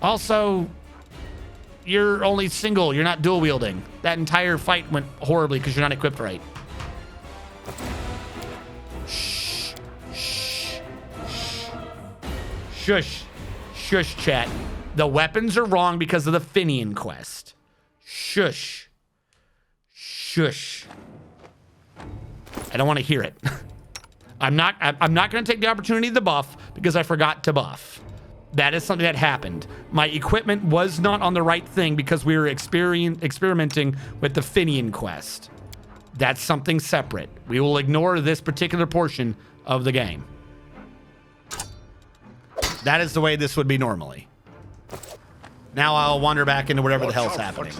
Also, you're only single. You're not dual wielding. That entire fight went horribly because you're not equipped right. Shh. Shh. Shush. Shush, chat. The weapons are wrong because of the Finian quest. Shush. Shush. I don't want to hear it. I'm not going to take the opportunity of the buff because I forgot to buff. That is something that happened. My equipment was not on the right thing because we were experimenting with the Finian quest. That's something separate. We will ignore this particular portion of the game. That is the way this would be normally. Now I'll wander back into whatever the hell's happening.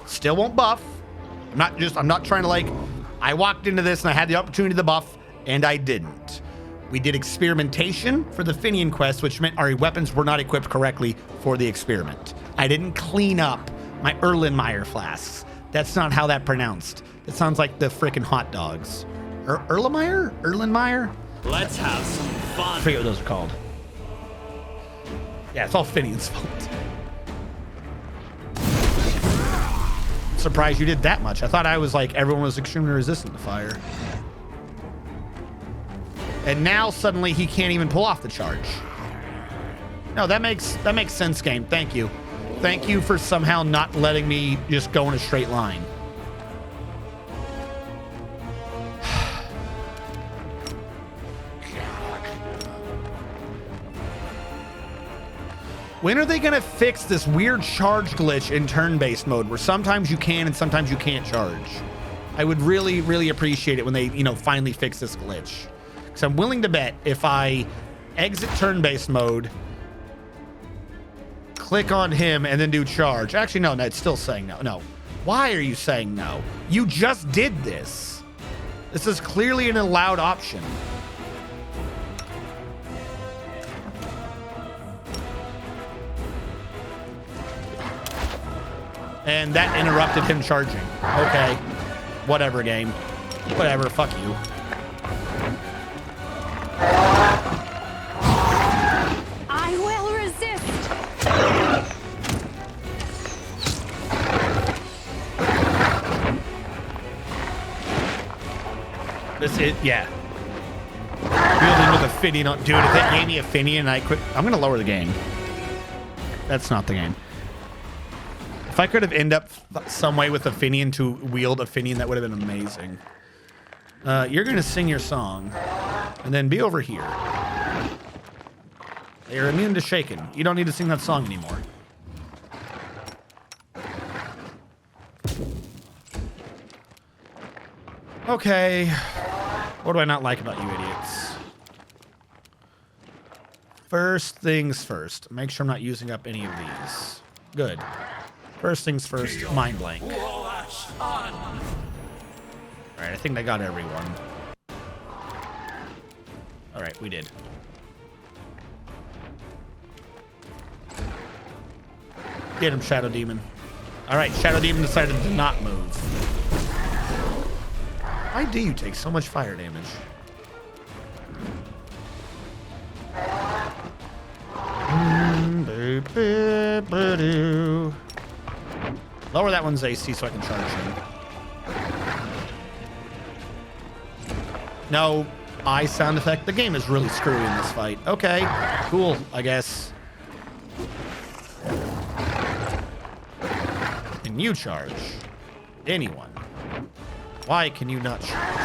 Still won't buff. I'm not trying to, like, I walked into this and I had the opportunity to buff and I didn't. We did experimentation for the Finian quest, which meant our weapons were not equipped correctly for the experiment. I didn't clean up my Erlenmeyer flasks. That's not how that pronounced. It sounds like the frickin' hot dogs. Erlenmeyer? Erlenmeyer? Let's have some fun. I forget what those are called. Yeah, it's all Finian's fault. Surprised you did that much. I thought I was like, everyone was extremely resistant to fire. And now suddenly he can't even pull off the charge. No, that makes sense, game. Thank you. Thank you for somehow not letting me just go in a straight line. When are they going to fix this weird charge glitch in turn-based mode where sometimes you can and sometimes you can't charge? I would really, really appreciate it when they, finally fix this glitch. Because I'm willing to bet if I exit turn-based mode, click on him, and then do charge. Actually, no, it's still saying no. No. Why are you saying no? You just did this. This is clearly an allowed option. And that interrupted him charging. Okay. Whatever, game. Whatever, fuck you. I will resist. Yeah. Wielding with a Finian. Dude, if that gave me a Finian and I quit, I'm going to lower the game. That's not the game. If I could have ended up some way with a Finian to wield a Finian, that would have been amazing. You're going to sing your song and then be over here. You're immune to shaken. You don't need to sing that song anymore. Okay. What do I not like about you idiots? First things first. Make sure I'm not using up any of these. Good. First things first, mind blank. Alright, I think I got everyone. Alright, we did. Get him, Shadow Demon. Alright, Shadow Demon decided to not move. Why do you take so much fire damage? Lower that one's AC so I can charge him. No eye sound effect. The game is really screwy in this fight. Okay, cool, I guess. Can you charge? Anyone? Why can you not charge?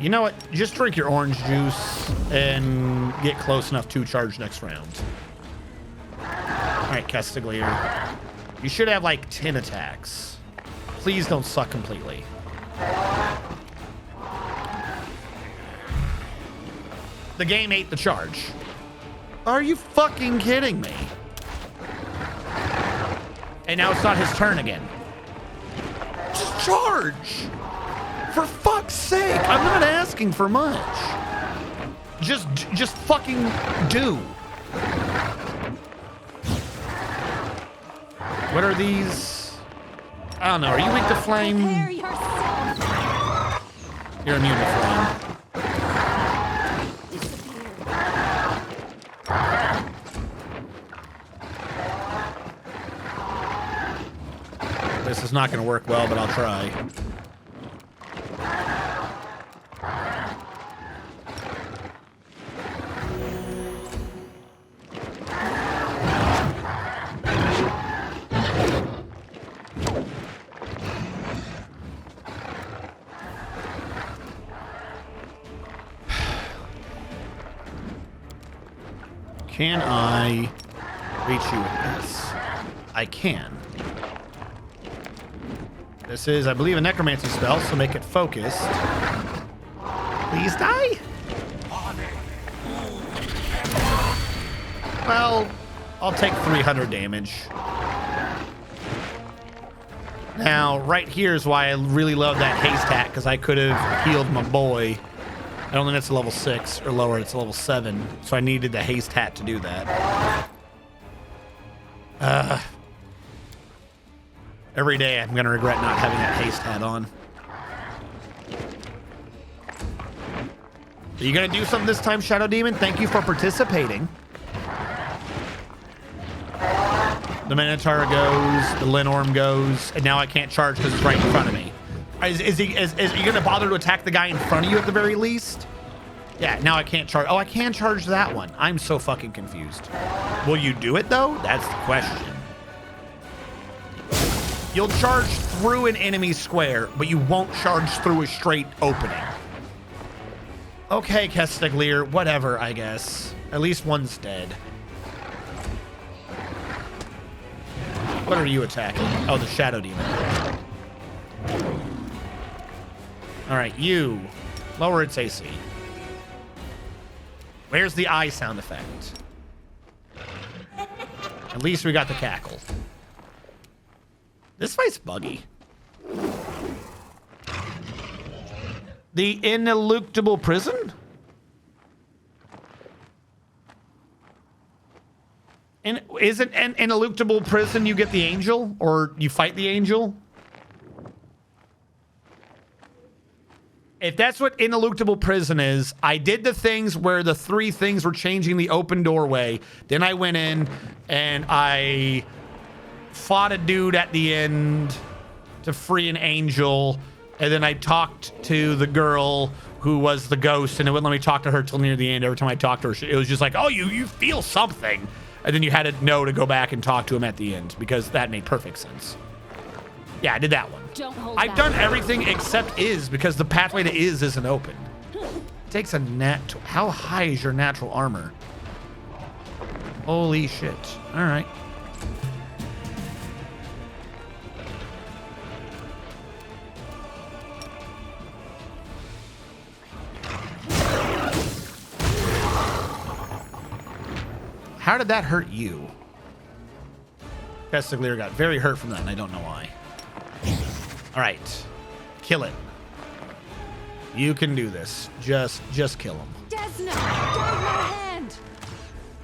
You know what? Just drink your orange juice and get close enough to charge next round. Alright, Castiglier. You should have like 10 attacks. Please don't suck completely. The game ate the charge. Are you fucking kidding me? And now it's not his turn again. Just charge! For fuck's sake, I'm not asking for much. Just fucking do. What are these? I don't know. Are you weak to flame? Prepare yourself. You're immune to flame. This is not going to work well, but I'll try. Can I reach you with this? I can. This is, I believe, a necromancy spell, so make it focused. Please die? Well, I'll take 300 damage. Now, right here is why I really love that haste hat, because I could have healed my boy. I don't think it's a level 6 or lower, it's a level 7. So I needed the haste hat to do that. Every day I'm going to regret not having that haste hat on. Are you going to do something this time, Shadow Demon? Thank you for participating. The Minotaur goes, the Linorm goes, and now I can't charge because it's right in front of me. Is he going to bother to attack the guy in front of you at the very least? Yeah, now I can't charge. Oh, I can charge that one. I'm so fucking confused. Will you do it, though? That's the question. You'll charge through an enemy square, but you won't charge through a straight opening. Okay, Castiglier, whatever, I guess. At least one's dead. What are you attacking? Oh, the Shadow Demon. All right, you. Lower its AC. Where's the eye sound effect? At least we got the cackle. This fight's buggy. The ineluctable prison? And isn't an ineluctable prison you get the angel? Or you fight the angel? If that's what ineluctable prison is, I did the things where the 3 things were changing the open doorway. Then I went in and I fought a dude at the end to free an angel. And then I talked to the girl who was the ghost, and it wouldn't let me talk to her till near the end. Every time I talked to her, it was just like, oh, you feel something. And then you had to know to go back and talk to him at the end because that made perfect sense. Yeah, I did that one. I've done everything except Is because the pathway to Is isn't open. It takes a how high is your natural armor? Holy shit. All right. How did that hurt you? Castiglier got very hurt from that, and I don't know why. All right. Kill it. You can do this. Just kill him. Desna, guide my hand.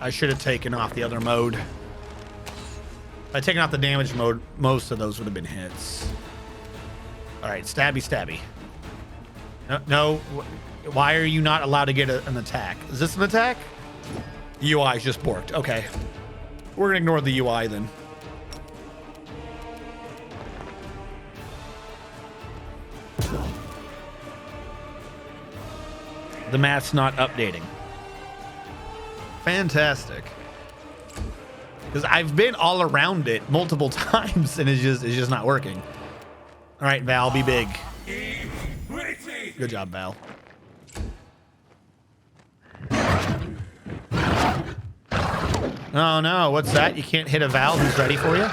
I should have taken off the other mode. If I'd taken off the damage mode, most of those would have been hits. All right, stabby, stabby. No. Why are you not allowed to get an attack? Is this an attack? The UI is just borked. Okay. We're going to ignore the UI then. The math's not updating. Fantastic. Because I've been all around it multiple times and it's just not working. All right, Val, be big. Good job, Val. Oh no, what's that? You can't hit a Val who's ready for you?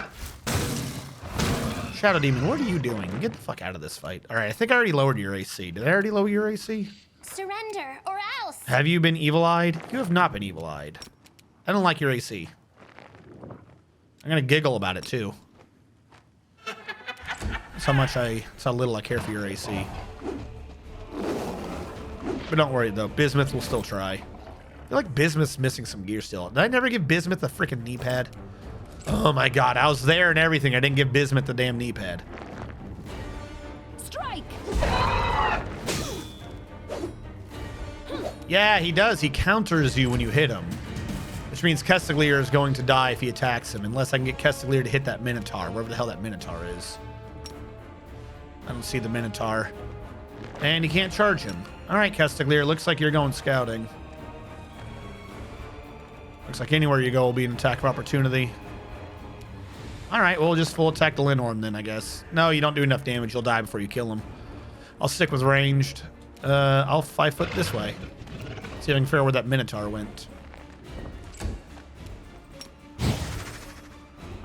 Shadow Demon, what are you doing? Get the fuck out of this fight. All right, I think I already lowered your AC. Did I already lower your AC? Surrender or else. Have you been evil-eyed? You have not been evil-eyed. I don't like your AC. I'm gonna giggle about it too. That's how little I care for your AC. But don't worry though, Bismuth will still try. I feel like Bismuth's missing some gear still. Did I never give Bismuth a freaking knee pad? Oh my god, I was there and everything. I didn't give Bismuth the damn knee pad. Strike. Yeah, he does. He counters you when you hit him. Which means Castiglier is going to die if he attacks him, unless I can get Castiglier to hit that Minotaur, wherever the hell that Minotaur is. I don't see the Minotaur. And he can't charge him. Alright, Castiglier, looks like you're going scouting. Looks like anywhere you go will be an attack of opportunity. Alright, well, we'll just full attack the Linnorm then, I guess. No, you don't do enough damage. You'll die before you kill him. I'll stick with ranged. I'll 5 foot this way. See if I can figure out where that Minotaur went.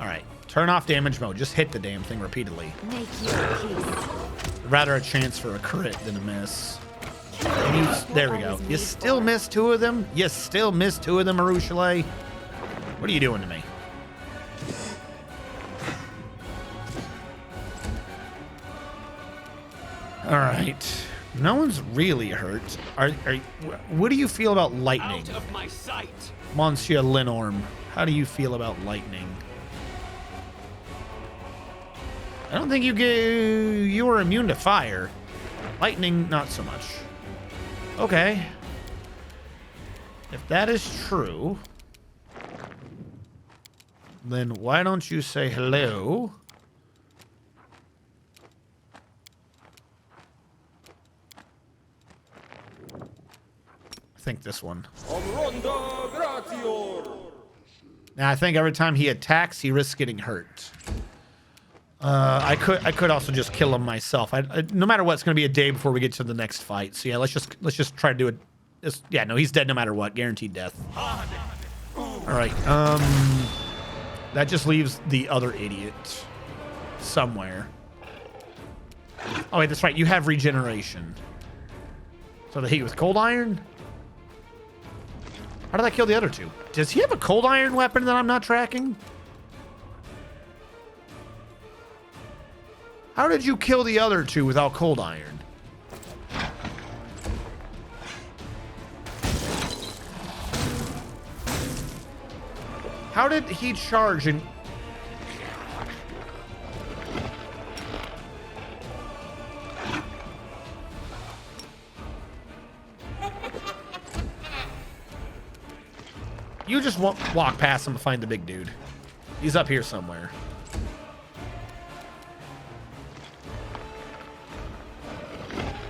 Alright, turn off damage mode. Just hit the damn thing repeatedly. Make your peace. Rather a chance for a crit than a miss. And you, there we go. You still missed 2 of them? You still missed 2 of them, Marouchelet? What are you doing to me? Alright. No one's really hurt. What do you feel about lightning? Out of my sight. Monsieur Linnorm, how do you feel about lightning? I don't think you were immune to fire. Lightning, not so much. Okay. If that is true, then why don't you say hello? I think this one. Now I think every time he attacks, he risks getting hurt. I could also just kill him myself. No matter what, it's going to be a day before we get to the next fight. So yeah, let's just try to do it. Yeah, no, he's dead no matter what. Guaranteed death. All right. That just leaves the other idiot somewhere. Oh wait, that's right. You have regeneration. So the hit with cold iron. How did I kill the other 2? Does he have a cold iron weapon that I'm not tracking? How did you kill the other 2 without cold iron? How did he charge and... You just walk past him to find the big dude. He's up here somewhere.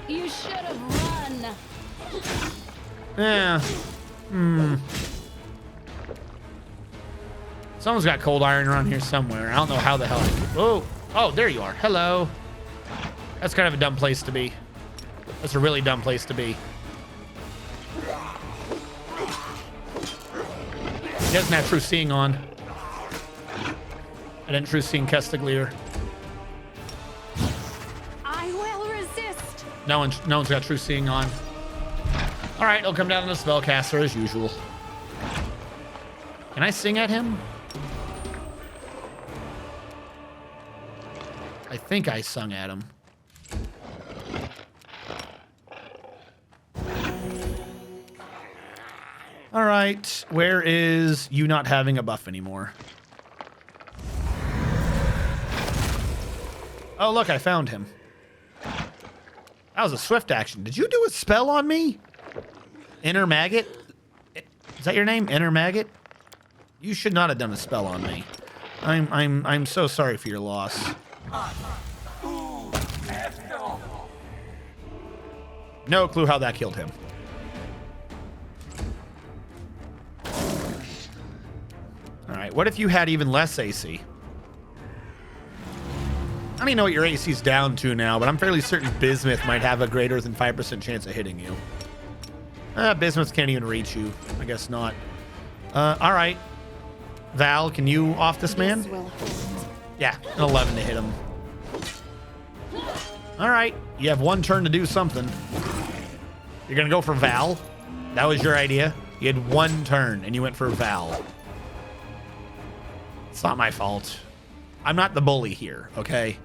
You should have run. Yeah. Someone's got cold iron around here somewhere. I don't know how the hell. Oh, there you are. Hello. That's kind of a dumb place to be. That's a really dumb place to be. He doesn't have true seeing on. I didn't true seeing Castiglier. I will resist. No one's got true seeing on. All right, he'll come down to the spellcaster as usual. Can I sing at him? I think I sung at him. All right, where is you not having a buff anymore? Oh, look, I found him. That was a swift action. Did you do a spell on me? Inner Maggot? Is that your name? Inner Maggot? You should not have done a spell on me. I'm so sorry for your loss. No clue how that killed him. All right, what if you had even less AC? I don't even know what your AC's down to now, but I'm fairly certain Bismuth might have a greater than 5% chance of hitting you. Bismuth can't even reach you. I guess not. All right. Val, can you off this man? Yeah, an 11 to hit him. All right. You have one turn to do something. You're going to go for Val? That was your idea? You had one turn, and you went for Val. It's not my fault. I'm not the bully here, okay?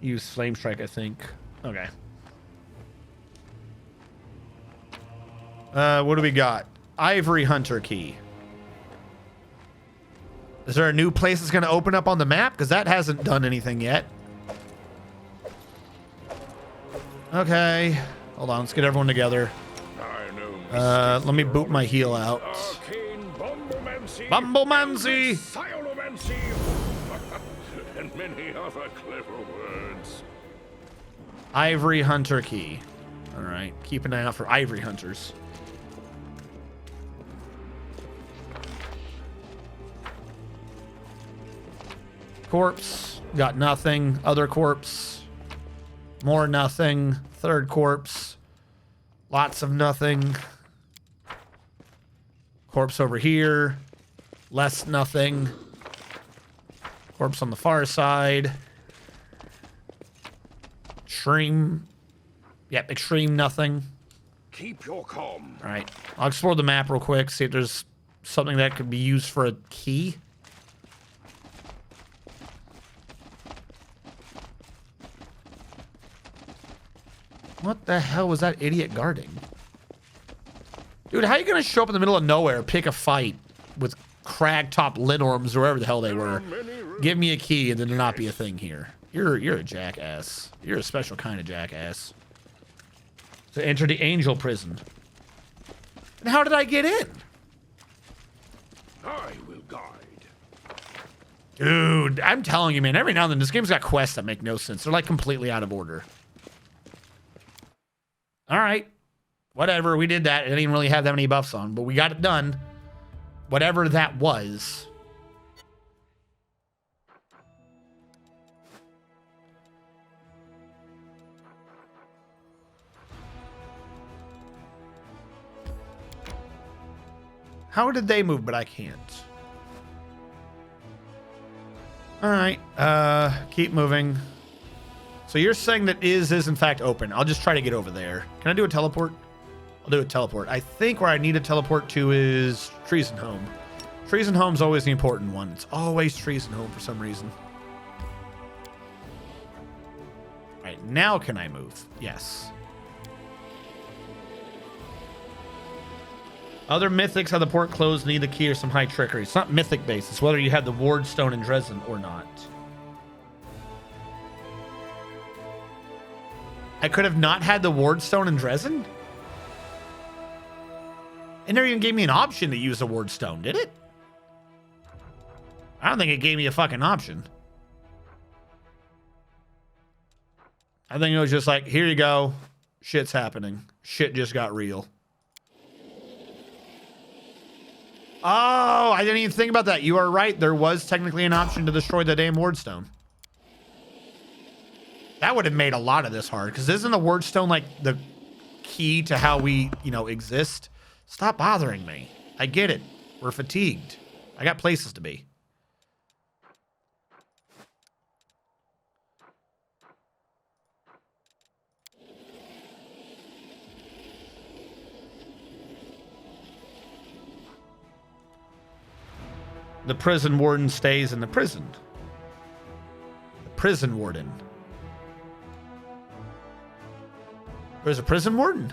Use Flame Strike, I think. Okay. What do we got? Ivory Hunter Key. Is there a new place that's going to open up on the map? Because that hasn't done anything yet. Okay. Hold on. Let's get everyone together. Let me boot my heal out. Bumblemancy! Sionomancy! And many other clever words. Ivory Hunter Key. All right. Keep an eye out for Ivory Hunters. Corpse. Got nothing. Other corpse. More nothing. Third corpse. Lots of nothing. Corpse over here. Less nothing. Corpse on the far side. Extreme. Yep, extreme nothing. Keep your calm. All right. I'll explore the map real quick. See if there's something that could be used for a key. What the hell was that idiot guarding? Dude, how are you going to show up in the middle of nowhere, pick a fight with crag-top Linorms or wherever the hell they were, give me a key, and then there not be a thing here? You're a jackass. You're a special kind of jackass. To enter the angel prison. And how did I get in? I will guide. Dude, I'm telling you, man, every now and then this game's got quests that make no sense. They're like completely out of order. All right. Whatever. We did that. I didn't even really have that many buffs on, but we got it done. Whatever that was. How did they move, but I can't? All right. Keep moving. So you're saying that is in fact open. I'll just try to get over there. Can I do a teleport? I'll do a teleport. I think where I need to teleport to is Treason Home. Treason Home's always the important one. It's always Treason Home for some reason. All right, now can I move? Yes. Other mythics have the port closed, need the key or some high trickery. It's not mythic based. It's whether you have the ward stone in Dresden or not. I could have not had the ward stone in Dresden? It never even gave me an option to use the ward stone, did it? I don't think it gave me a fucking option. I think it was just like, here you go. Shit's happening. Shit just got real. Oh, I didn't even think about that. You are right. There was technically an option to destroy the damn ward stone. That would have made a lot of this hard, because isn't the word stone like the key to how we, exist? Stop bothering me. I get it. We're fatigued. I got places to be. The prison warden stays in the prison. The prison warden. There's a prison warden?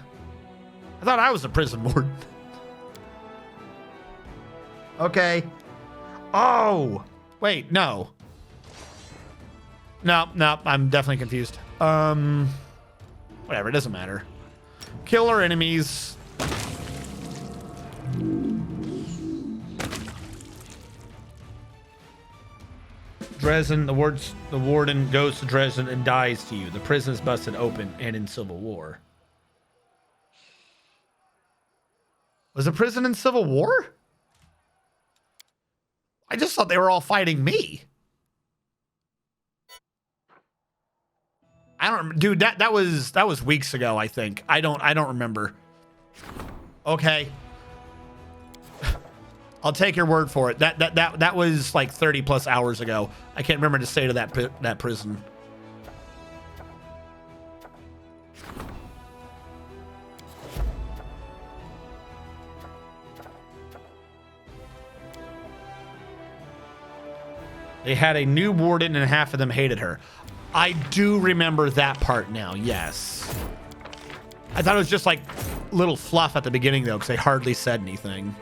I thought I was a prison warden. Okay. Oh! Wait, no. No, I'm definitely confused. Whatever, it doesn't matter. Kill our enemies. Dresden, the warden goes to Dresden and dies to you. The prison is busted open and in civil war. Was the prison in civil war? I just thought they were all fighting me. I don't, dude. That was weeks ago. I think. I don't remember. Okay. I'll take your word for it. That was like 30 plus hours ago. I can't remember the state of that prison. They had a new warden and half of them hated her. I do remember that part now, yes. I thought it was just like little fluff at the beginning though, because they hardly said anything.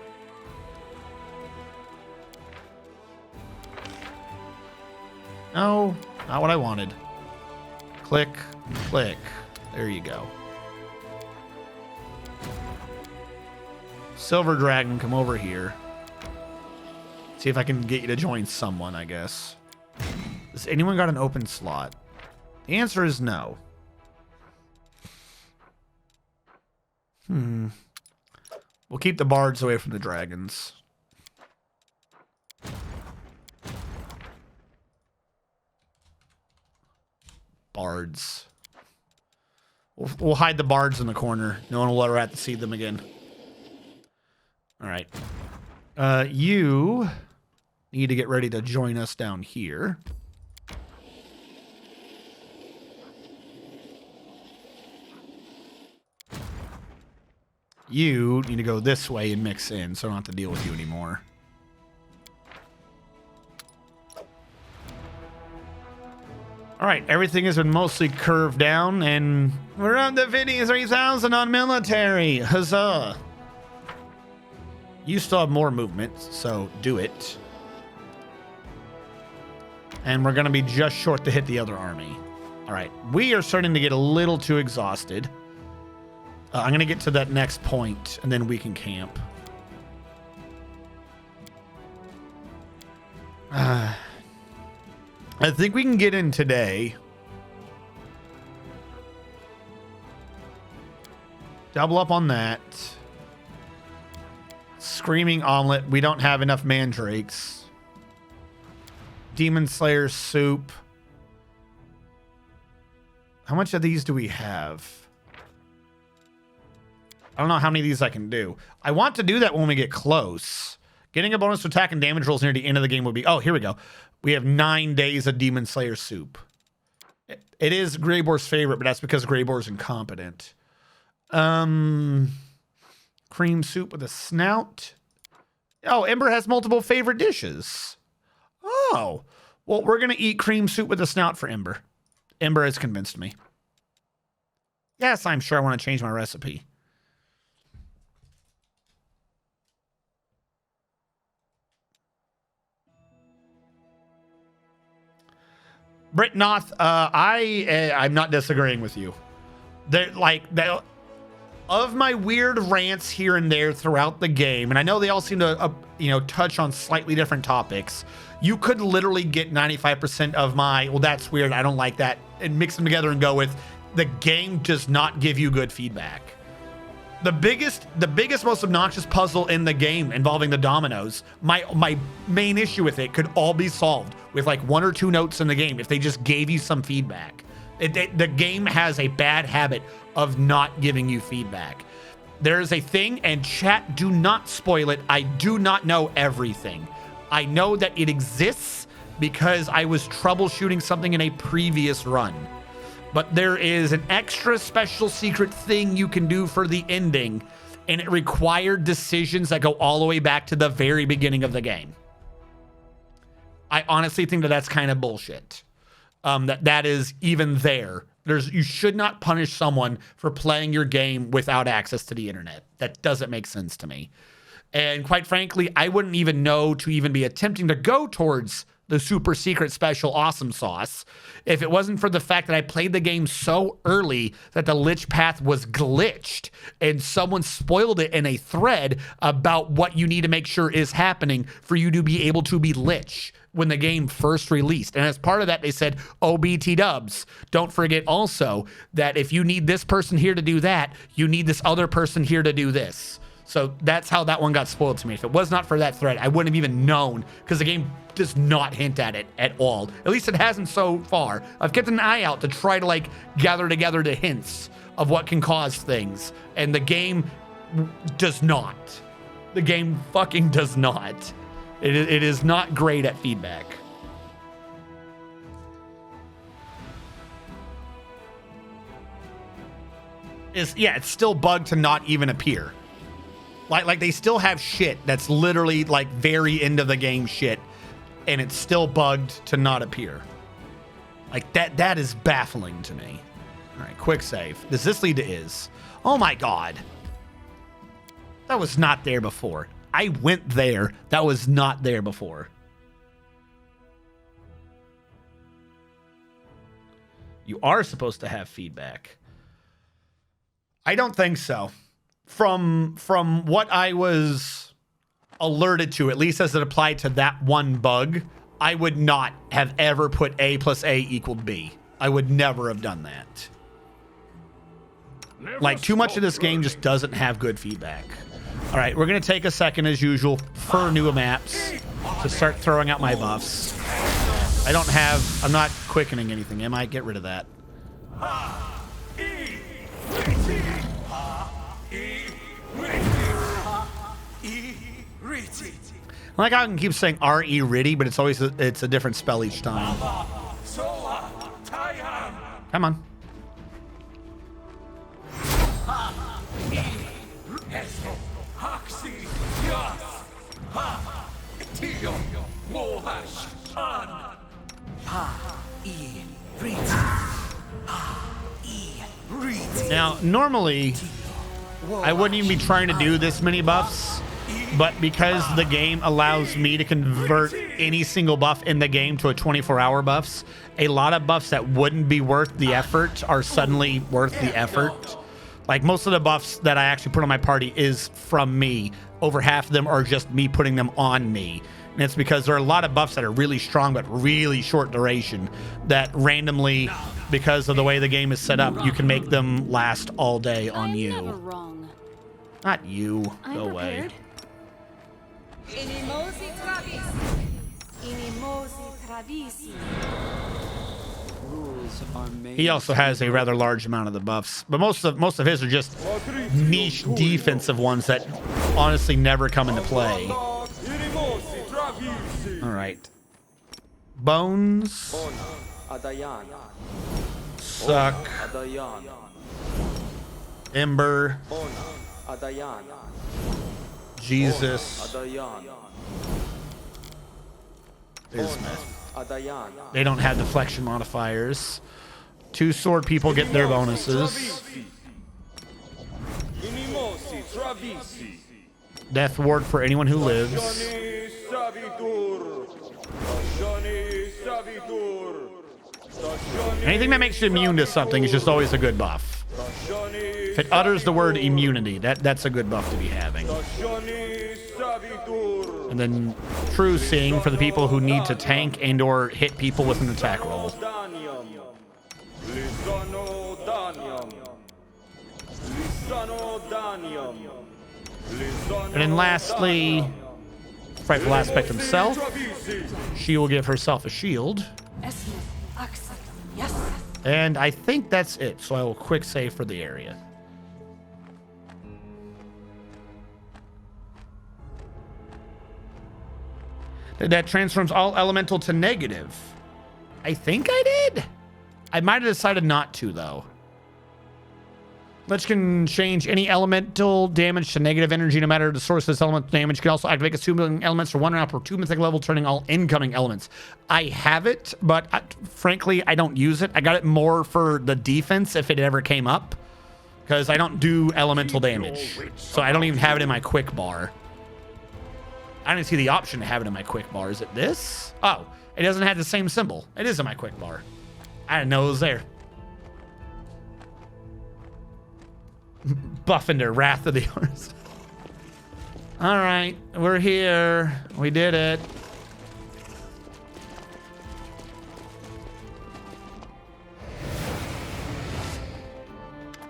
No, not what I wanted. Click, click. There you go. Silver Dragon, come over here. See if I can get you to join someone, I guess. Has anyone got an open slot? The answer is no. We'll keep the bards away from the dragons. Bards. We'll hide the bards in the corner. No one will ever have to see them again. All right. You need to get ready to join us down here. You need to go this way and mix in, so I don't have to deal with you anymore. All right, everything has been mostly curved down, and we're up to 53,000 on military. Huzzah! You still have more movement, so do it. And we're going to be just short to hit the other army. All right, we are starting to get a little too exhausted. I'm going to get to that next point, and then we can camp. I think we can get in today. Double up on that. Screaming Omelet. We don't have enough mandrakes. Demon Slayer Soup. How much of these do we have? I don't know how many of these I can do. I want to do that when we get close. Getting a bonus to attack and damage rolls near the end of the game would be... Oh, here we go. We have 9 days of Demon Slayer Soup. It is Greyboar's favorite, but that's because Greyboar's incompetent. Cream soup with a snout. Oh, Ember has multiple favorite dishes. Oh. Well, we're going to eat cream soup with a snout for Ember. Ember has convinced me. Yes, I'm sure I want to change my recipe. Britnoth, I'm not disagreeing with you. Of my weird rants here and there throughout the game, and I know they all seem to, touch on slightly different topics. You could literally get 95% of my, well, that's weird, I don't like that, and mix them together and go with, the game does not give you good feedback. The biggest, most obnoxious puzzle in the game involving the dominoes, my main issue with it could all be solved with like 1 or 2 notes in the game if they just gave you some feedback. The game has a bad habit of not giving you feedback. There is a thing, and chat, do not spoil it. I do not know everything. I know that it exists because I was troubleshooting something in a previous run. But there is an extra special secret thing you can do for the ending, and it required decisions that go all the way back to the very beginning of the game. honestly think that that's kind of bullshit. That is even there. You should not punish someone for playing your game without access to the internet. That doesn't make sense to me. And quite frankly, I wouldn't even know to even be attempting to go towards the super secret special awesome sauce if it wasn't for the fact that I played the game so early that the Lich path was glitched and someone spoiled it in a thread about what you need to make sure is happening for you to be able to be Lich when the game first released. And as part of that, they said, OBT dubs. Don't forget also that if you need this person here to do that, you need this other person here to do this. So that's how that one got spoiled to me. If it was not for that thread, I wouldn't have even known because the game does not hint at it at all. At least it hasn't so far. I've kept an eye out to try to like gather together the hints of what can cause things. And the game does not. The game fucking does not. It is not great at feedback. It's still bugged to not even appear. Like they still have shit that's literally like very end of the game shit, and it's still bugged to not appear. Like that is baffling to me. All right, quick save. Does this lead to Is? Oh my God. That was not there before. I went there. That was not there before. You are supposed to have feedback. I don't think so. From what I was alerted to, at least as it applied to that one bug, I would not have ever put A plus A equaled B. I would never have done that. Like, too much of this game just doesn't have good feedback. All right, we're going to take a second, as usual, for new maps to start throwing out my buffs. I'm not quickening anything, am I? Get rid of that. Like I can keep saying R.E. Riddy, but it's a different spell each time. Come on. Now, normally, I wouldn't even be trying to do this many buffs, but because the game allows me to convert any single buff in the game to a 24-hour buffs, a lot of buffs that wouldn't be worth the effort are suddenly worth the effort. Like most of the buffs that I actually put on my party is from me. Over half of them are just me putting them on me. And it's because there are a lot of buffs that are really strong but really short duration that randomly, because of the way the game is set up, you can make them last all day on you. Never wrong. Not you. Go away. He also has a rather large amount of the buffs, but most of his are just niche defensive ones that honestly never come into play. All right. Bones suck. Ember. Jesus. Bismuth. They don't have deflection modifiers. 2 sword people get their bonuses. Death ward for anyone who lives. Anything that makes you immune to something is just always a good buff. If it utters the word immunity, that's a good buff to be having. And then true seeing for the people who need to tank and or hit people with an attack roll. And then lastly, frightful aspect himself. She will give herself a shield. And I think that's it, so I will quick save for the area. That transforms all elemental to negative. I think I did. I might have decided not to, though. Lich can change any elemental damage to negative energy, no matter the source of this elemental damage. Can also activate consuming elements for 1 round per 2 mythic level, turning all incoming elements. I have it, but frankly, I don't use it. I got it more for the defense if it ever came up, because I don't do elemental damage. So I don't even have it in my quick bar. I didn't see the option to have it in my quick bar. Is it this? Oh, it doesn't have the same symbol. It is in my quick bar. I didn't know it was there. Pathfinder, Wrath of the Horse. All right, we're here. We did it.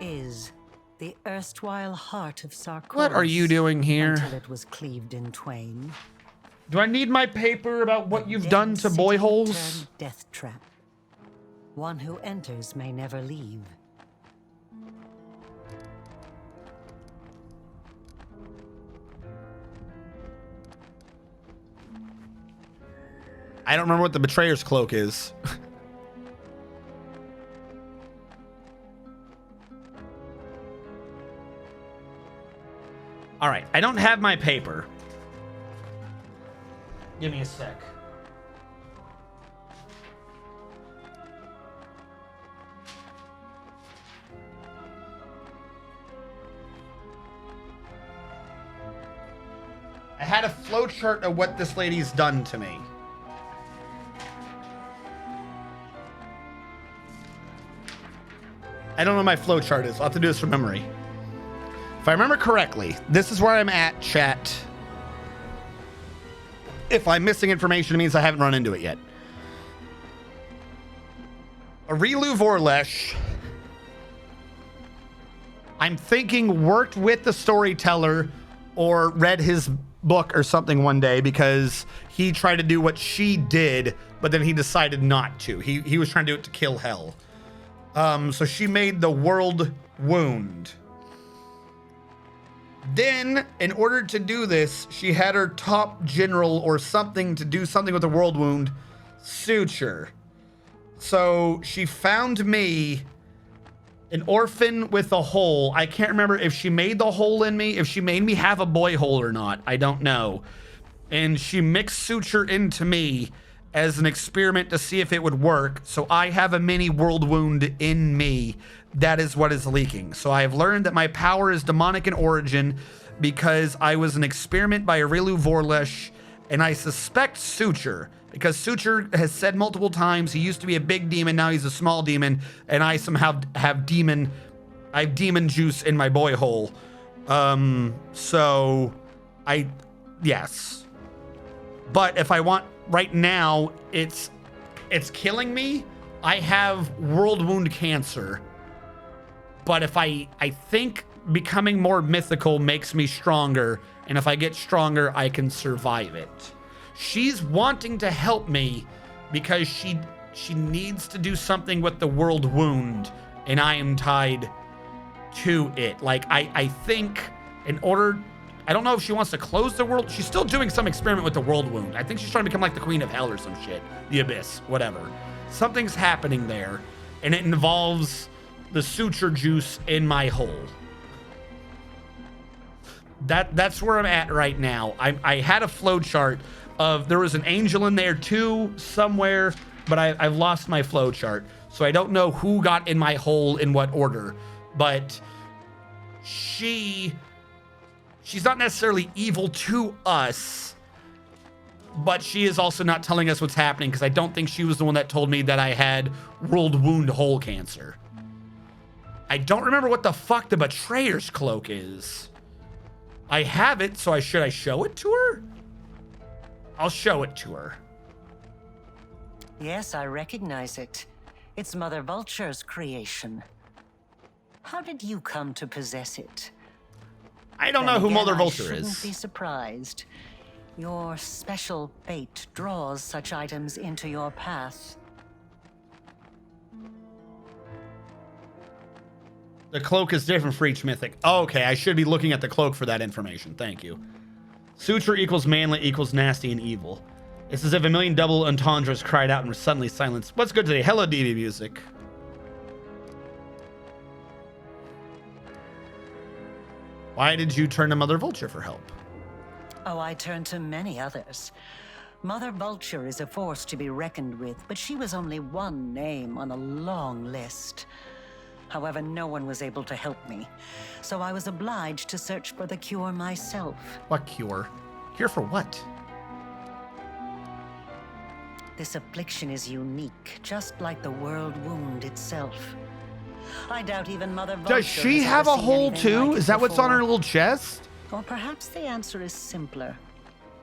Is the erstwhile heart of Sarkoris. What are you doing here? Until it was cleaved in twain. Do I need my paper about what you've done to boy holes? Death trap. One who enters may never leave. I don't remember what the betrayer's cloak is. All right, I don't have my paper. Give me a sec. I had a flowchart of what this lady's done to me. I don't know what my flowchart is. I'll have to do this from memory. If I remember correctly, this is where I'm at, chat. If I'm missing information, it means I haven't run into it yet. Arilu Vorlesh, I'm thinking worked with the storyteller or read his book or something one day, because he tried to do what she did, but then he decided not to. He was trying to do it to kill Hell. So she made the world wound. Then, in order to do this, she had her top general or something to do something with the world wound suture. So she found me an orphan with a hole. I can't remember if she made the hole in me, if she made me have a boy hole or not. I don't know. And she mixed suture into me as an experiment to see if it would work. So I have a mini world wound in me. That is what is leaking. So I have learned that my power is demonic in origin because I was an experiment by Arilu Vorlesh, and I suspect Suture, because Suture has said multiple times he used to be a big demon, now he's a small demon, and I somehow have demon juice in my boy hole. Yes. But if I want right now, it's killing me. I have world wound cancer. But if I think becoming more mythical makes me stronger, and if I get stronger, I can survive it. She's wanting to help me because she needs to do something with the world wound, and I am tied to it. Like, I think in order, I don't know if she wants to close the world. She's still doing some experiment with the world wound. I think she's trying to become like the Queen of Hell or some shit. The Abyss, whatever. Something's happening there, and it involves the suture juice in my hole. That's where I'm at right now. I had a flowchart of, there was an angel in there too somewhere, but I've lost my flowchart, so I don't know who got in my hole in what order. But she's not necessarily evil to us, but she is also not telling us what's happening, because I don't think she was the one that told me that I had world wound hole cancer. I don't remember what the fuck the betrayer's cloak is. I have it, so should I show it to her? I'll show it to her. Yes, I recognize it. It's Mother Vulture's creation. How did you come to possess it? I don't know who Mother Vulture I shouldn't is. Be surprised. Your special bait draws such items into your path. The cloak is different for each mythic. Oh, okay, I should be looking at the cloak for that information. Thank you. Suture equals manly equals nasty and evil. It's as if a million double entendres cried out and were suddenly silenced. What's good today? Hello, DB Music. Why did you turn to Mother Vulture for help? Oh, I turned to many others. Mother Vulture is a force to be reckoned with, but she was only one name on a long list. However, no one was able to help me, so I was obliged to search for the cure myself. What cure? Cure for what? This affliction is unique, just like the world wound itself. I doubt even Mother Vulture Does she has have ever a seen hole anything too? like Is it that what's on her before. little chest? Or perhaps the answer is simpler.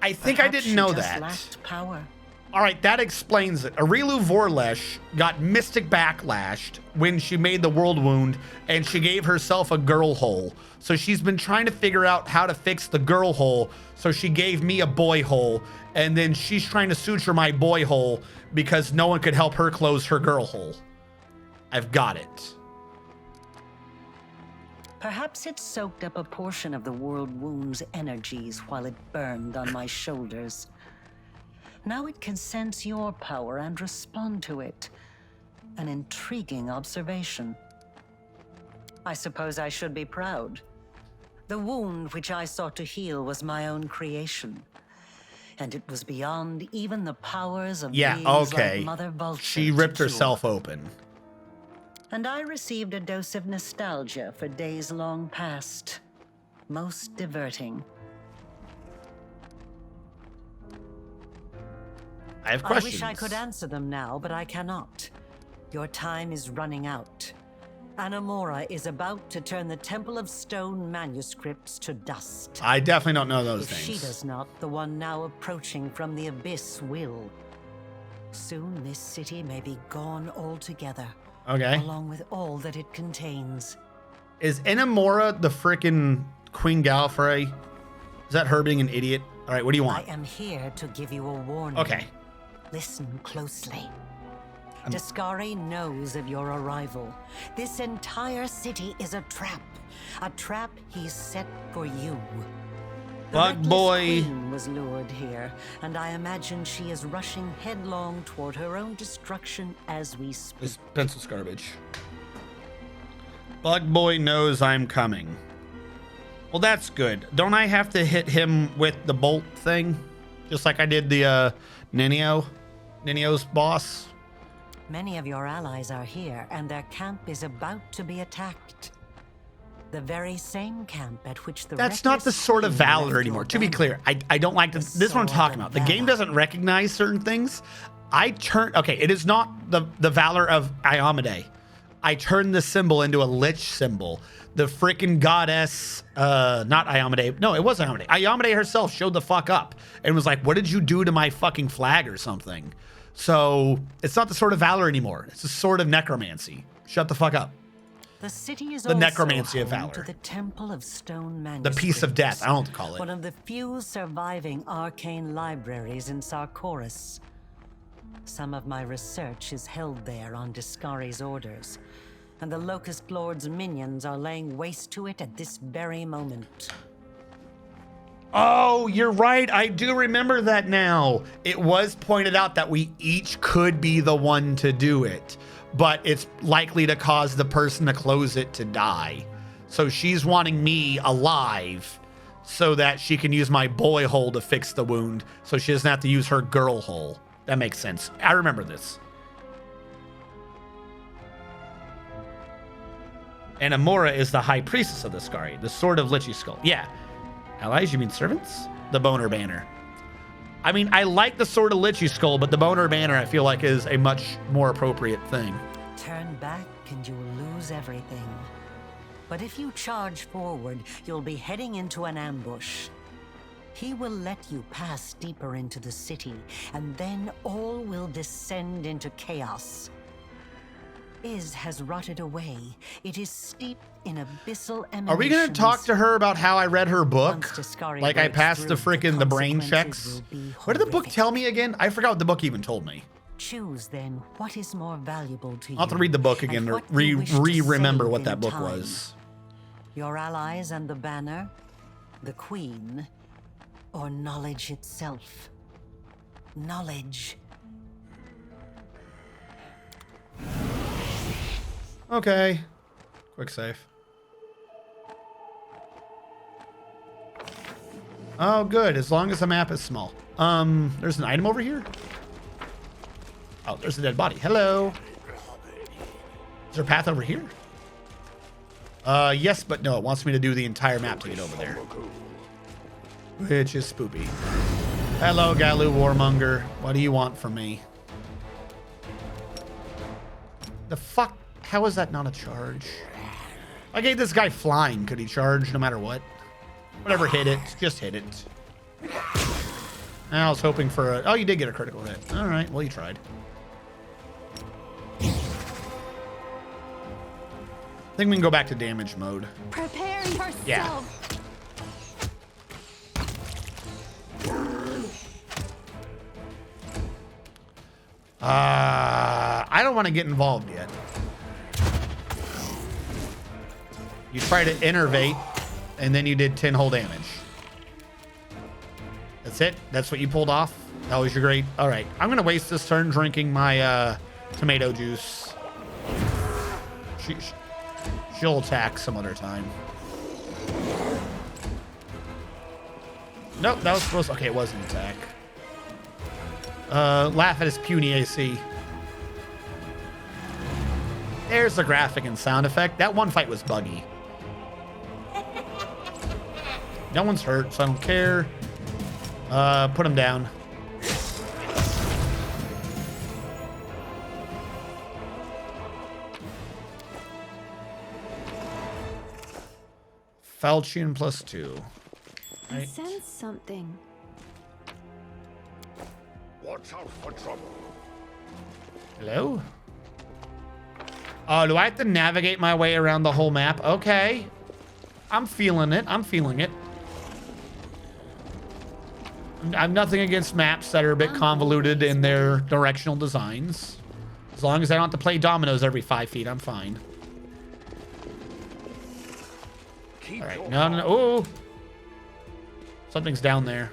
I think I Perhaps didn't know she just that. lacked power. All right, that explains it. Arilu Vorlesh got mystic backlashed when she made the world wound, and she gave herself a girl hole. So she's been trying to figure out how to fix the girl hole, so she gave me a boy hole, and then she's trying to suture my boy hole because no one could help her close her girl hole. I've got it. Perhaps it soaked up a portion of the world wound's energies while it burned on my shoulders. Now it can sense your power and respond to it. An intriguing observation. I suppose I should be proud. The wound which I sought to heal was my own creation. And it was beyond even the powers of Yeah, beings okay. like Mother Vulture She to ripped cure. herself open. And I received a dose of nostalgia for days long past. Most diverting. I have I questions. wish I could answer them now, but I cannot. Your time is running out. Anamora is about to turn the Temple of Stone manuscripts to dust. I definitely don't know those If things. she does not, the one now approaching from the abyss will. Soon this city may be gone altogether, Okay. along with all that it contains. Is Enamora the frickin' Queen Gallifrey? Is that her being an idiot? All right, what do you I want? am here to give you a warning. Okay. Listen closely. Dascari knows of your arrival. This entire city is a trap he's set for you. The Bug Reckless boy. Queen was lured here, and I imagine she is rushing headlong toward her own destruction as we speak. This pencil's garbage. Bug boy knows I'm coming. Well, that's good. Don't I have to hit him with the bolt thing? Just like I did the Ninio's boss? Many of your allies are here, and their camp is about to be attacked. The very same camp at which the That's not the Reckless sword of Queen valor left anymore. your To be banner. clear, I don't like this. This is what I'm sword talking of about. The game valor. doesn't recognize certain things. Okay, it is not the valor of Iomade. I turned the symbol into a lich symbol. The freaking goddess, not Iomade. No, it was Iomade. Iomade herself showed the fuck up and was like, what did you do to my fucking flag or something? So it's not the sword of valor anymore. It's the sword of necromancy. Shut the fuck up. The city is The also necromancy of home to valor. the Temple of Stone The manuscripts. piece of death. I don't know what to call One it. of the few surviving arcane libraries in Sarkoris. Some of my research is held there on Dascari's orders, and the Locust Lord's minions are laying waste to it at this very moment. Oh, you're right. I do remember that now. It was pointed out that we each could be the one to do it, but it's likely to cause the person to close it to die. So she's wanting me alive so that she can use my boy hole to fix the wound so she doesn't have to use her girl hole. That makes sense. I remember this. And Amora is the high priestess of the Skari, the sword of Lichy Skull. Yeah. Allies, you mean servants? The Boner Banner. I mean, I like the sword of Lichy Skull, but the Boner Banner I feel like is a much more appropriate thing. Turn back and you will lose everything. But if you charge forward, you'll be heading into an ambush. He will let you pass deeper into the city, and then all will descend into chaos. Iz has rotted away. It is steeped in abyssal emanations. Are we going to talk to her about how I read her book? Once Dascari Like I breaks passed the through, freaking the brain consequences checks? will be What did the book horrific. tell me again? I forgot what the book even told me. Choose then what is more valuable to you. I'll have to read the book and again to what you wish to remember save what in that book time. was. Your allies and the banner, the queen, or knowledge itself. Knowledge. Okay. Quick save. Oh, good. As long as the map is small. There's an item over here. Oh, there's a dead body. Hello. Is there a path over here? Yes, but no. It wants me to do the entire map to get over there. Which is spoopy. Hello, Galu Warmonger. What do you want from me? The fuck? How is that not a charge? I gave this guy flying. Could he charge no matter what? Whatever, hit it. Just hit it. I was hoping for a... Oh, you did get a critical hit. All right. Well, you tried. I think we can go back to damage mode. Prepare yourself. Yeah. I don't want to get involved yet. You try to innervate, and then you did 10 whole damage. That's it? That's what you pulled off? That was your great... All right. I'm going to waste this turn drinking my tomato juice. She'll attack some other time. Nope, that was supposed to... Okay, it was an attack. Laugh at his puny AC. There's the graphic and sound effect. That one fight was buggy. No one's hurt, so I don't care. Put him down. Falchion +2. I Right. sense something. Watch out for trouble. Hello? Oh, do I have to navigate my way around the whole map? Okay. I'm feeling it. I'm feeling it. I'm nothing against maps that are a bit convoluted in their directional designs. As long as I don't have to play dominoes every 5 feet, I'm fine. Keep All right. your No, no, no. Ooh. Something's down there.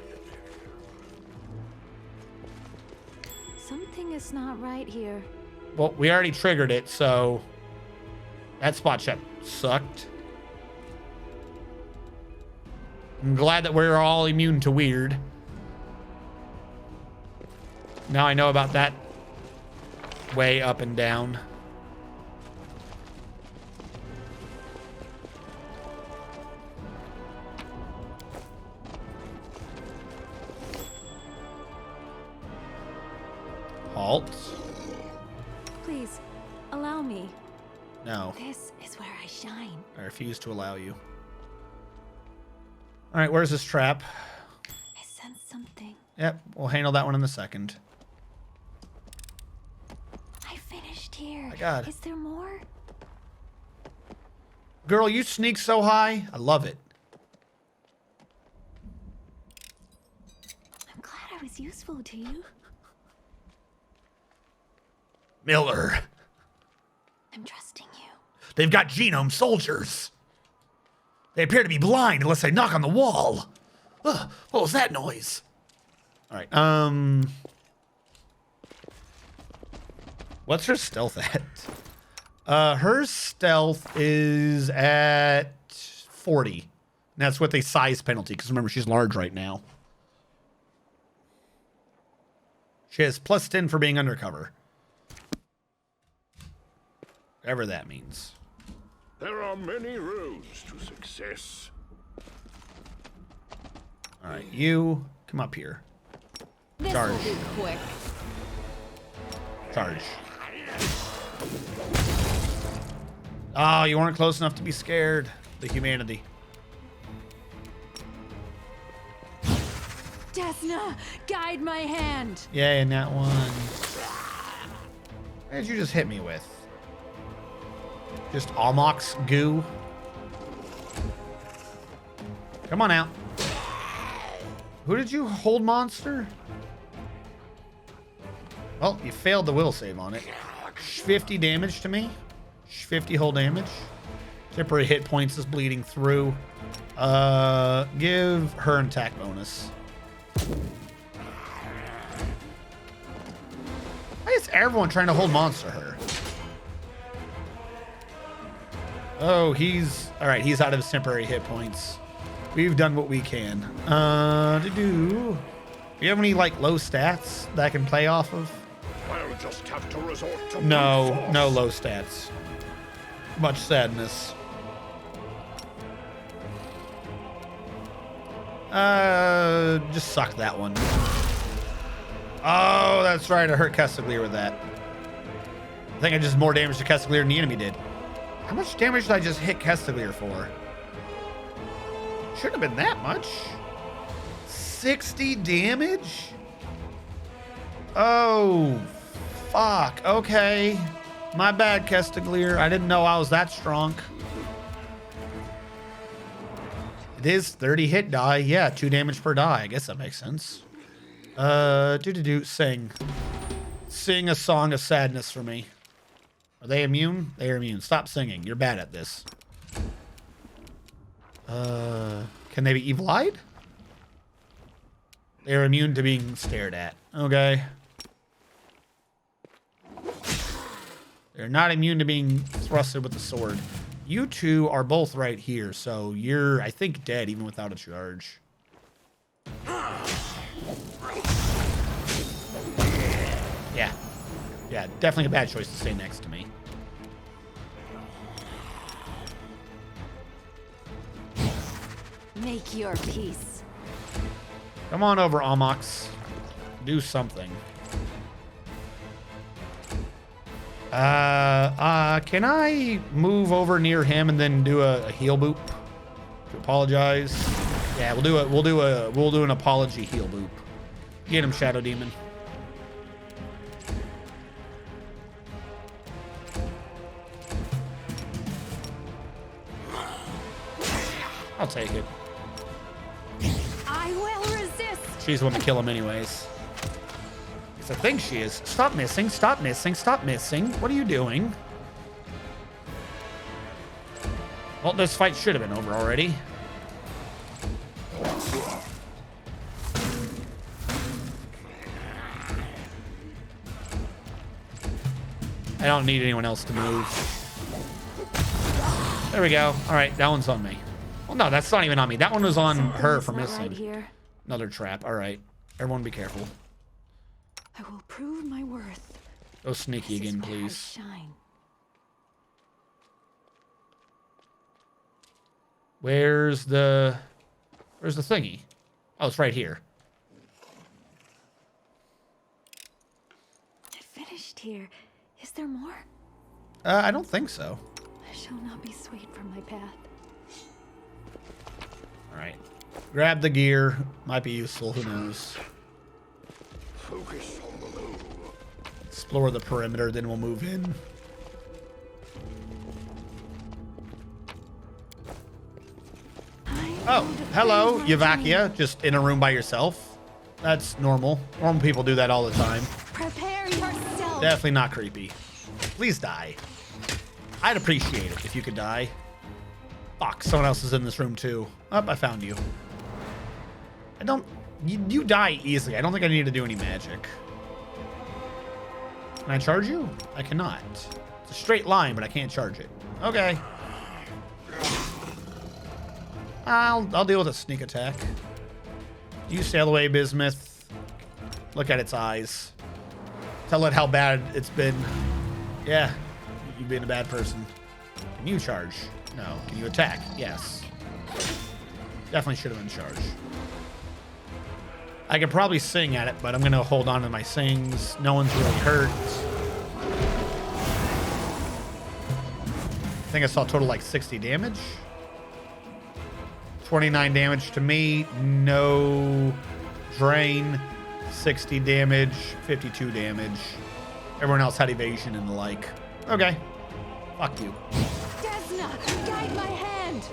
Something is not right here. Well, we already triggered it, so that spot check sucked. I'm glad that we're all immune to weird. Now I know about that way up and down. Halt. Please, allow me. No, This is where I shine. I refuse to allow you. All right, where's this trap? I sense something. Yep, we'll handle that one in a second. I finished here. My God. Is there more? Girl, you sneak so high. I love it. I'm glad I was useful to you. Miller. I'm trusting you. They've got genome soldiers. They appear to be blind unless they knock on the wall. Ugh, what was that noise? All right. What's her stealth at? Her stealth is at 40. And that's with a size penalty, because remember, she's large right now. She has +10 for being undercover. Whatever that means. There are many roads to success. All right, you come up here. This Charge. will be quick. Charge. Oh, you weren't close enough to be scared. The humanity. Desna, guide my hand. Yeah, and that one. What did you just hit me with? Just Almox goo? Come on out. Who did you hold, monster? Well, you failed the will save on it. 50 damage to me. 50 whole damage. Temporary hit points is bleeding through. Give her an attack bonus. Why is everyone trying to hold monster her? Oh, he's... All right, he's out of his temporary hit points. We've done what we can. Do you have any like low stats that I can play off of? I'll just have to resort to No, brute force. no low stats. Much sadness. Just suck that one. Oh, that's right. I hurt Castiglier with that. I think I just more damage to Castiglier than the enemy did. How much damage did I just hit Castiglier for? Shouldn't have been that much. 60 damage? Oh, fuck. Okay. My bad, Castiglier. I didn't know I was that strong. It is 30 hit die. Yeah, 2 damage per die. I guess that makes sense. Sing. Sing a song of sadness for me. Are they immune? They are immune. Stop singing. You're bad at this. Can they be evil-eyed? They're immune to being stared at. Okay. They're not immune to being thrusted with the sword. You two are both right here, so you're, I think, dead even without a charge. Yeah. Yeah, definitely a bad choice to stay next to me. Make your peace. Come on over, Almox. Do something. Can I move over near him and then do a heal boop to apologize? Yeah, we'll do an apology heal boop. Get him, Shadow Demon. I'll take it. I will resist. She's the one to kill him anyways. Because I think she is. Stop missing, stop missing, stop missing. What are you doing? Well, this fight should have been over already. I don't need anyone else to move. There we go. All right, that one's on me. Well, no, that's not even on me. That one was on her for Something's not right missing. here. Another trap. All right. Everyone be careful. I will prove my worth. Go sneaky This is again, where I please. shine. Where's the thingy? Oh, it's right here. I finished here. Is there more? I don't think so. I shall not be swayed from my path. All right. Grab the gear. Might be useful. Who knows? Focus on the low. Explore the perimeter, then we'll move in. Oh, hello, Yavakia. Just in a room by yourself. That's normal. Normal people do that all the time. Prepare yourself. Definitely not creepy. Please die. I'd appreciate it if you could die. Fuck, someone else is in this room too. Oh, I found you. I don't... You die easily. I don't think I need to do any magic. Can I charge you? I cannot. It's a straight line, but I can't charge it. Okay. I'll deal with a sneak attack. You sail away, Bismuth. Look at its eyes. Tell it how bad it's been. Yeah, you've been a bad person. Can you charge? No. Can you attack? Yes. Definitely should have been charged. I could probably sing at it, but I'm going to hold on to my sings. No one's really hurt. I think I saw a total like 60 damage. 29 damage to me. No drain. 60 damage. 52 damage. Everyone else had evasion and the like. Okay. Fuck you. Desna, guide my hand.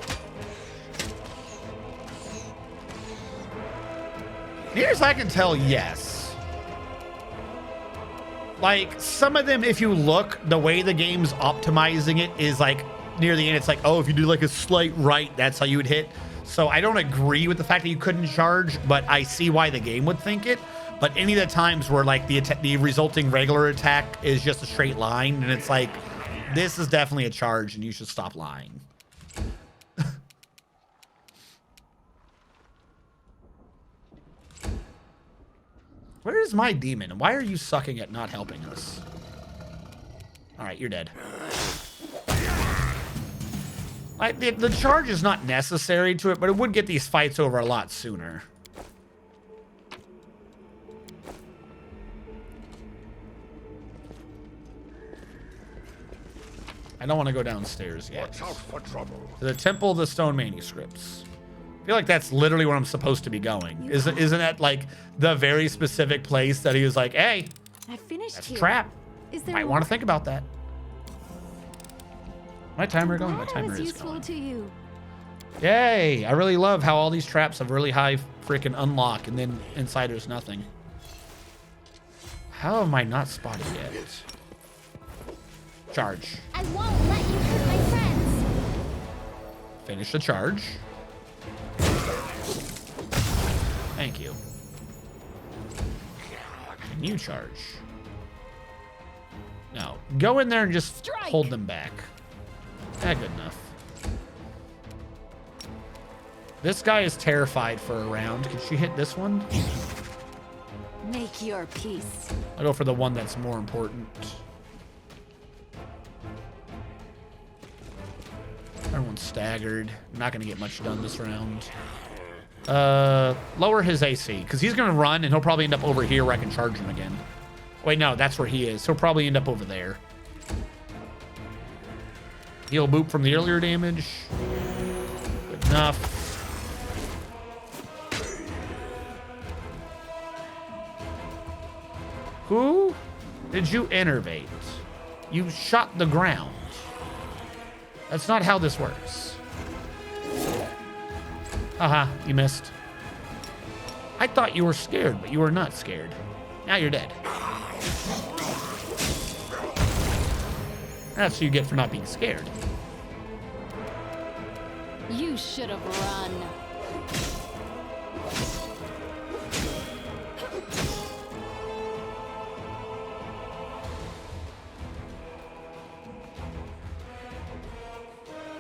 Near as I can tell, yes. Like, some of them, if you look, the way the game's optimizing it is like, near the end, it's like, oh, if you do like a slight right, that's how you would hit. So I don't agree with the fact that you couldn't charge, but I see why the game would think it. But any of the times where like the resulting regular attack is just a straight line, and it's like, this is definitely a charge, and you should stop lying. Where is my demon? Why are you sucking at not helping us? All right, you're dead. Like, the charge is not necessary to it, but it would get these fights over a lot sooner. I don't want to go downstairs yet. Watch out for trouble. To the Temple of the Stone Manuscripts. I feel like that's literally where I'm supposed to be going. Isn't that like the very specific place that he was like, hey, I finished that's a here. trap. Is there Might more? want to think about that. My timer going? My Glad I timer was is useful going. to you. Yay! I really love how all these traps have really high freaking unlock, and then inside there's nothing. How am I not spotted yet? Charge. I won't let you hurt my friends. Finish the charge. Thank you. Can you charge? No. Go in there and just Strike. hold them back. Yeah, good enough. This guy is terrified for a round. Can she hit this one? Make your peace. I'll go for the one that's more important. Everyone's staggered. I'm not going to get much done this round. Lower his AC, because he's going to run, and he'll probably end up over here where I can charge him again. Wait, no, that's where he is. He'll probably end up over there. Heal boop from the earlier damage. Good enough. Who did you innervate? You shot the ground. That's not how this works. Haha, you missed. I thought you were scared, but you were not scared. Now you're dead. That's what you get for not being scared. You should have run.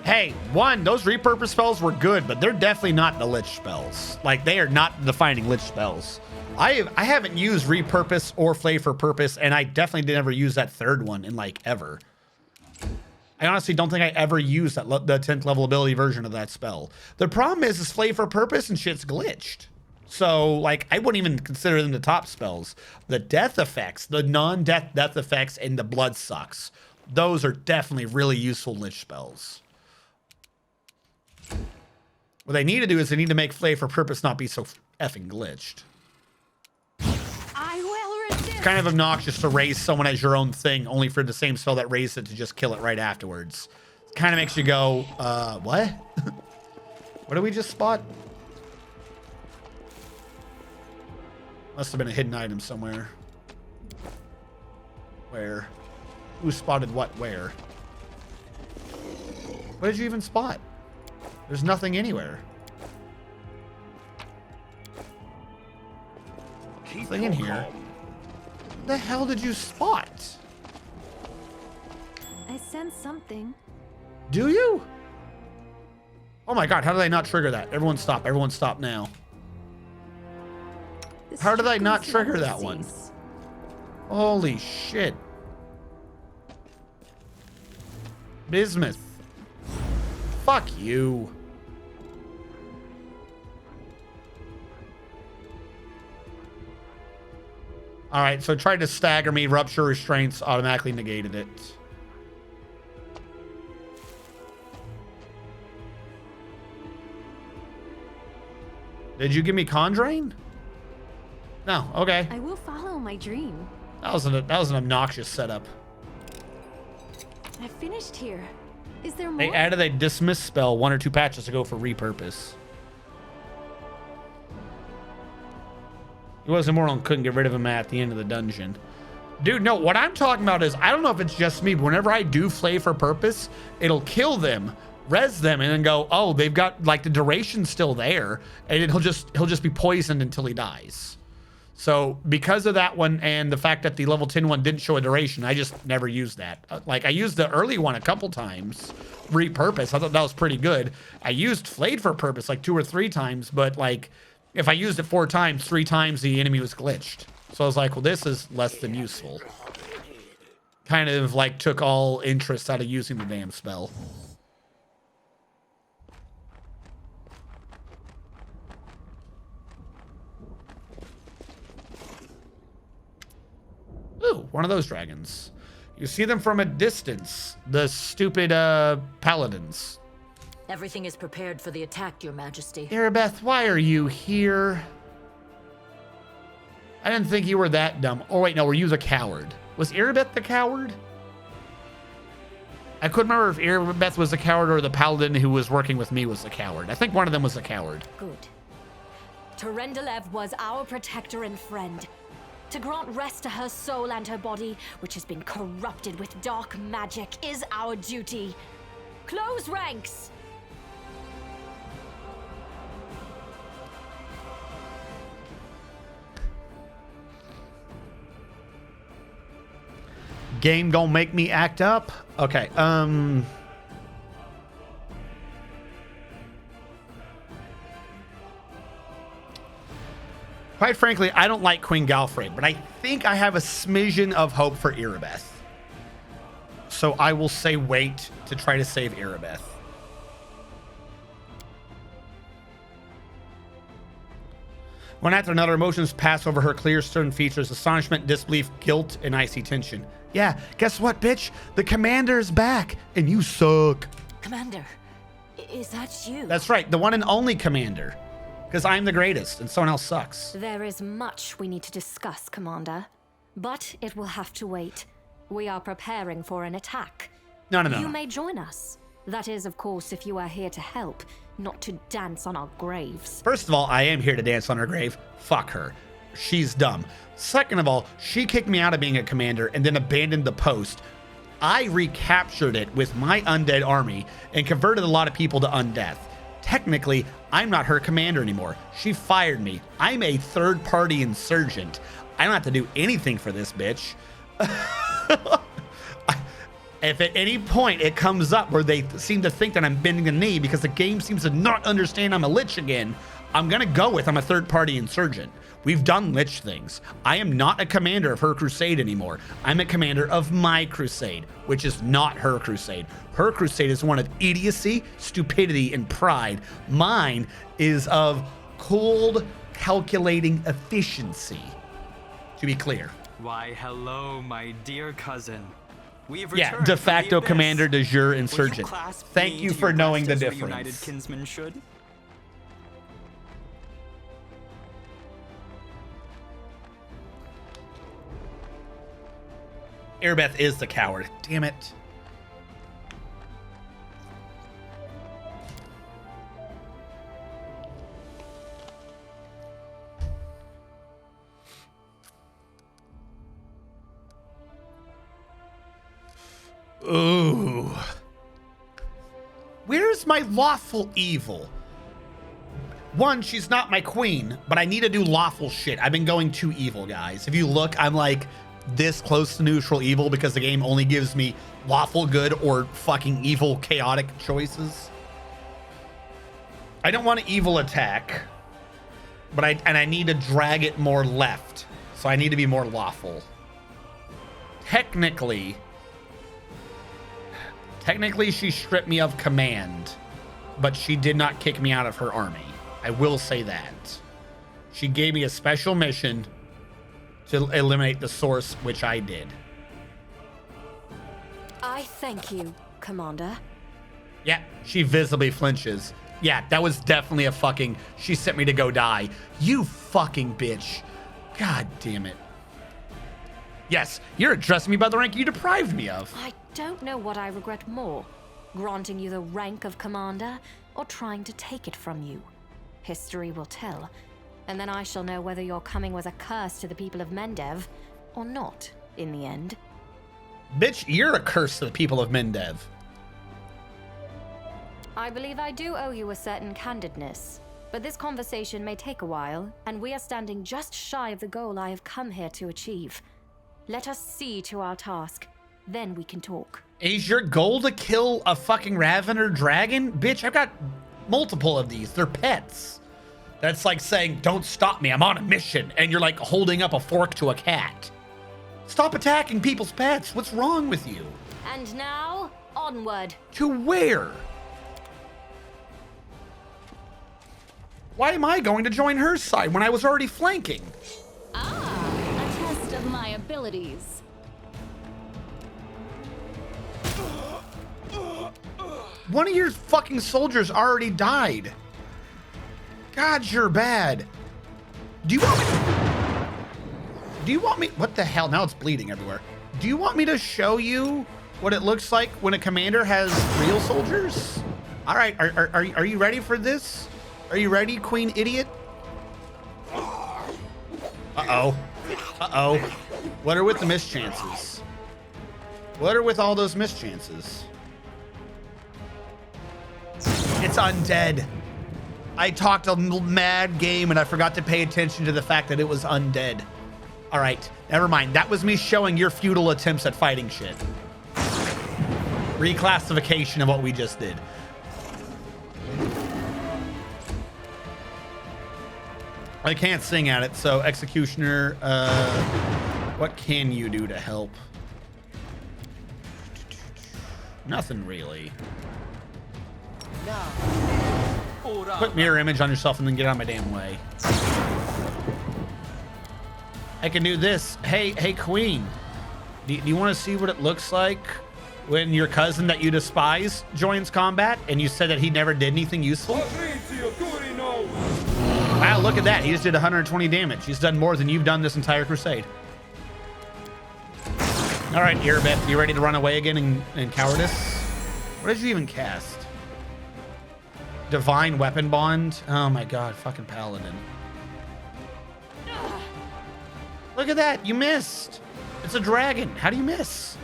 Hey, those repurpose spells were good, but they're definitely not the Lich spells. Like, they are not defining Lich spells. I haven't used repurpose or flay for purpose, and I definitely never use that third one in like ever. I honestly don't think I ever used the 10th level ability version of that spell. The problem is flay for purpose and shit's glitched. So, like, I wouldn't even consider them the top spells. The death effects, the non-death death effects, and the blood sucks. Those are definitely really useful Lich spells. What they need to do is they need to make flay for purpose not be so effing glitched. I will resist. It's kind of obnoxious to raise someone as your own thing, only for the same spell that raised it to just kill it right afterwards. It kind of makes you go, what? What did we just spot? Must have been a hidden item somewhere. Where? Who spotted what where? What did you even spot? There's nothing anywhere. Nothing in here. What the hell did you spot? I sense something. Do you? Oh my god, how did I not trigger that? Everyone stop. Everyone stop now. This How did I not shotgun's trigger never that one? cease. Holy shit. Bismuth. Fuck you. All right, so it tried to stagger me. Rupture restraints automatically negated it. Did you give me Condrain? No, okay. I will follow my dream. That was an obnoxious setup. I finished here. Is there more? They added a dismiss spell 1 or 2 patches ago for repurpose. He wasn't moron, couldn't get rid of him at the end of the dungeon. Dude, no, what I'm talking about is, I don't know if it's just me, but whenever I do flay for purpose, it'll kill them, res them, and then go, oh, they've got, like, the duration's still there, and then he'll just be poisoned until he dies. So because of that one and the fact that the level 10 one didn't show a duration, I just never used that. Like, I used the early one a couple times, repurpose. I thought that was pretty good. I used flayed for purpose like 2 or 3 times, but like, if I used it 4 times, 3 times the enemy was glitched. So I was like, well, this is less than useful. Kind of like took all interest out of using the damn spell. Ooh, one of those dragons. You see them from a distance. The stupid paladins. Everything is prepared for the attack, Your Majesty. Erebeth, why are you here? I didn't think you were that dumb. Oh, wait, no, were you the coward? Was Erebeth the coward? I couldn't remember if Erebeth was the coward or the paladin who was working with me was the coward. I think one of them was the coward. Good. Terendelev was our protector and friend. To grant rest to her soul and her body, which has been corrupted with dark magic, is our duty. Close ranks! Game gonna make me act up? Okay, quite frankly, I don't like Queen Galfrey, but I think I have a smidgen of hope for Erebeth. So I will say wait to try to save Erebeth. One after another, emotions pass over her clear, stern features: astonishment, disbelief, guilt, and icy tension. Yeah, guess what, bitch? The commander's back, and you suck. Commander, is that you? That's right, the one and only commander. Because I'm the greatest, and someone else sucks. There is much we need to discuss, Commander. But it will have to wait. We are preparing for an attack. No. You may join us. That is, of course, if you are here to help, not to dance on our graves. First of all, I am here to dance on her grave. Fuck her. She's dumb. Second of all, she kicked me out of being a commander and then abandoned the post. I recaptured it with my undead army and converted a lot of people to undeath. Technically, I'm not her commander anymore. She fired me. I'm a third-party insurgent. I don't have to do anything for this bitch. If at any point it comes up where they seem to think that I'm bending the knee because the game seems to not understand I'm a Lich again, I'm gonna go with I'm a third-party insurgent. We've done Lich things. I am not a commander of her crusade anymore. I'm a commander of my crusade, which is not her crusade. Her crusade is one of idiocy, stupidity, and pride. Mine is of cold, calculating efficiency, to be clear. Why, hello, my dear cousin. We have Yeah, returned de from the facto abyss. commander de jure Will you insurgent. clasp Thank me you to for your knowing the breast as a united difference. kinsman should? Erebeth is the coward. Damn it. Ooh. Where's my lawful evil? One, she's not my queen, but I need to do lawful shit. I've been going too evil, guys. If you look, I'm like this close to neutral evil because the game only gives me lawful good or fucking evil chaotic choices. I don't want an evil attack, but I need to drag it more left. So I need to be more lawful. Technically she stripped me of command, but she did not kick me out of her army. I will say that. She gave me a special mission to eliminate the source, which I did. I thank you, Commander. Yeah, she visibly flinches. Yeah, that was definitely a fucking, she sent me to go die. You fucking bitch. God damn it. Yes, you're addressing me by the rank you deprived me of. I don't know what I regret more, granting you the rank of Commander or trying to take it from you. History will tell, and then I shall know whether your coming was a curse to the people of Mendev or not in the end. Bitch, you're a curse to the people of Mendev. I believe I do owe you a certain candidness, but this conversation may take a while, and we are standing just shy of the goal I have come here to achieve. Let us see to our task, then we can talk. Is your goal to kill a fucking Ravener dragon? Bitch, I've got multiple of these. They're pets. That's like saying, don't stop me, I'm on a mission. And you're like holding up a fork to a cat. Stop attacking people's pets. What's wrong with you? And now, onward. To where? Why am I going to join her side when I was already flanking? Ah, a test of my abilities. One of your fucking soldiers already died. God, you're bad. Do you want me? What the hell? Now it's bleeding everywhere. Do you want me to show you what it looks like when a commander has real soldiers? All right, are you ready for this? Are you ready, Queen Idiot? Uh-oh. Uh-oh. What are with the mischances? What are with all those mischances? It's undead. I talked a mad game and I forgot to pay attention to the fact that it was undead. All right, never mind. That was me showing your futile attempts at fighting shit. Reclassification of what we just did. I can't sing at it, so Executioner, what can you do to help? Nothing really. Put mirror image on yourself and then get out of my damn way. I can do this. Hey, Queen. Do you want to see what it looks like when your cousin that you despise joins combat and you said that he never did anything useful? Wow, look at that. He just did 120 damage. He's done more than you've done this entire crusade. All right, Erebeth, you ready to run away again in cowardice? What did you even cast? Divine Weapon Bond? Oh my god, fucking Paladin. Look at that, you missed. It's a dragon. How do you miss?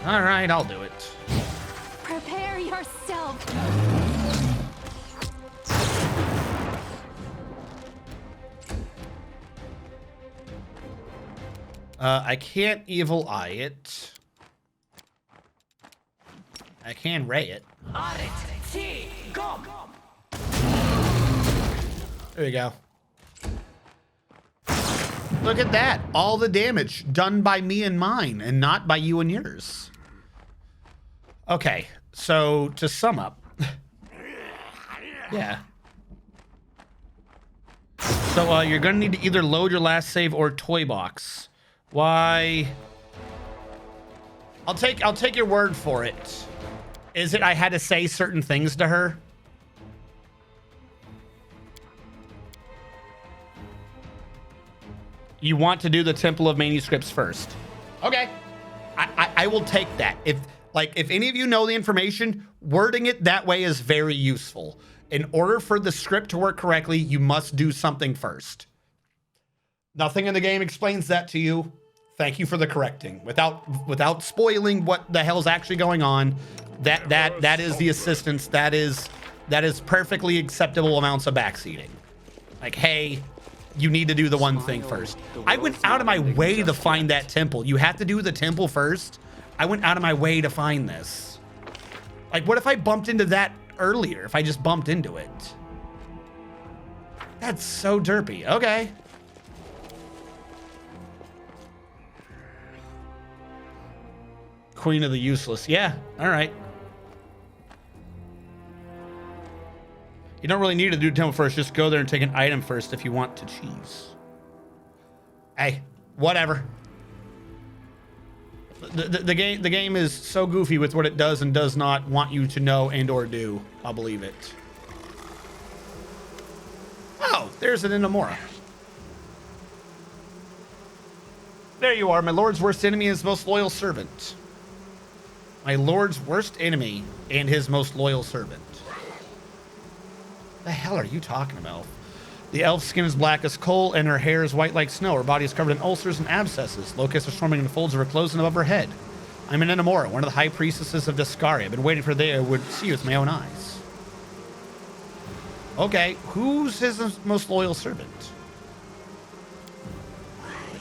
All right, I'll do it. Prepare yourself. I can't evil eye it. I can ray it. There you go. Look at that. All the damage done by me and mine and not by you and yours. Okay, so to sum up. Yeah. So you're going to need to either load your last save or toy box. Why? I'll take your word for it. Is it I had to say certain things to her? You want to do the Temple of Manuscripts first. Okay. I will take that. If any of you know the information, wording it that way is very useful. In order for the script to work correctly, you must do something first. Nothing in the game explains that to you. Thank you for the correcting. Without spoiling what the hell's actually going on, that is the assistance. That is perfectly acceptable amounts of backseating. Like, hey, you need to do the one thing first. I went out of my way to find that temple. You have to do the temple first. I went out of my way to find this. Like, what if I bumped into that earlier? If I just bumped into it? That's so derpy. Okay. Queen of the Useless. Yeah, all right. You don't really need to do temple first. Just go there and take an item first if you want to cheese. Hey, whatever. The game is so goofy with what it does and does not want you to know and or do. I'll believe it. Oh, there's an Inamora. There you are, my lord's worst enemy and his most loyal servant. My lord's worst enemy and his most loyal servant. The hell are you talking about? The elf's skin is black as coal and her hair is white like snow. Her body is covered in ulcers and abscesses. Locusts are swarming in the folds of her clothes and above her head. I'm an Inamora, one of the high priestesses of Discari. I've been waiting for the day I would see you with my own eyes. Okay, who's his most loyal servant?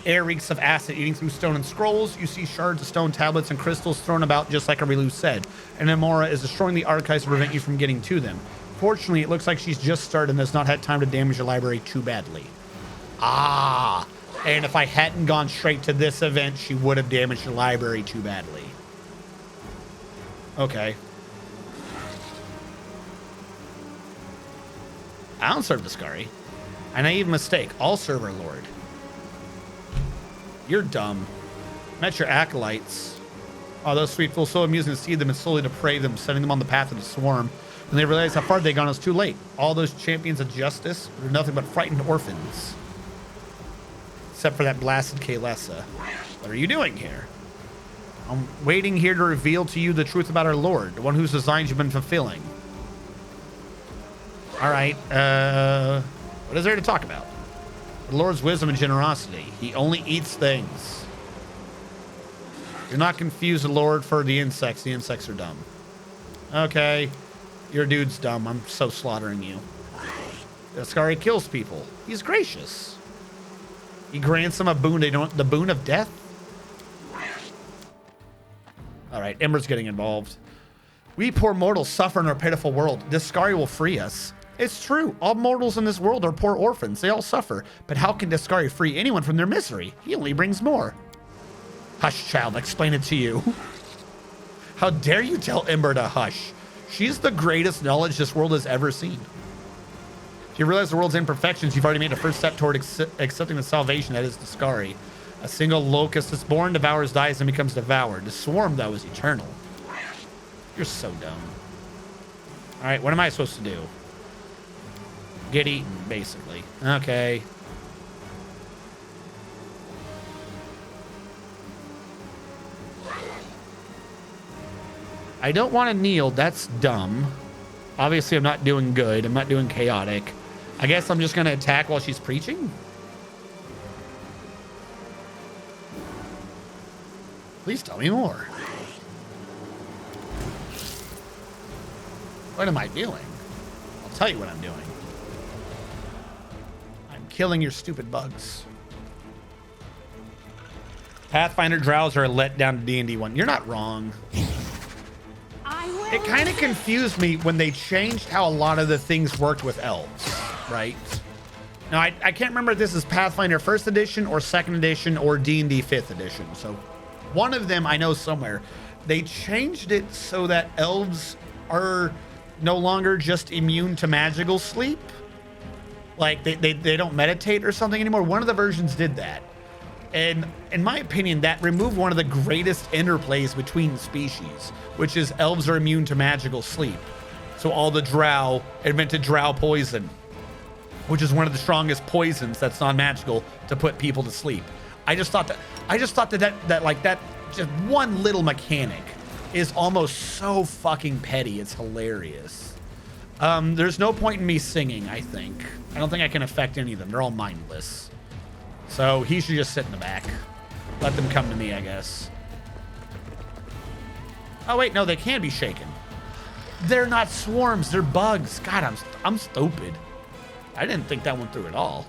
air reeks of acid eating through stone and scrolls. You see shards of stone tablets and crystals thrown about, just like Rilu said. And Amora is destroying the archives to prevent you from getting to them. Fortunately, it looks like she's just started and has not had time to damage your library too badly. Ah, and if I hadn't gone straight to this event, she would have damaged your library too badly. Okay. I don't serve the Scari. A naive mistake. I'll serve our lord. You're dumb. Met your acolytes. Oh, those sweet fools, so amusing to see them and slowly deprave them, setting them on the path of the swarm. When they realized how far they'd gone, it was too late. All those champions of justice were nothing but frightened orphans. Except for that blasted Kaylessa. What are you doing here? I'm waiting here to reveal to you the truth about our Lord, the one whose designs you've been fulfilling. All right, what is there to talk about? The Lord's wisdom and generosity. He only eats things. Do not confuse the Lord for the insects. The insects are dumb. Okay, your dude's dumb. I'm so slaughtering you. The Scari kills people. He's gracious. He grants them a boon. They don't. The boon of death. All right, Ember's getting involved. We poor mortals suffer in our pitiful world. This Scari will free us. It's true. All mortals in this world are poor orphans. They all suffer. But how can Dascari free anyone from their misery? He only brings more. Hush, child. I'll explain it to you. How dare you tell Ember to hush? She's the greatest knowledge this world has ever seen. If you realize the world's imperfections, you've already made a first step toward accepting the salvation that is Dascari. A single locust is born, devours, dies, and becomes devoured. The swarm, though, is eternal. You're so dumb. All right, what am I supposed to do? Get eaten, basically. Okay. I don't want to kneel. That's dumb. Obviously, I'm not doing good. I'm not doing chaotic. I guess I'm just going to attack while she's preaching? Please tell me more. What am I doing? I'll tell you what I'm doing. I'm killing your stupid bugs. Pathfinder drows are a letdown to D&D 1. You're not wrong. It kind of confused me when they changed how a lot of the things worked with elves, right? Now, I can't remember if this is Pathfinder 1st edition or 2nd edition or D&D 5th edition. So one of them I know somewhere. They changed it so that elves are no longer just immune to magical sleep. Like they don't meditate or something anymore. One of the versions did that. And in my opinion, that removed one of the greatest interplays between species, which is elves are immune to magical sleep. So all the drow invented drow poison, which is one of the strongest poisons that's non-magical to put people to sleep. I just thought that just one little mechanic is almost so fucking petty. It's hilarious. There's no point in me singing, I think. I don't think I can affect any of them. They're all mindless. So he should just sit in the back. Let them come to me, I guess. Oh, wait, no, they can be shaken. They're not swarms, they're bugs. God, I'm stupid. I didn't think that one through at all.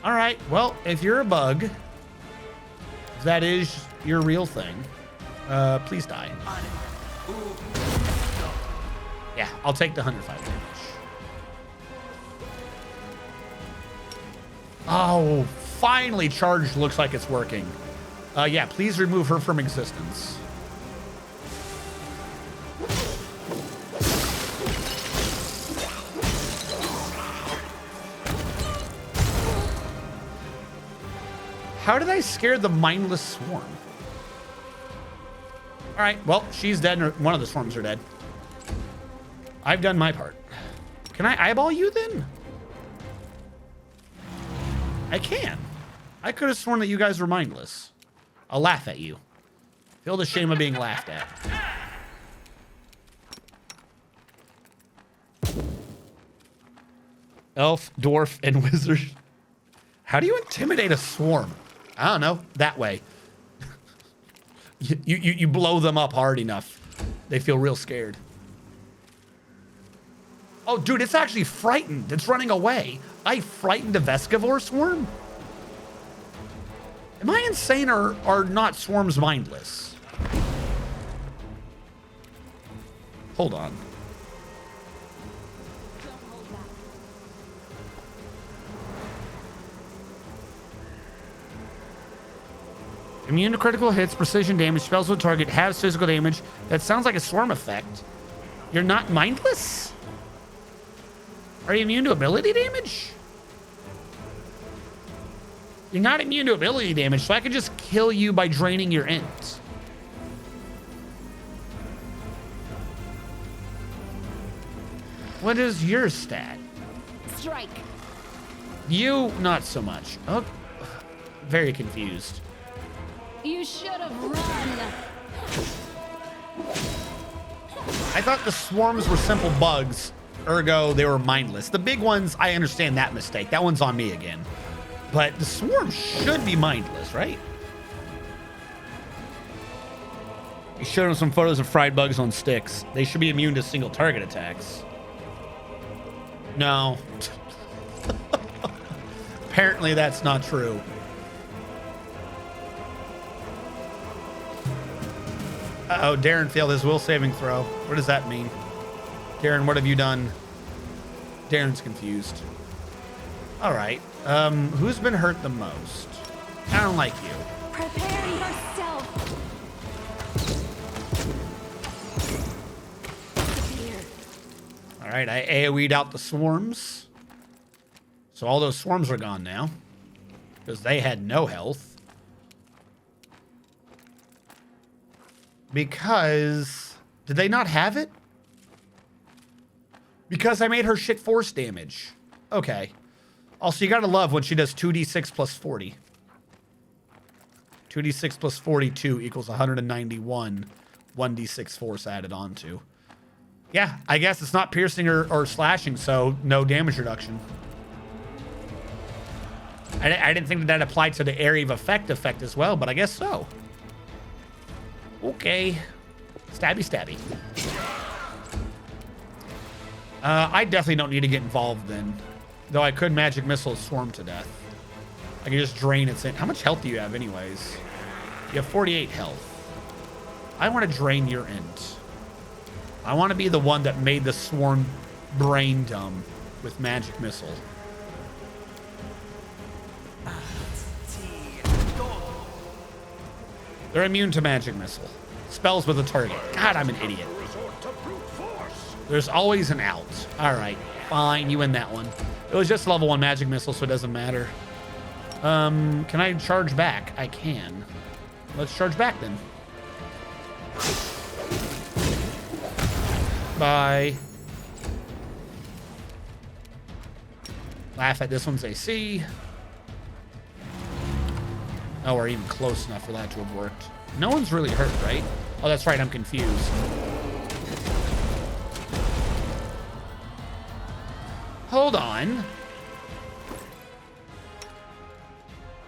All right, well, if you're a bug, if that is your real thing, please die. Yeah, I'll take the 105 damage. Oh, finally charged looks like it's working. Yeah, please remove her from existence. How did I scare the mindless swarm? All right, well, she's dead and one of the swarms are dead. I've done my part. Can I eyeball you then? I can. I could have sworn that you guys were mindless. I'll laugh at you. Feel the shame of being laughed at. Elf, dwarf, and wizard. How do you intimidate a swarm? I don't know. That way. You blow them up hard enough. They feel real scared. Oh, dude, it's actually frightened. It's running away. I frightened a Vescivore swarm? Am I insane or are not swarms mindless? Hold on. Immune to critical hits, precision damage, spells with target, halves physical damage. That sounds like a swarm effect. You're not mindless? Are you immune to ability damage? You're not immune to ability damage, so I could just kill you by draining your int. What is your stat? Strike. You, not so much. Oh, very confused. You should have run. I thought the swarms were simple bugs, ergo they were mindless. The big ones, I understand that mistake. That one's on me again. But the swarms should be mindless, right? You showed them some photos of fried bugs on sticks. They should be immune to single target attacks. No. Apparently that's not true. Uh-oh, Darren failed his will saving throw. What does that mean? Darren, what have you done? Darren's confused. All right. Who's been hurt the most? I don't like you. Prepare yourself. All right, I AoE'd out the swarms. So all those swarms are gone now. Because they had no health. Because... Did they not have it? Because I made her shit force damage. Okay. Also, you gotta love when she does 2d6 plus 40. 2d6 plus 42 equals 191. 1d6 force added on to. Yeah, I guess it's not piercing or slashing, so no damage reduction. I didn't think that applied to the area of effect as well, but I guess so. Okay. Stabby, stabby. I definitely don't need to get involved then. Though I could magic missile swarm to death. I can just drain its in. How much health do you have anyways? You have 48 health. I want to drain your int. I want to be the one that made the swarm brain dumb with magic missile. They're immune to magic missile. Spells with a target. God, I'm an idiot. There's always an out. All right, fine, you win that one. It was just level 1 magic missile, so it doesn't matter. Can I charge back? I can. Let's charge back then. Bye. Laugh at this one's AC. Oh, we're even close enough for that to have worked. No one's really hurt, right? Oh, that's right, I'm confused. Hold on.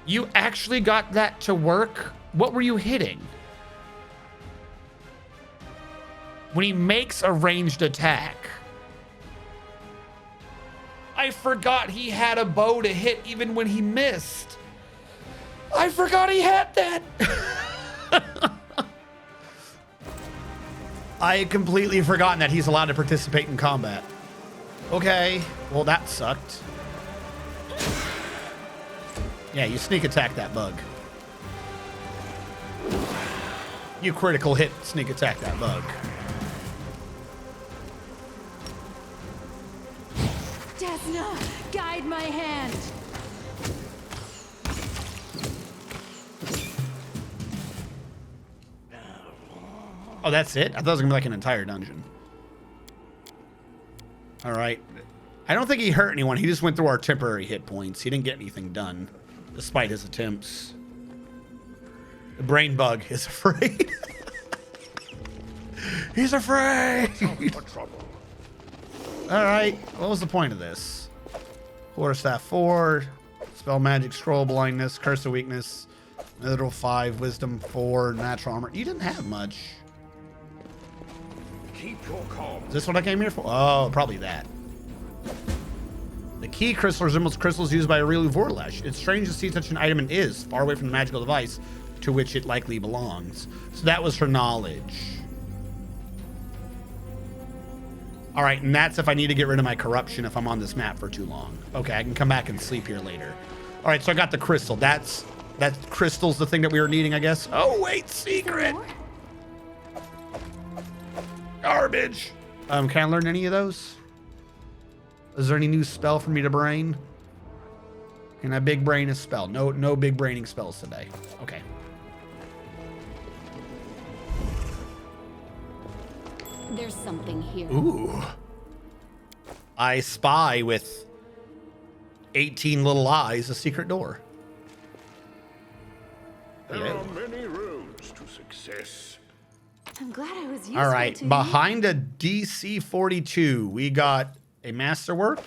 You actually got that to work? What were you hitting? When he makes a ranged attack. I forgot he had a bow to hit even when he missed. I forgot he had that. I had completely forgotten that he's allowed to participate in combat. Okay, well that sucked. Yeah, you sneak attack that bug. You critical hit sneak attack that bug. Desna, guide my hand. Oh, that's it? I thought it was gonna be like an entire dungeon. All right. I don't think he hurt anyone. He just went through our temporary hit points. He didn't get anything done, despite his attempts. The brain bug is afraid. He's afraid. All right. What was the point of this? Quarterstaff 4, spell magic, scroll blindness, curse of weakness, literal 5, wisdom 4, natural armor. You didn't have much. Keep your calm. Is this what I came here for? Oh, probably that. The key crystal resembles crystals used by Aureliu Vorlesh. It's strange to see such an item in Is, far away from the magical device to which it likely belongs. So that was her knowledge. All right, and that's if I need to get rid of my corruption if I'm on this map for too long. Okay, I can come back and sleep here later. All right, so I got the crystal. That crystal's the thing that we were needing, I guess. Oh, wait, secret. Garbage. Can I learn any of those? Is there any new spell for me to brain? Can I big brain a spell? No big braining spells today. Okay. There's something here. Ooh. I spy with 18 little eyes a secret door. There are many roads to success. I'm glad I was useful All right, to you. behind a DC-42, we got a masterwork,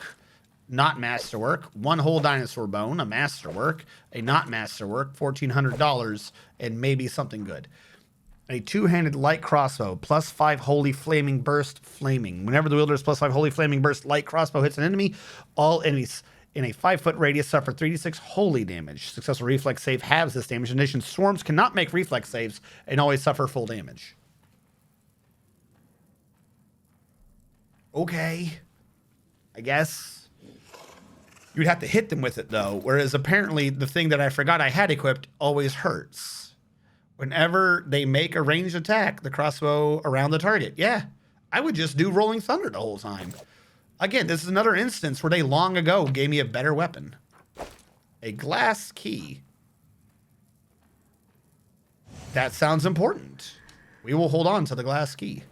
not masterwork, one whole dinosaur bone, a masterwork, a not masterwork, $1,400, and maybe something good. A two-handed light crossbow, +5 holy flaming burst flaming. Whenever the wielder's +5 holy flaming burst light crossbow hits an enemy, all enemies in a 5-foot radius suffer 3d6 holy damage. Successful reflex save halves this damage. In addition, swarms cannot make reflex saves and always suffer full damage. Okay. I guess. You'd have to hit them with it, though. Whereas apparently the thing that I forgot I had equipped always hurts. Whenever they make a ranged attack, the crossbow around the target. Yeah, I would just do Rolling Thunder the whole time. Again, this is another instance where they long ago gave me a better weapon. A glass key. That sounds important. We will hold on to the glass key.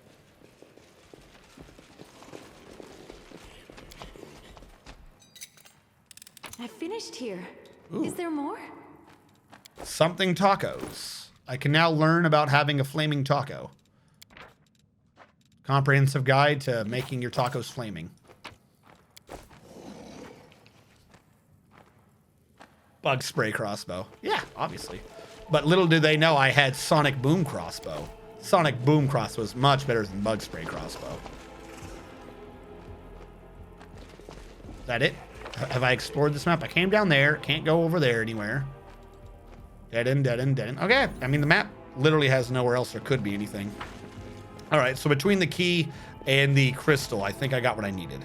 I finished here. Ooh. Is there more? Something tacos. I can now learn about having a flaming taco. Comprehensive guide to making your tacos flaming. Bug spray crossbow. Yeah, obviously. But little did they know I had sonic boom crossbow. Sonic boom crossbow is much better than bug spray crossbow. Is that it? Have I explored this map? I came down there. Can't go over there anywhere. Dead end, dead end, dead end. Okay. I mean, the map literally has nowhere else there could be anything. All right. So between the key and the crystal, I think I got what I needed.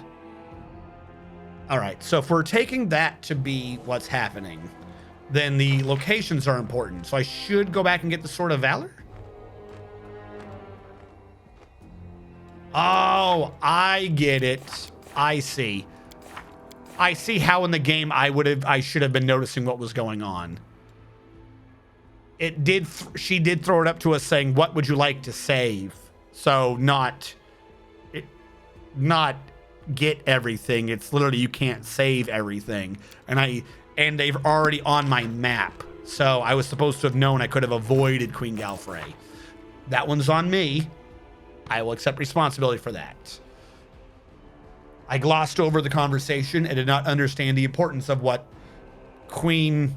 All right. So if we're taking that to be what's happening, then the locations are important. So I should go back and get the Sword of Valor. Oh, I get it. I see. I see how in the game I should have been noticing what was going on. She did throw it up to us saying, what would you like to save? So not get everything. It's literally, you can't save everything. And they've already on my map. So I was supposed to have known I could have avoided Queen Galfrey. That one's on me. I will accept responsibility for that. I glossed over the conversation and did not understand the importance of what Queen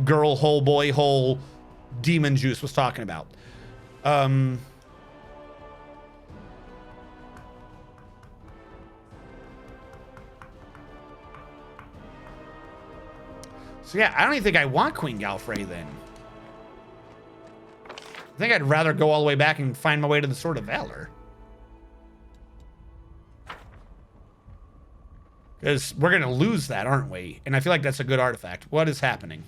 Girl Hole Boy Hole Demon Juice was talking about. So yeah, I don't even think I want Queen Galfrey then. I think I'd rather go all the way back and find my way to the Sword of Valor. Because we're going to lose that, aren't we? And I feel like that's a good artifact. What is happening?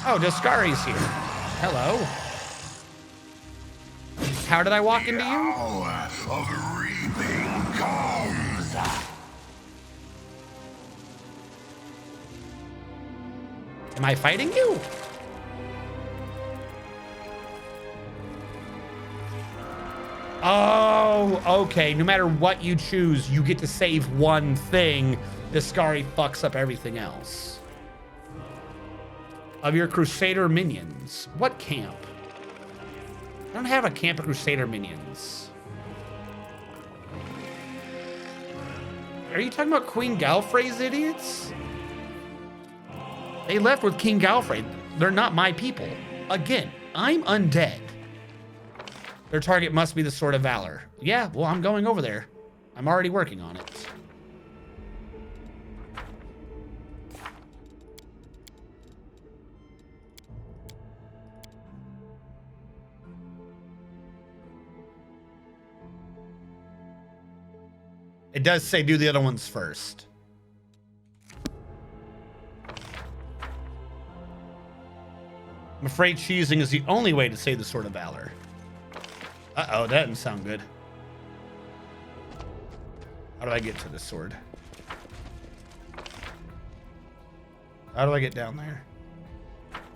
Oh, Dascari's here. Hello. How did I walk into you? Hour of reaping comes. Am I fighting you? Oh, okay. No matter what you choose, you get to save one thing. Dascari fucks up everything else. Of your Crusader minions. What camp? I don't have a camp of Crusader minions. Are you talking about Queen Galfrey's idiots? They left with King Galfrey. They're not my people. Again, I'm undead. Their target must be the Sword of Valor. Yeah, well, I'm going over there. I'm already working on it. It does say do the other ones first. I'm afraid cheesing is the only way to say the Sword of Valor. Uh-oh, that didn't sound good. How do I get to this sword? How do I get down there?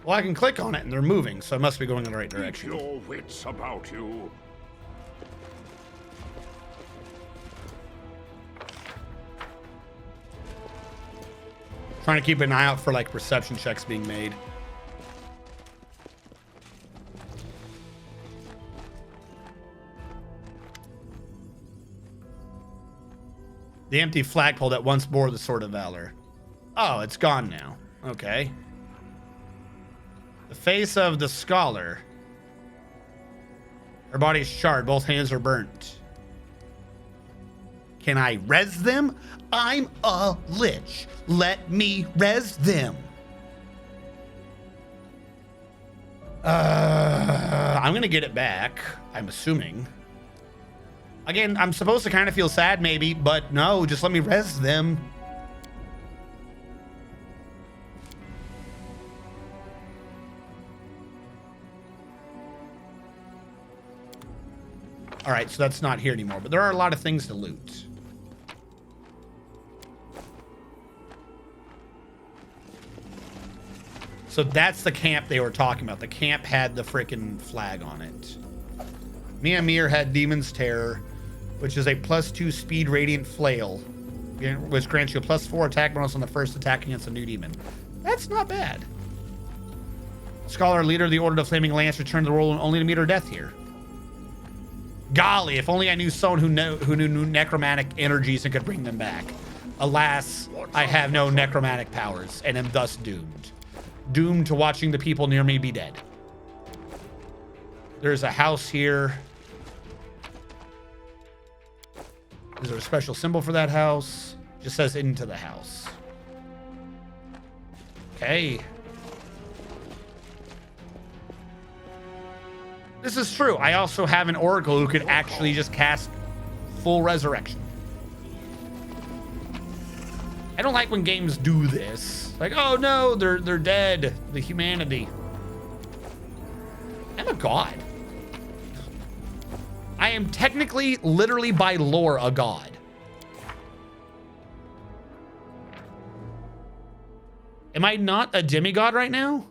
Well, I can click on it and they're moving, so I must be going in the right direction. Keep your wits about you. Trying to keep an eye out for like perception checks being made. The empty flagpole that once bore the Sword of Valor. Oh, it's gone now. Okay. The face of the scholar. Her body's charred. Both hands are burnt. Can I res them? I'm a lich. Let me res them. I'm gonna get it back, I'm assuming. Again, I'm supposed to kind of feel sad maybe, but no, just let me res them. All right, so that's not here anymore, but there are a lot of things to loot. So that's the camp they were talking about. The camp had the frickin' flag on it. Miamir had Demon's Terror, which is a +2 speed radiant flail, which grants you a +4 attack bonus on the first attack against a new demon. That's not bad. Scholar, leader of the Order of Flaming Lance, returned to the world only to meet her death here. Golly, if only I knew someone who knew necromantic energies and could bring them back. Alas, I have no necromantic powers and am thus doomed. Doomed to watching the people near me be dead. There's a house here. Is there a special symbol for that house? Just says into the house. Okay. This is true. I also have an oracle who could actually just cast full resurrection. I don't like when games do this. Like, oh no, they're dead. The humanity. I'm a god. I am technically, literally by lore, a god. Am I not a demigod right now?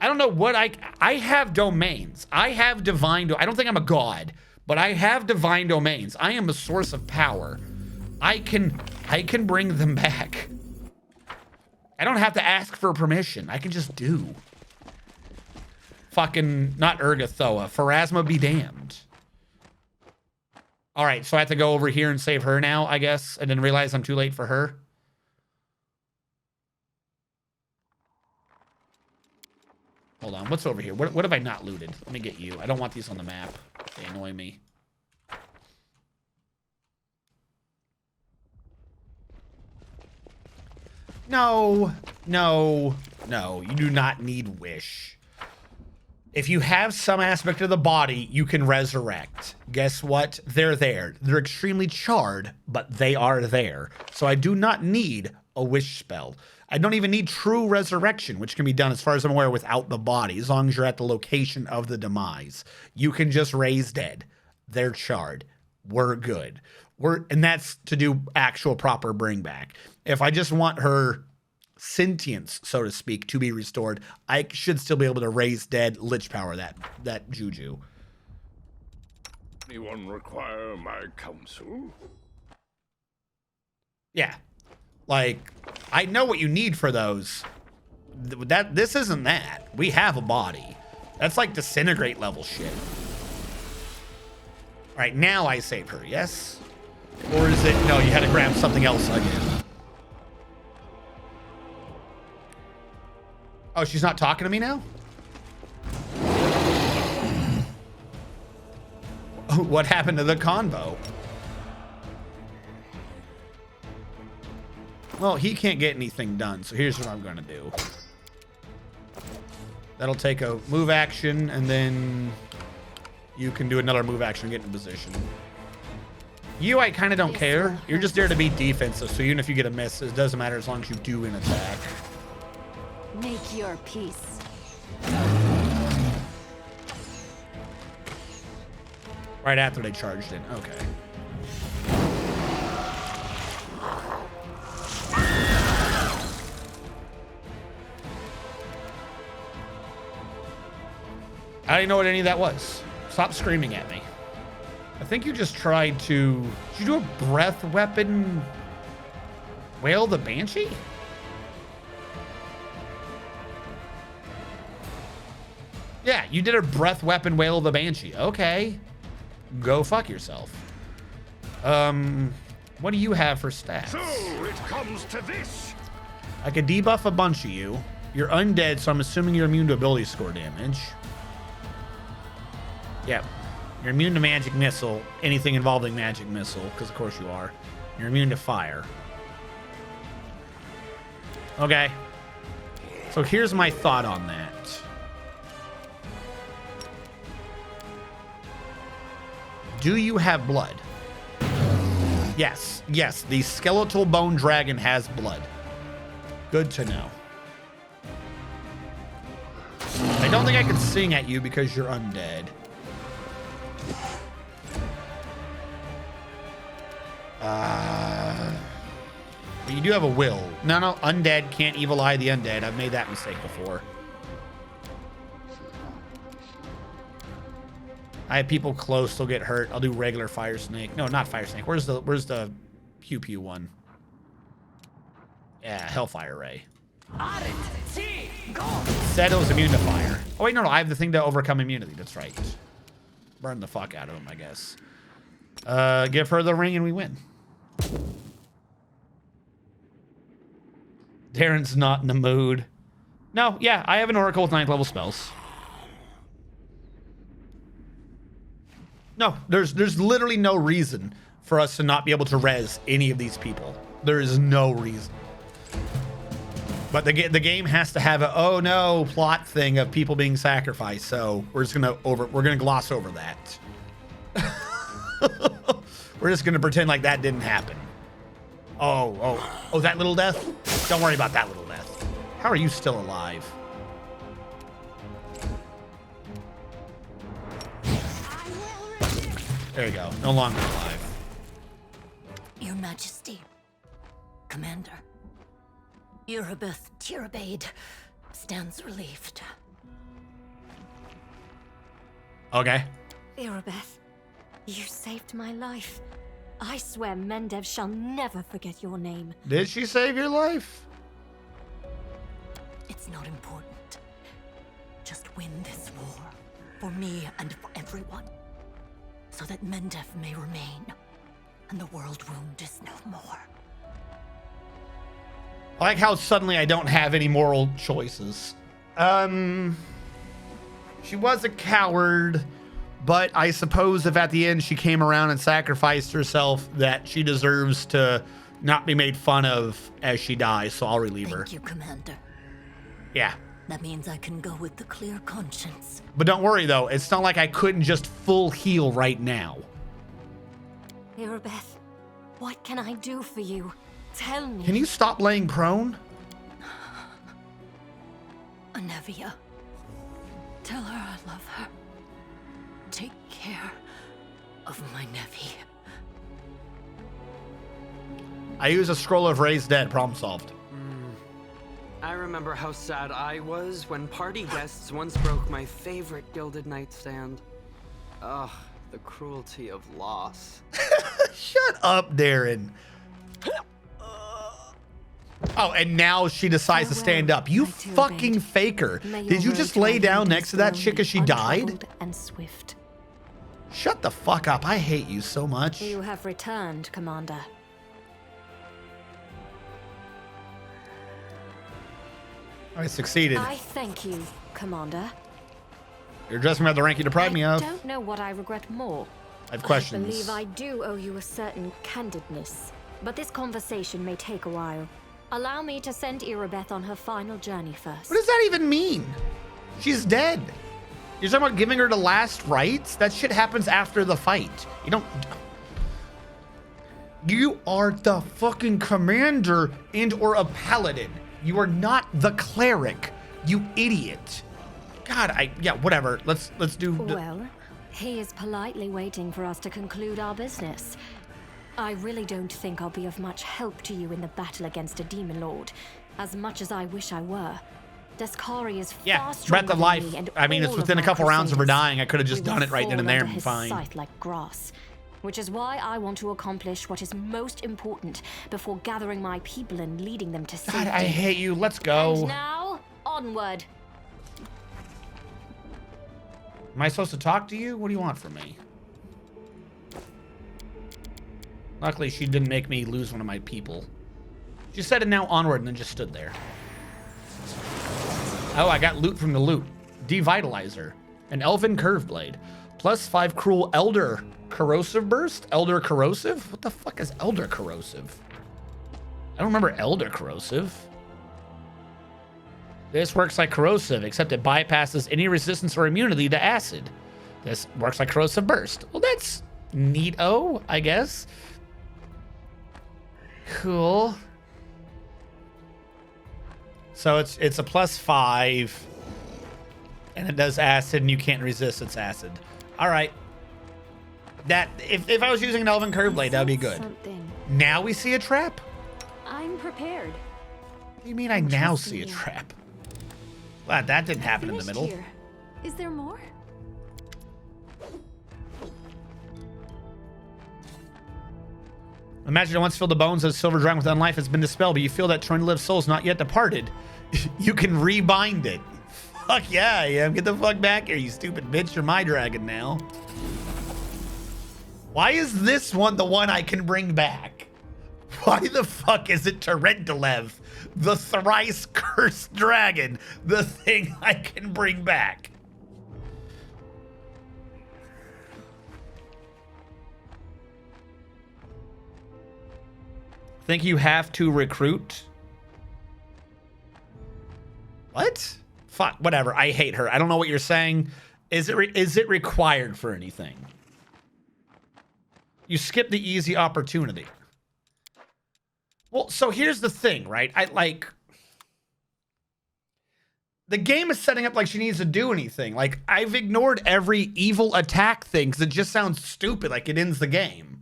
I don't know what I have domains. I have divine, I don't think I'm a god, but I have divine domains. I am a source of power. I can bring them back. I don't have to ask for permission. I can just do. Fucking, not Urgathoa. Pharasma be damned. All right, so I have to go over here and save her now, I guess, and then realize I'm too late for her. Hold on, what's over here? What have I not looted? Let me get you. I don't want these on the map. They annoy me. No, no, no. You do not need wish. If you have some aspect of the body, you can resurrect. Guess what? They're there. They're extremely charred, but they are there. So I do not need a wish spell. I don't even need true resurrection, which can be done, as far as I'm aware, without the body, as long as you're at the location of the demise. You can just raise dead. They're charred. We're good. And that's to do actual proper bring back. If I just want her sentience, so to speak, to be restored, I should still be able to raise dead lich power that juju. Anyone require my counsel? Yeah. Like, I know what you need for those. This isn't that. We have a body. That's like disintegrate level shit. All right, now I save her, yes? Or is it, no, you had to grab something else again. Oh, she's not talking to me now? What happened to the convo? Well, he can't get anything done, so here's what I'm going to do. That'll take a move action, and then you can do another move action and get in position. You, I kind of don't care. You're just there to be defensive, so even if you get a miss, it doesn't matter as long as you do an attack. Make your peace. Right after they charged in. Okay. I didn't know what any of that was. Stop screaming at me. I think you just tried to... Did you do a breath weapon? Wail the Banshee? Yeah, you did a breath weapon Wail the Banshee. Okay. Go fuck yourself. What do you have for stats? So it comes to this. I could debuff a bunch of you. You're undead, so I'm assuming you're immune to ability score damage. Yeah. You're immune to magic missile, anything involving magic missile, because of course you are. You're immune to fire. Okay. So here's my thought on that. Do you have blood? Yes, yes, the skeletal bone dragon has blood. Good to know. I don't think I can sing at you because you're undead. But you do have a will. No, undead can't evil eye the undead. I've made that mistake before. I have people close, they'll get hurt. I'll do regular fire snake. No, not fire snake. Where's the pew pew one? Yeah, hellfire ray. Said it was immune to fire. Oh wait, no, I have the thing to overcome immunity. That's right. Burn the fuck out of him, I guess. Give her the ring and we win. Darren's not in the mood. No, yeah, I have an oracle with 9th level spells. No, there's literally no reason for us to not be able to res any of these people. There is no reason. But the game has to have a oh no plot thing of people being sacrificed. So we're gonna gloss over that. We're just gonna pretend like that didn't happen. Oh, that little death? Don't worry about that little death. How are you still alive? There you go. No longer alive. Your Majesty, Commander, Erebeth Tirabade stands relieved. Okay. Erebeth, you saved my life. I swear Mendev shall never forget your name. Did she save your life? It's not important. Just win this war for me and for everyone, so that Mendev may remain and the world wound is no more. I like how suddenly I don't have any moral choices. She was a coward, but I suppose if at the end she came around and sacrificed herself, that she deserves to not be made fun of as she dies, so I'll relieve her. Thank you, Commander. Yeah. That means I can go with the clear conscience. But don't worry, though. It's not like I couldn't just full heal right now. Erebeth, what can I do for you? Tell me. Can you stop laying prone? Anevia, tell her I love her. Take care of my Nevi. I use a scroll of raised dead. Problem solved. I remember how sad I was when party guests once broke my favorite gilded nightstand. Ugh, the cruelty of loss. Shut up, Darren. Oh, and now she decides to stand up. You fucking faker. Did you just lay down next to that chick as she died? And swift. Shut the fuck up. I hate you so much. You have returned, Commander. I succeeded. I thank you, Commander. You're just about the rank you deprived me of. I don't know what I regret more. I have questions. I believe I do owe you a certain candidness, but this conversation may take a while. Allow me to send Irabeth on her final journey first. What does that even mean? She's dead. You're talking about giving her the last rites? That shit happens after the fight. You don't... You are the fucking commander and or a paladin. You are not the cleric, you idiot. God, yeah, whatever. Let's do... Well, he is politely waiting for us to conclude our business. I really don't think I'll be of much help to you in the battle against a demon lord, as much as I wish I were. Deskari is far stronger Breath of Life. than me, and I mean, it's all within of a couple my rounds of her crusaders. dying. I could have just We done will it right then and fall there under and be his fine. sight like grass, which is why I want to accomplish what is most important before gathering my people and leading them to safety. God, I hate you. Let's go. And now, onward. Am I supposed to talk to you? What do you want from me? Luckily, she didn't make me lose one of my people. She said it now onward and then just stood there. Oh, I got loot from the loot. Devitalizer. An Elven Curve Blade. +5 Cruel Elder Corrosive Burst? Elder Corrosive? What the fuck is Elder Corrosive? I don't remember Elder Corrosive. This works like Corrosive, except it bypasses any resistance or immunity to acid. This works like Corrosive Burst. Well, that's neato, I guess. Cool. So it's a +5, and it does acid, and you can't resist its acid. All right. That if I was using an Elven Curve Blade, that'd be good. Now we see a trap? I'm prepared. What do you mean I now see a trap? Glad that didn't happen in the middle. Here. Is there more? Imagine once filled the bones of Silver Dragon with unlife has been dispelled, but you feel that trying to live soul's not yet departed. You can rebind it. Fuck yeah, I am. Get the fuck back here, you stupid bitch. You're my dragon now. Why is this one the one I can bring back? Why the fuck is it Terentalev, the thrice cursed dragon, the thing I can bring back? Think you have to recruit? What? Fuck, whatever. I hate her. I don't know what you're saying. Is it required for anything? You skip the easy opportunity. Well, so here's the thing, right? The game is setting up like she needs to do anything. Like, I've ignored every evil attack thing because it just sounds stupid, like it ends the game.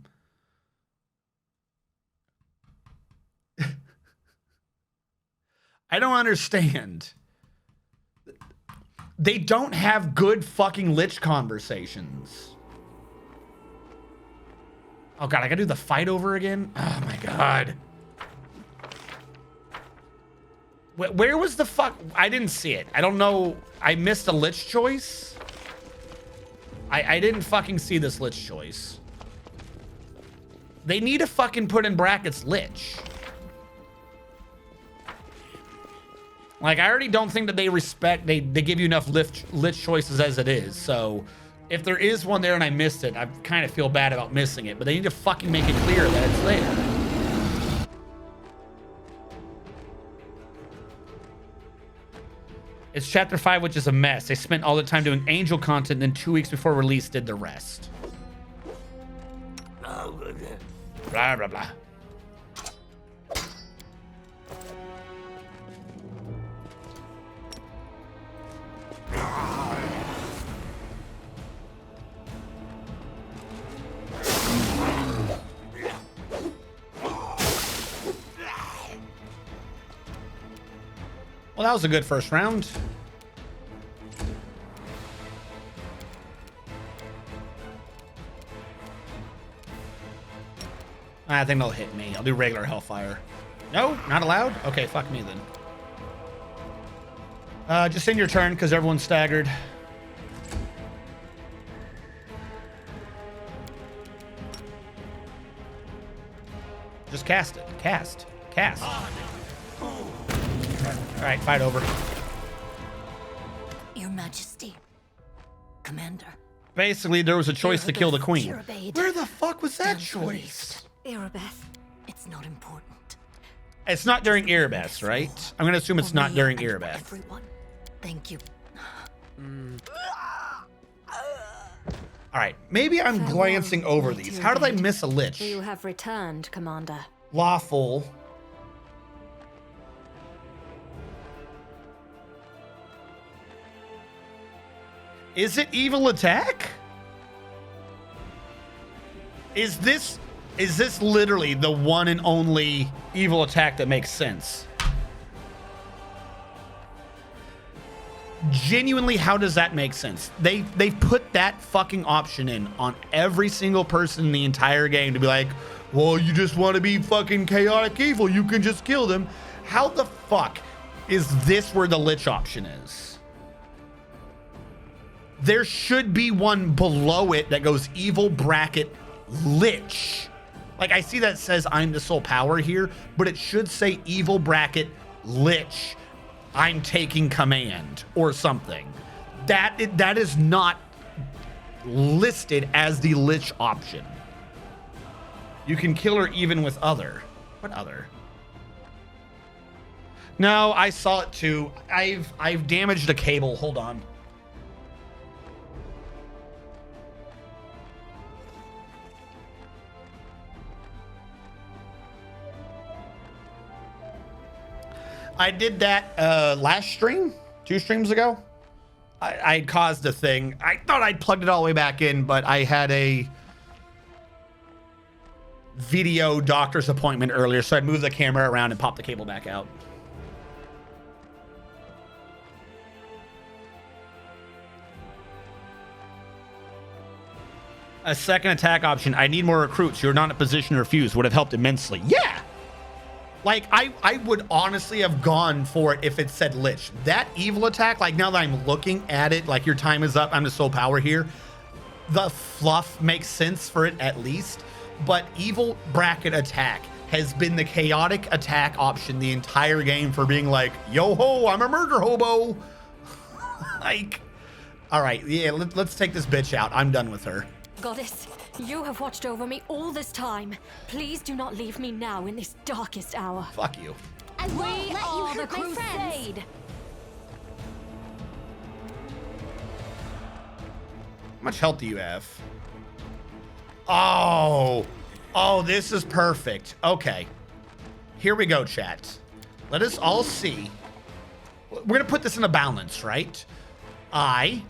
I don't understand. They don't have good fucking Lich conversations. Oh god, I gotta do the fight over again? Oh my god. Where was the fuck? I didn't see it. I don't know. I missed a Lich choice. I didn't fucking see this Lich choice. They need to fucking put in brackets Lich. Like, I already don't think that they give you enough Lich choices as it is. So if there is one there and I missed it, I kind of feel bad about missing it. But they need to fucking make it clear that it's there. It's chapter 5, which is a mess. They spent all the time doing angel content, and then 2 weeks before release did the rest. Blah, blah, blah. Well, that was a good first round. I think they'll hit me. I'll do regular Hellfire. No, not allowed? Okay, fuck me then. Just in your turn, because everyone's staggered. Just cast it. Cast. All right, fight over. Your Majesty, Commander. Basically, there was a choice to kill the queen. Tirabade. Where the fuck was that Done choice? Erebeth, it's not important. It's not during Erebeth, right? I'm gonna assume it's For not me during and for Erebeth. Everyone. Thank you. All right, maybe I'm Farewell, glancing over my these. dear How did I Lady. miss a lich? You have returned, Commander. Lawful. Is it evil attack? Is this literally the one and only evil attack that makes sense? Genuinely, how does that make sense? They've put that fucking option in on every single person in the entire game to be like, well, you just want to be fucking chaotic evil, you can just kill them. How the fuck is this where the lich option is? There should be one below it that goes evil bracket lich. Like, I see that says I'm the sole power here, but it should say evil bracket lich. I'm taking command or something. That is not listed as the lich option. You can kill her even with other. What other? No, I saw it too. I've damaged a cable. Hold on. I did that last stream, 2 streams ago. I caused a thing. I thought I'd plugged it all the way back in, but I had a video doctor's appointment earlier, so I moved the camera around and popped the cable back out. A second attack option. I need more recruits. You're not in a position to refuse. Would have helped immensely. Yeah. Like, I would honestly have gone for it if it said lich. That evil attack, like, now that I'm looking at it, like, your time is up, I'm the sole power here, the fluff makes sense for it at least. But evil bracket attack has been the chaotic attack option the entire game for being like, yo ho, I'm a murder hobo. Like, all right, yeah, let's take this bitch out. I'm done with her. Goddess, you have watched over me all this time. Please do not leave me now in this darkest hour. Fuck you. I won't We let you are the hurt my friends. crusade. How much health do you have? Oh, this is perfect. Okay, here we go, chat. Let us all see. We're gonna put this in a balance, right? I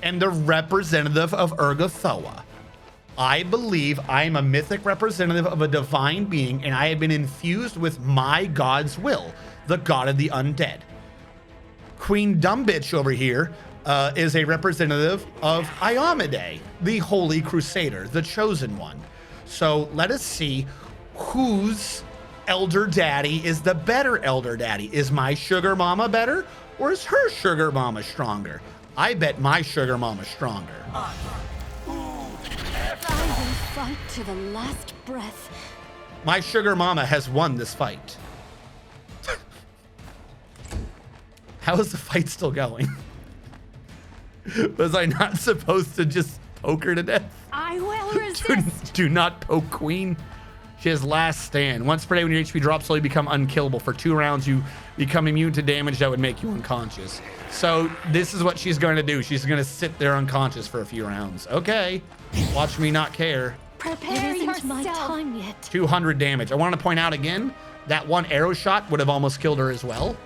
am the representative of Urgathoa. I believe I am a mythic representative of a divine being, and I have been infused with my god's will, the god of the undead. Queen Dumb Bitch over here is a representative of Iomade, the Holy Crusader, the chosen one. So let us see whose elder daddy is the better elder daddy. Is my sugar mama better, or is her sugar mama stronger? I bet my sugar mama's stronger. I will fight to the last breath. My sugar mama has won this fight. How is the fight still going? Was I not supposed to just poke her to death? I will resist. Do not poke queen. She has last stand. Once per day when your HP drops, slowly become unkillable. For 2 rounds, you become immune to damage that would make you unconscious. So this is what she's going to do. She's going to sit there unconscious for a few rounds. Okay. Watch me not care. Prepare It isn't my yourself. time yet. 200 damage. I want to point out again, that one arrow shot would have almost killed her as well.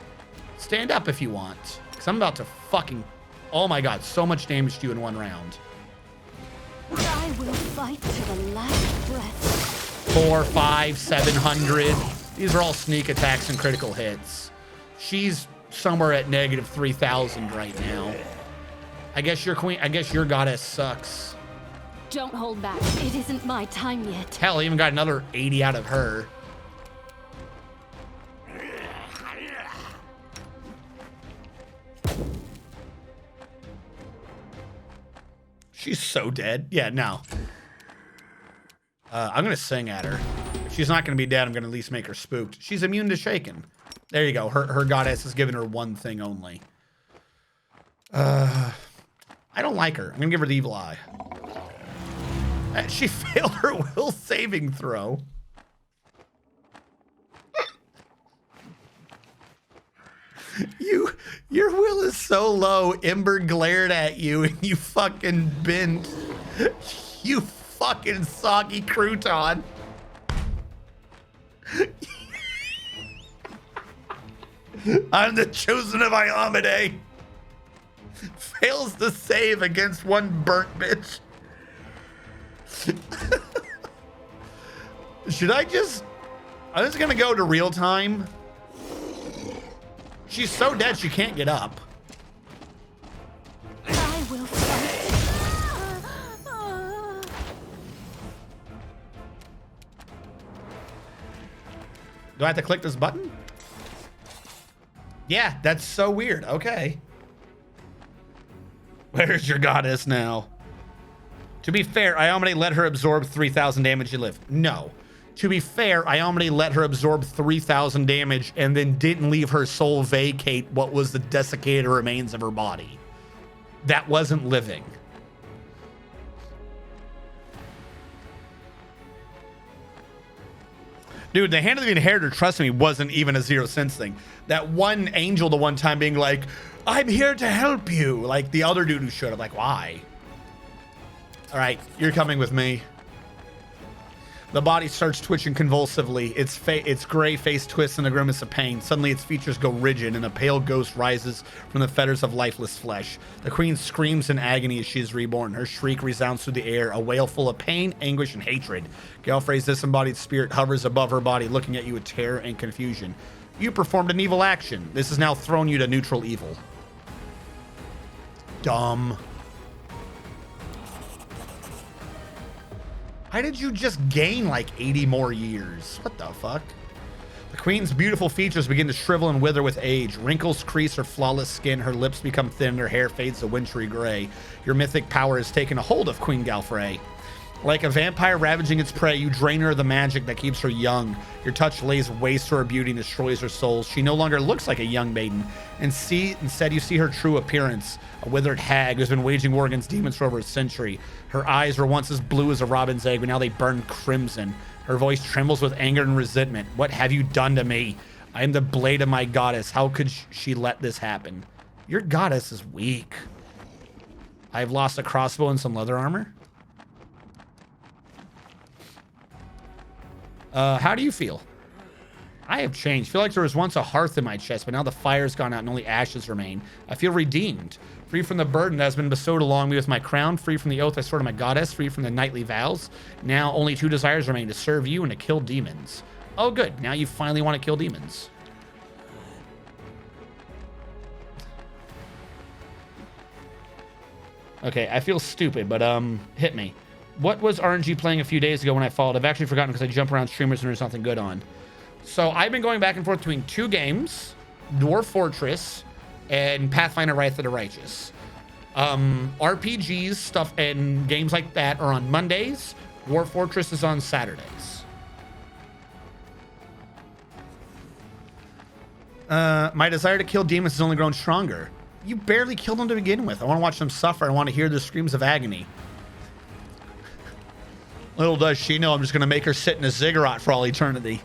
Stand up if you want. Because I'm about to fucking... Oh my god, so much damage to you in 1 round. I will fight to the last breath. 4, 5, 700. These are all sneak attacks and critical hits. She's somewhere at negative 3,000 right now. I guess your queen, I guess your goddess sucks. Don't hold back. It isn't my time yet. Hell, I even got another 80 out of her. She's so dead. Yeah, no. I'm going to sing at her. If she's not going to be dead, I'm going to at least make her spooked. She's immune to shaken. There you go. Her goddess has given her one thing only. I don't like her. I'm gonna give her the evil eye. She failed her will saving throw. Your will is so low, Ember glared at you and you fucking bent. You fucking soggy crouton. I'm the chosen of Iomade. Fails to save against one burnt bitch. Should I just... I'm just gonna go to real time. She's so dead she can't get up. I will fight. Do I have to click this button? Yeah, that's so weird. Okay. Where's your goddess now? To be fair, Iomade let her absorb 3,000 damage and live. No. To be fair, Iomade let her absorb 3,000 damage and then didn't leave her soul vacate what was the desiccated remains of her body. That wasn't living. Dude, the Hand of the Inheritor, trust me, wasn't even a zero sense thing. That one angel the one time being like, I'm here to help you. Like the other dude who showed up, like, why? All right, you're coming with me. The body starts twitching convulsively. Its gray face twists in a grimace of pain. Suddenly its features go rigid and a pale ghost rises from the fetters of lifeless flesh. The queen screams in agony as she is reborn. Her shriek resounds through the air, a wail full of pain, anguish, and hatred. Galfrey's disembodied spirit hovers above her body, looking at you with terror and confusion. You performed an evil action. This has now thrown you to neutral evil. Dumb. Why did you just gain like 80 more years? What the fuck? The queen's beautiful features begin to shrivel and wither with age. Wrinkles crease her flawless skin. Her lips become thin. Her hair fades to wintry gray. Your mythic power has taken a hold of Queen Galfrey. Like a vampire ravaging its prey, you drain her of the magic that keeps her young. Your touch lays waste to her beauty and destroys her soul. She no longer looks like a young maiden. Instead, you see her true appearance, a withered hag who's been waging war against demons for over a century. Her eyes were once as blue as a robin's egg, but now they burn crimson. Her voice trembles with anger and resentment. What have you done to me? I am the blade of my goddess. How could she let this happen? Your goddess is weak. I've lost a crossbow and some leather armor. How do you feel? I have changed. I feel like there was once a hearth in my chest, but now the fire's gone out and only ashes remain. I feel redeemed. Free from the burden that has been bestowed along me with my crown. Free from the oath I swore to my goddess. Free from the knightly vows. Now only two desires remain: to serve you and to kill demons. Oh, good. Now you finally want to kill demons. Okay, I feel stupid, but hit me. What was RNG playing a few days ago when I followed? I've actually forgotten because I jump around streamers and there's nothing good on. So I've been going back and forth between two games, Dwarf Fortress and Pathfinder Wrath of the Righteous. RPGs, stuff, and games like that are on Mondays. Dwarf Fortress is on Saturdays. My desire to kill demons has only grown stronger. You barely killed them to begin with. I want to watch them suffer. I want to hear their screams of agony. Little does she know I'm just going to make her sit in a ziggurat for all eternity.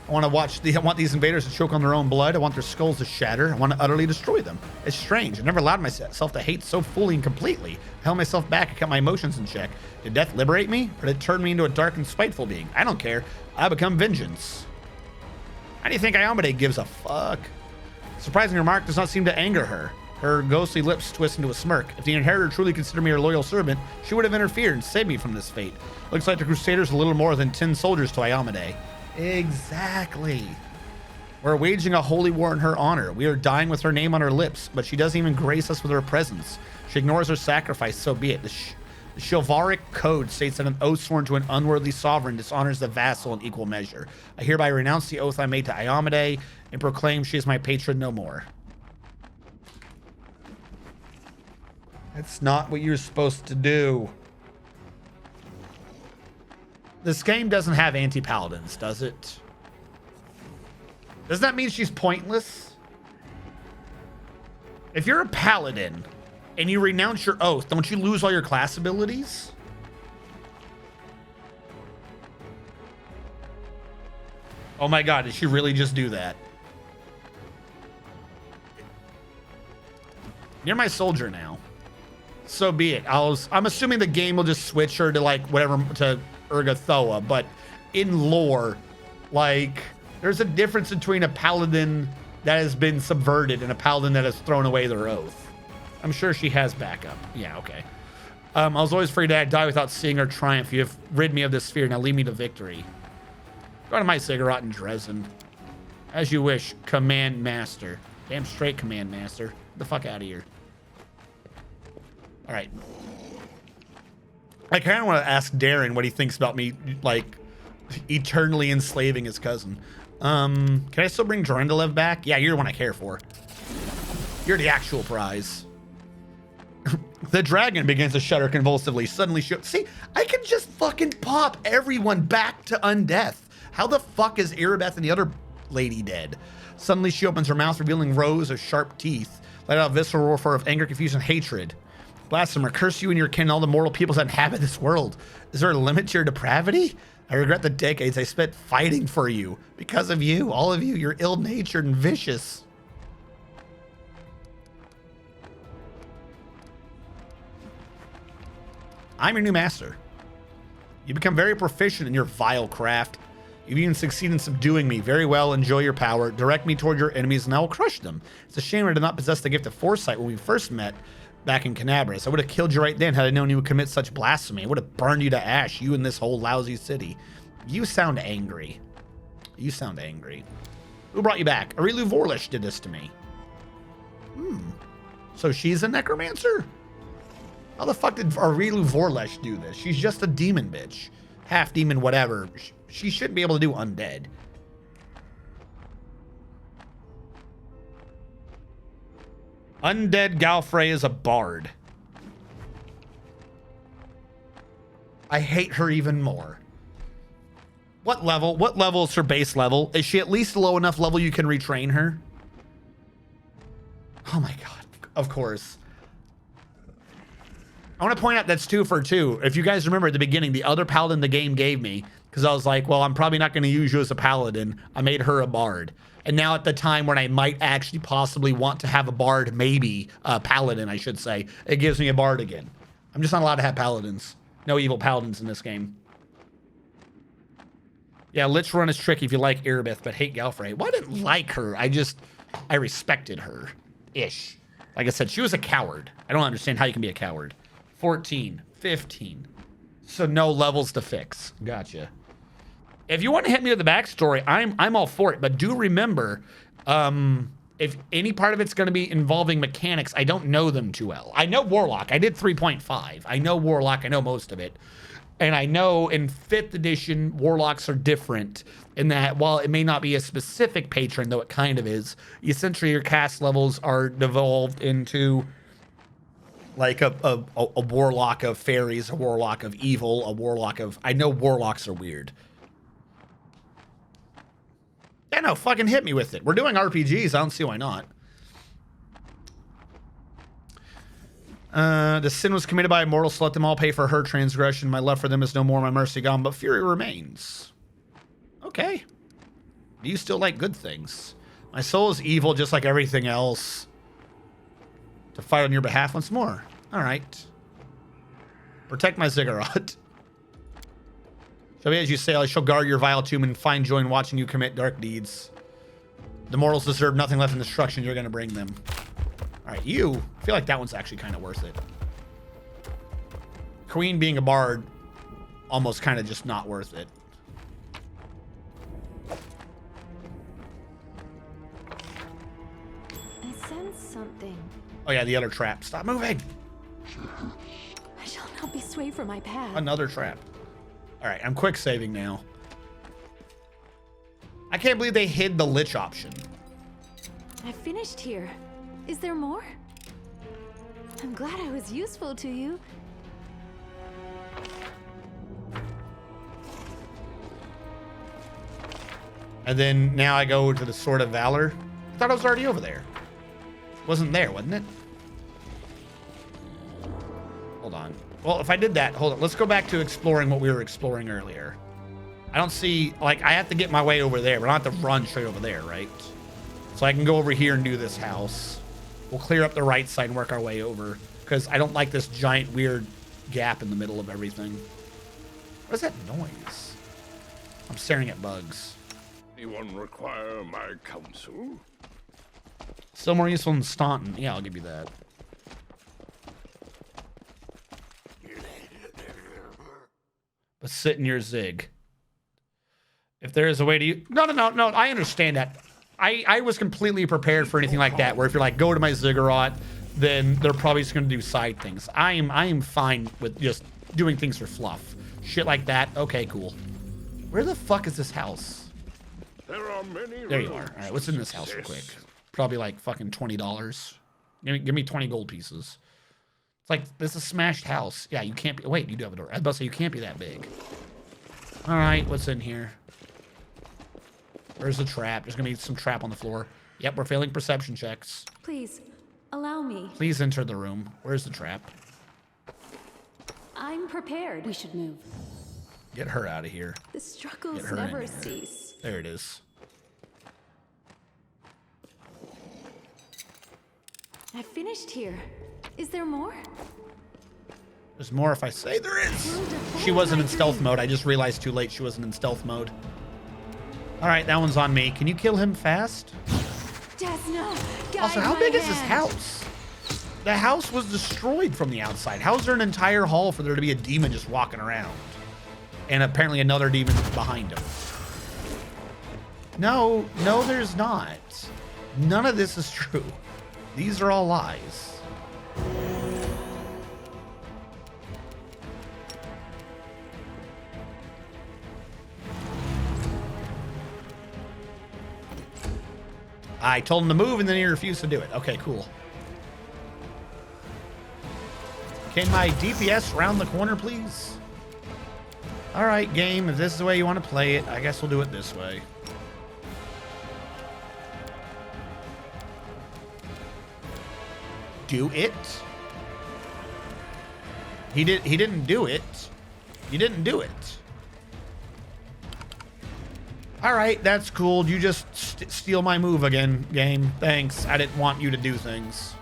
I want these invaders to choke on their own blood. I want their skulls to shatter. I want to utterly destroy them. It's strange. I never allowed myself to hate so fully and completely. I held myself back and kept my emotions in check. Did death liberate me? Or did it turn me into a dark and spiteful being? I don't care. I become vengeance. How do you think Iomade gives a fuck? Surprising remark does not seem to anger her. Her ghostly lips twist into a smirk. If the Inheritor truly considered me her loyal servant, she would have interfered and saved me from this fate. Looks like the Crusaders are a little more than 10 soldiers to Iomade. Exactly. We're waging a holy war in her honor. We are dying with her name on her lips, but she doesn't even grace us with her presence. She ignores her sacrifice, so be it. The chivalric code states that an oath sworn to an unworthy sovereign dishonors the vassal in equal measure. I hereby renounce the oath I made to Iomade and proclaim she is my patron no more. That's not what you're supposed to do. This game doesn't have anti-paladins, does it? Does that mean she's pointless? If you're a paladin and you renounce your oath, don't you lose all your class abilities? Oh my god, did she really just do that? You're my soldier now. So be it. I'm assuming the game will just switch her to like whatever, to Urgathoa, but in lore, like there's a difference between a paladin that has been subverted and a paladin that has thrown away their oath. I'm sure she has backup. Yeah, okay. I was always afraid I'd die without seeing her triumph. You have rid me of this fear. Now lead me to victory. Go to my cigarette in Dresden. As you wish, Command Master. Damn straight, Command Master. Get the fuck out of here. All right. I kind of want to ask Darren what he thinks about me, like, eternally enslaving his cousin. Can I still bring Jorindalev back? Yeah, you're the one I care for. You're the actual prize. The dragon begins to shudder convulsively. Suddenly, see, I can just fucking pop everyone back to undeath. How the fuck is Irabeth and the other lady dead? Suddenly, she opens her mouth, revealing rows of sharp teeth. Let out a visceral roar of anger, confusion, and hatred. Blasphemer, curse you and your kin and all the mortal peoples that inhabit this world. Is there a limit to your depravity? I regret the decades I spent fighting for you. Because of you, all of you, you're ill-natured and vicious. I'm your new master. You become very proficient in your vile craft. You've even succeeded in subduing me. Very well, enjoy your power. Direct me toward your enemies and I will crush them. It's a shame I did not possess the gift of foresight when we first met back in Canabras. I would have killed you right then had I known you would commit such blasphemy. I would have burned you to ash, you and this whole lousy city. You sound angry. You sound angry. Who brought you back? Arilu Vorlish did this to me. So she's a necromancer? How the fuck did Arilu Vorlish do this? She's just a demon bitch. Half demon, whatever. She shouldn't be able to do undead. Undead Galfrey is a bard. I hate her even more. What level? What level is her base level? Is she at least low enough level you can retrain her? Oh my god. Of course. I want to point out that's 2 for 2. If you guys remember at the beginning, the other paladin the game gave me, because I was like, well, I'm probably not going to use you as a paladin. I made her a bard. And now at the time when I might actually possibly want to have a bard, maybe a paladin, I should say, it gives me a bard again. I'm just not allowed to have paladins. No evil paladins in this game. Yeah, Lich Run is tricky if you like Irabeth, but hate Galfrey. Well, I didn't like her. I respected her. Ish. Like I said, she was a coward. I don't understand how you can be a coward. 14, 15. So no levels to fix. Gotcha. If you want to hit me with the backstory, I'm all for it. But do remember, if any part of it's going to be involving mechanics, I don't know them too well. I know Warlock. I did 3.5. I know Warlock. I know most of it. And I know in 5th edition, Warlocks are different in that while it may not be a specific patron, though it kind of is, essentially your cast levels are devolved into like a Warlock of fairies, a Warlock of evil, a Warlock of... I know Warlocks are weird. Yeah, no, fucking hit me with it. We're doing RPGs. I don't see why not. The sin was committed by immortals, so let them all pay for her transgression. My love for them is no more, my mercy gone, but fury remains. Okay. Do you still like good things? My soul is evil just like everything else. To fight on your behalf once more. All right. Protect my ziggurat. Shall be as you say, I shall guard your vile tomb and find joy in watching you commit dark deeds. The mortals deserve nothing less than destruction. You're going to bring them. All right, you. I feel like that one's actually kind of worth it. Queen being a bard, almost kind of just not worth it. I sense something. Oh yeah, the other trap. Stop moving. I shall not be swayed from my path. Another trap. All right, I'm quick saving now. I can't believe they hid the Lich option. I finished here. Is there more? I'm glad I was useful to you. And then now I go to the Sword of Valor. I thought I was already over there. Wasn't there, wasn't it? Well, if I did that, hold on. Let's go back to exploring what we were exploring earlier. I don't see, like, I have to get my way over there, but I don't have to run straight over there, right? So I can go over here and do this house. We'll clear up the right side and work our way over, because I don't like this giant weird gap in the middle of everything. What is that noise? I'm staring at bugs. Anyone require my counsel? Still more useful than Staunton. Yeah, I'll give you that. But sit in your zig. If there is a way to... No, I understand that. I was completely prepared for anything like that, where if you're like, go to my ziggurat, then they're probably just going to do side things. I am fine with just doing things for fluff. Shit like that. Okay, cool. Where the fuck is this house? There are many. There you are. All right, what's in this house real quick? Probably like fucking $20. Give me 20 gold pieces. It's like, this is a smashed house. Yeah, you can't be... Wait, you do have a door. I was about to say, you can't be that big. All right, what's in here? Where's the trap? There's going to be some trap on the floor. Yep, we're failing perception checks. Please, allow me. Please enter the room. Where's the trap? I'm prepared. We should move. Get her out of here. The struggles Get her never in here. cease. There it is. I finished here. Is there more? There's more if I say there is. She wasn't in stealth mode. I just realized too late she wasn't in stealth mode. All right, that one's on me. Can you kill him fast? Desna, Also, how big is this house? The house was destroyed from the outside. How is there an entire hall for there to be a demon just walking around? And apparently another demon behind him. No, there's not. None of this is true. These are all lies. I told him to move and then he refused to do it. Okay, cool. Can my DPS round the corner, please? All right, game. If this is the way you want to play it, I guess we'll do it this way. Do it? He didn't do it. You didn't do it. All right, that's cool. You just steal my move again, game. Thanks. I didn't want you to do things.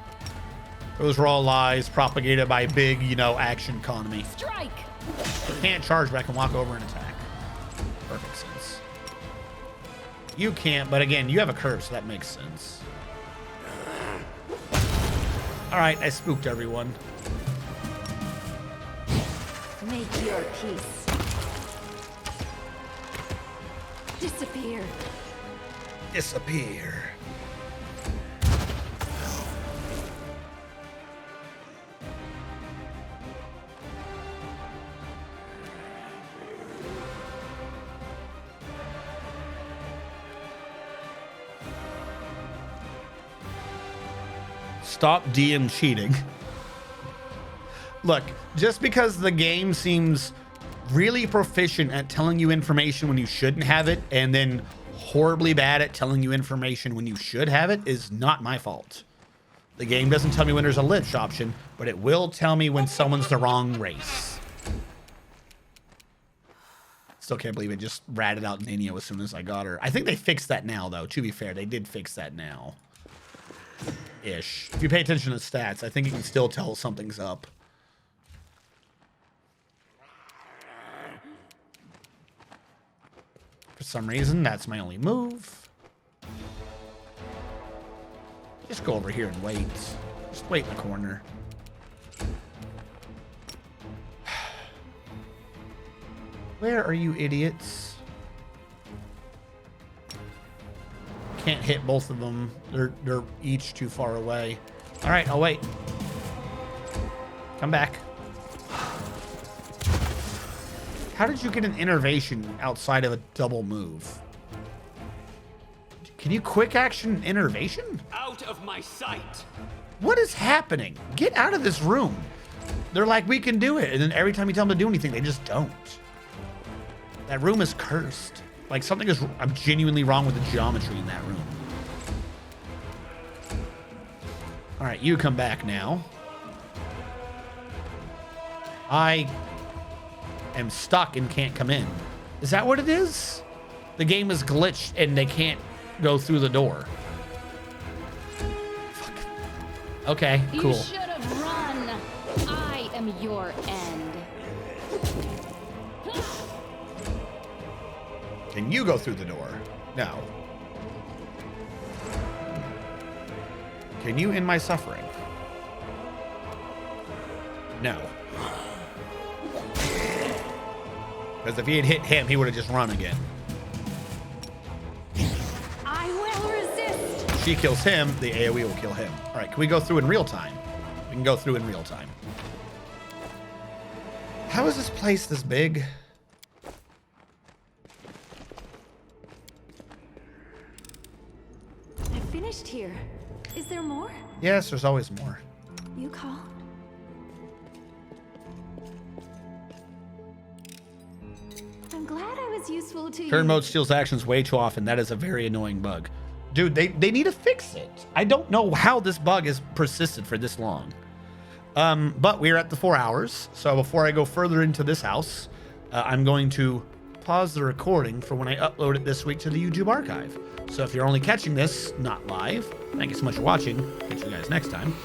Those were all lies propagated by big, action economy. Strike! I can't charge, but I can walk over and attack. Perfect sense. You can't, but again, you have a curve, so that makes sense. All right, I spooked everyone. Make your peace. Disappear. Disappear. Stop DM cheating. Look, just because the game seems really proficient at telling you information when you shouldn't have it, and then horribly bad at telling you information when you should have it, is not my fault. The game doesn't tell me when there's a lich option, but it will tell me when someone's the wrong race. Still can't believe it just ratted out Nino as soon as I got her. I think they fixed that now, though. To be fair, they did fix that now. Ish. If you pay attention to the stats, I think you can still tell something's up. For some reason, that's my only move. Just go over here and wait. Just wait in the corner. Where are you idiots? Can't hit both of them. They're each too far away. All right, I'll wait. Come back. How did you get an innervation outside of a double move? Can you quick action innervation? Out of my sight! What is happening? Get out of this room. They're like, we can do it. And then every time you tell them to do anything, they just don't. That room is cursed. Like, something is genuinely wrong with the geometry in that room. All right, you come back now. I am stuck and can't come in. Is that what it is? The game is glitched and they can't go through the door. Fuck. Okay, cool. You should have run. I am your end. Can you go through the door? No. Can you end my suffering? No. Because if he had hit him, he would have just run again. I will resist. She kills him, the AoE will kill him. All right, can we go through in real time? We can go through in real time. How is this place this big? I finished here. Is there more? Yes, there's always more. You called? I'm glad I was useful to you. Turn mode steals actions way too often. That is a very annoying bug. Dude, they need to fix it. I don't know how this bug has persisted for this long. But we're at the 4 hours. So before I go further into this house, I'm going to pause the recording for when I upload it this week to the YouTube archive. So if you're only catching this, not live, thank you so much for watching. Catch you guys next time.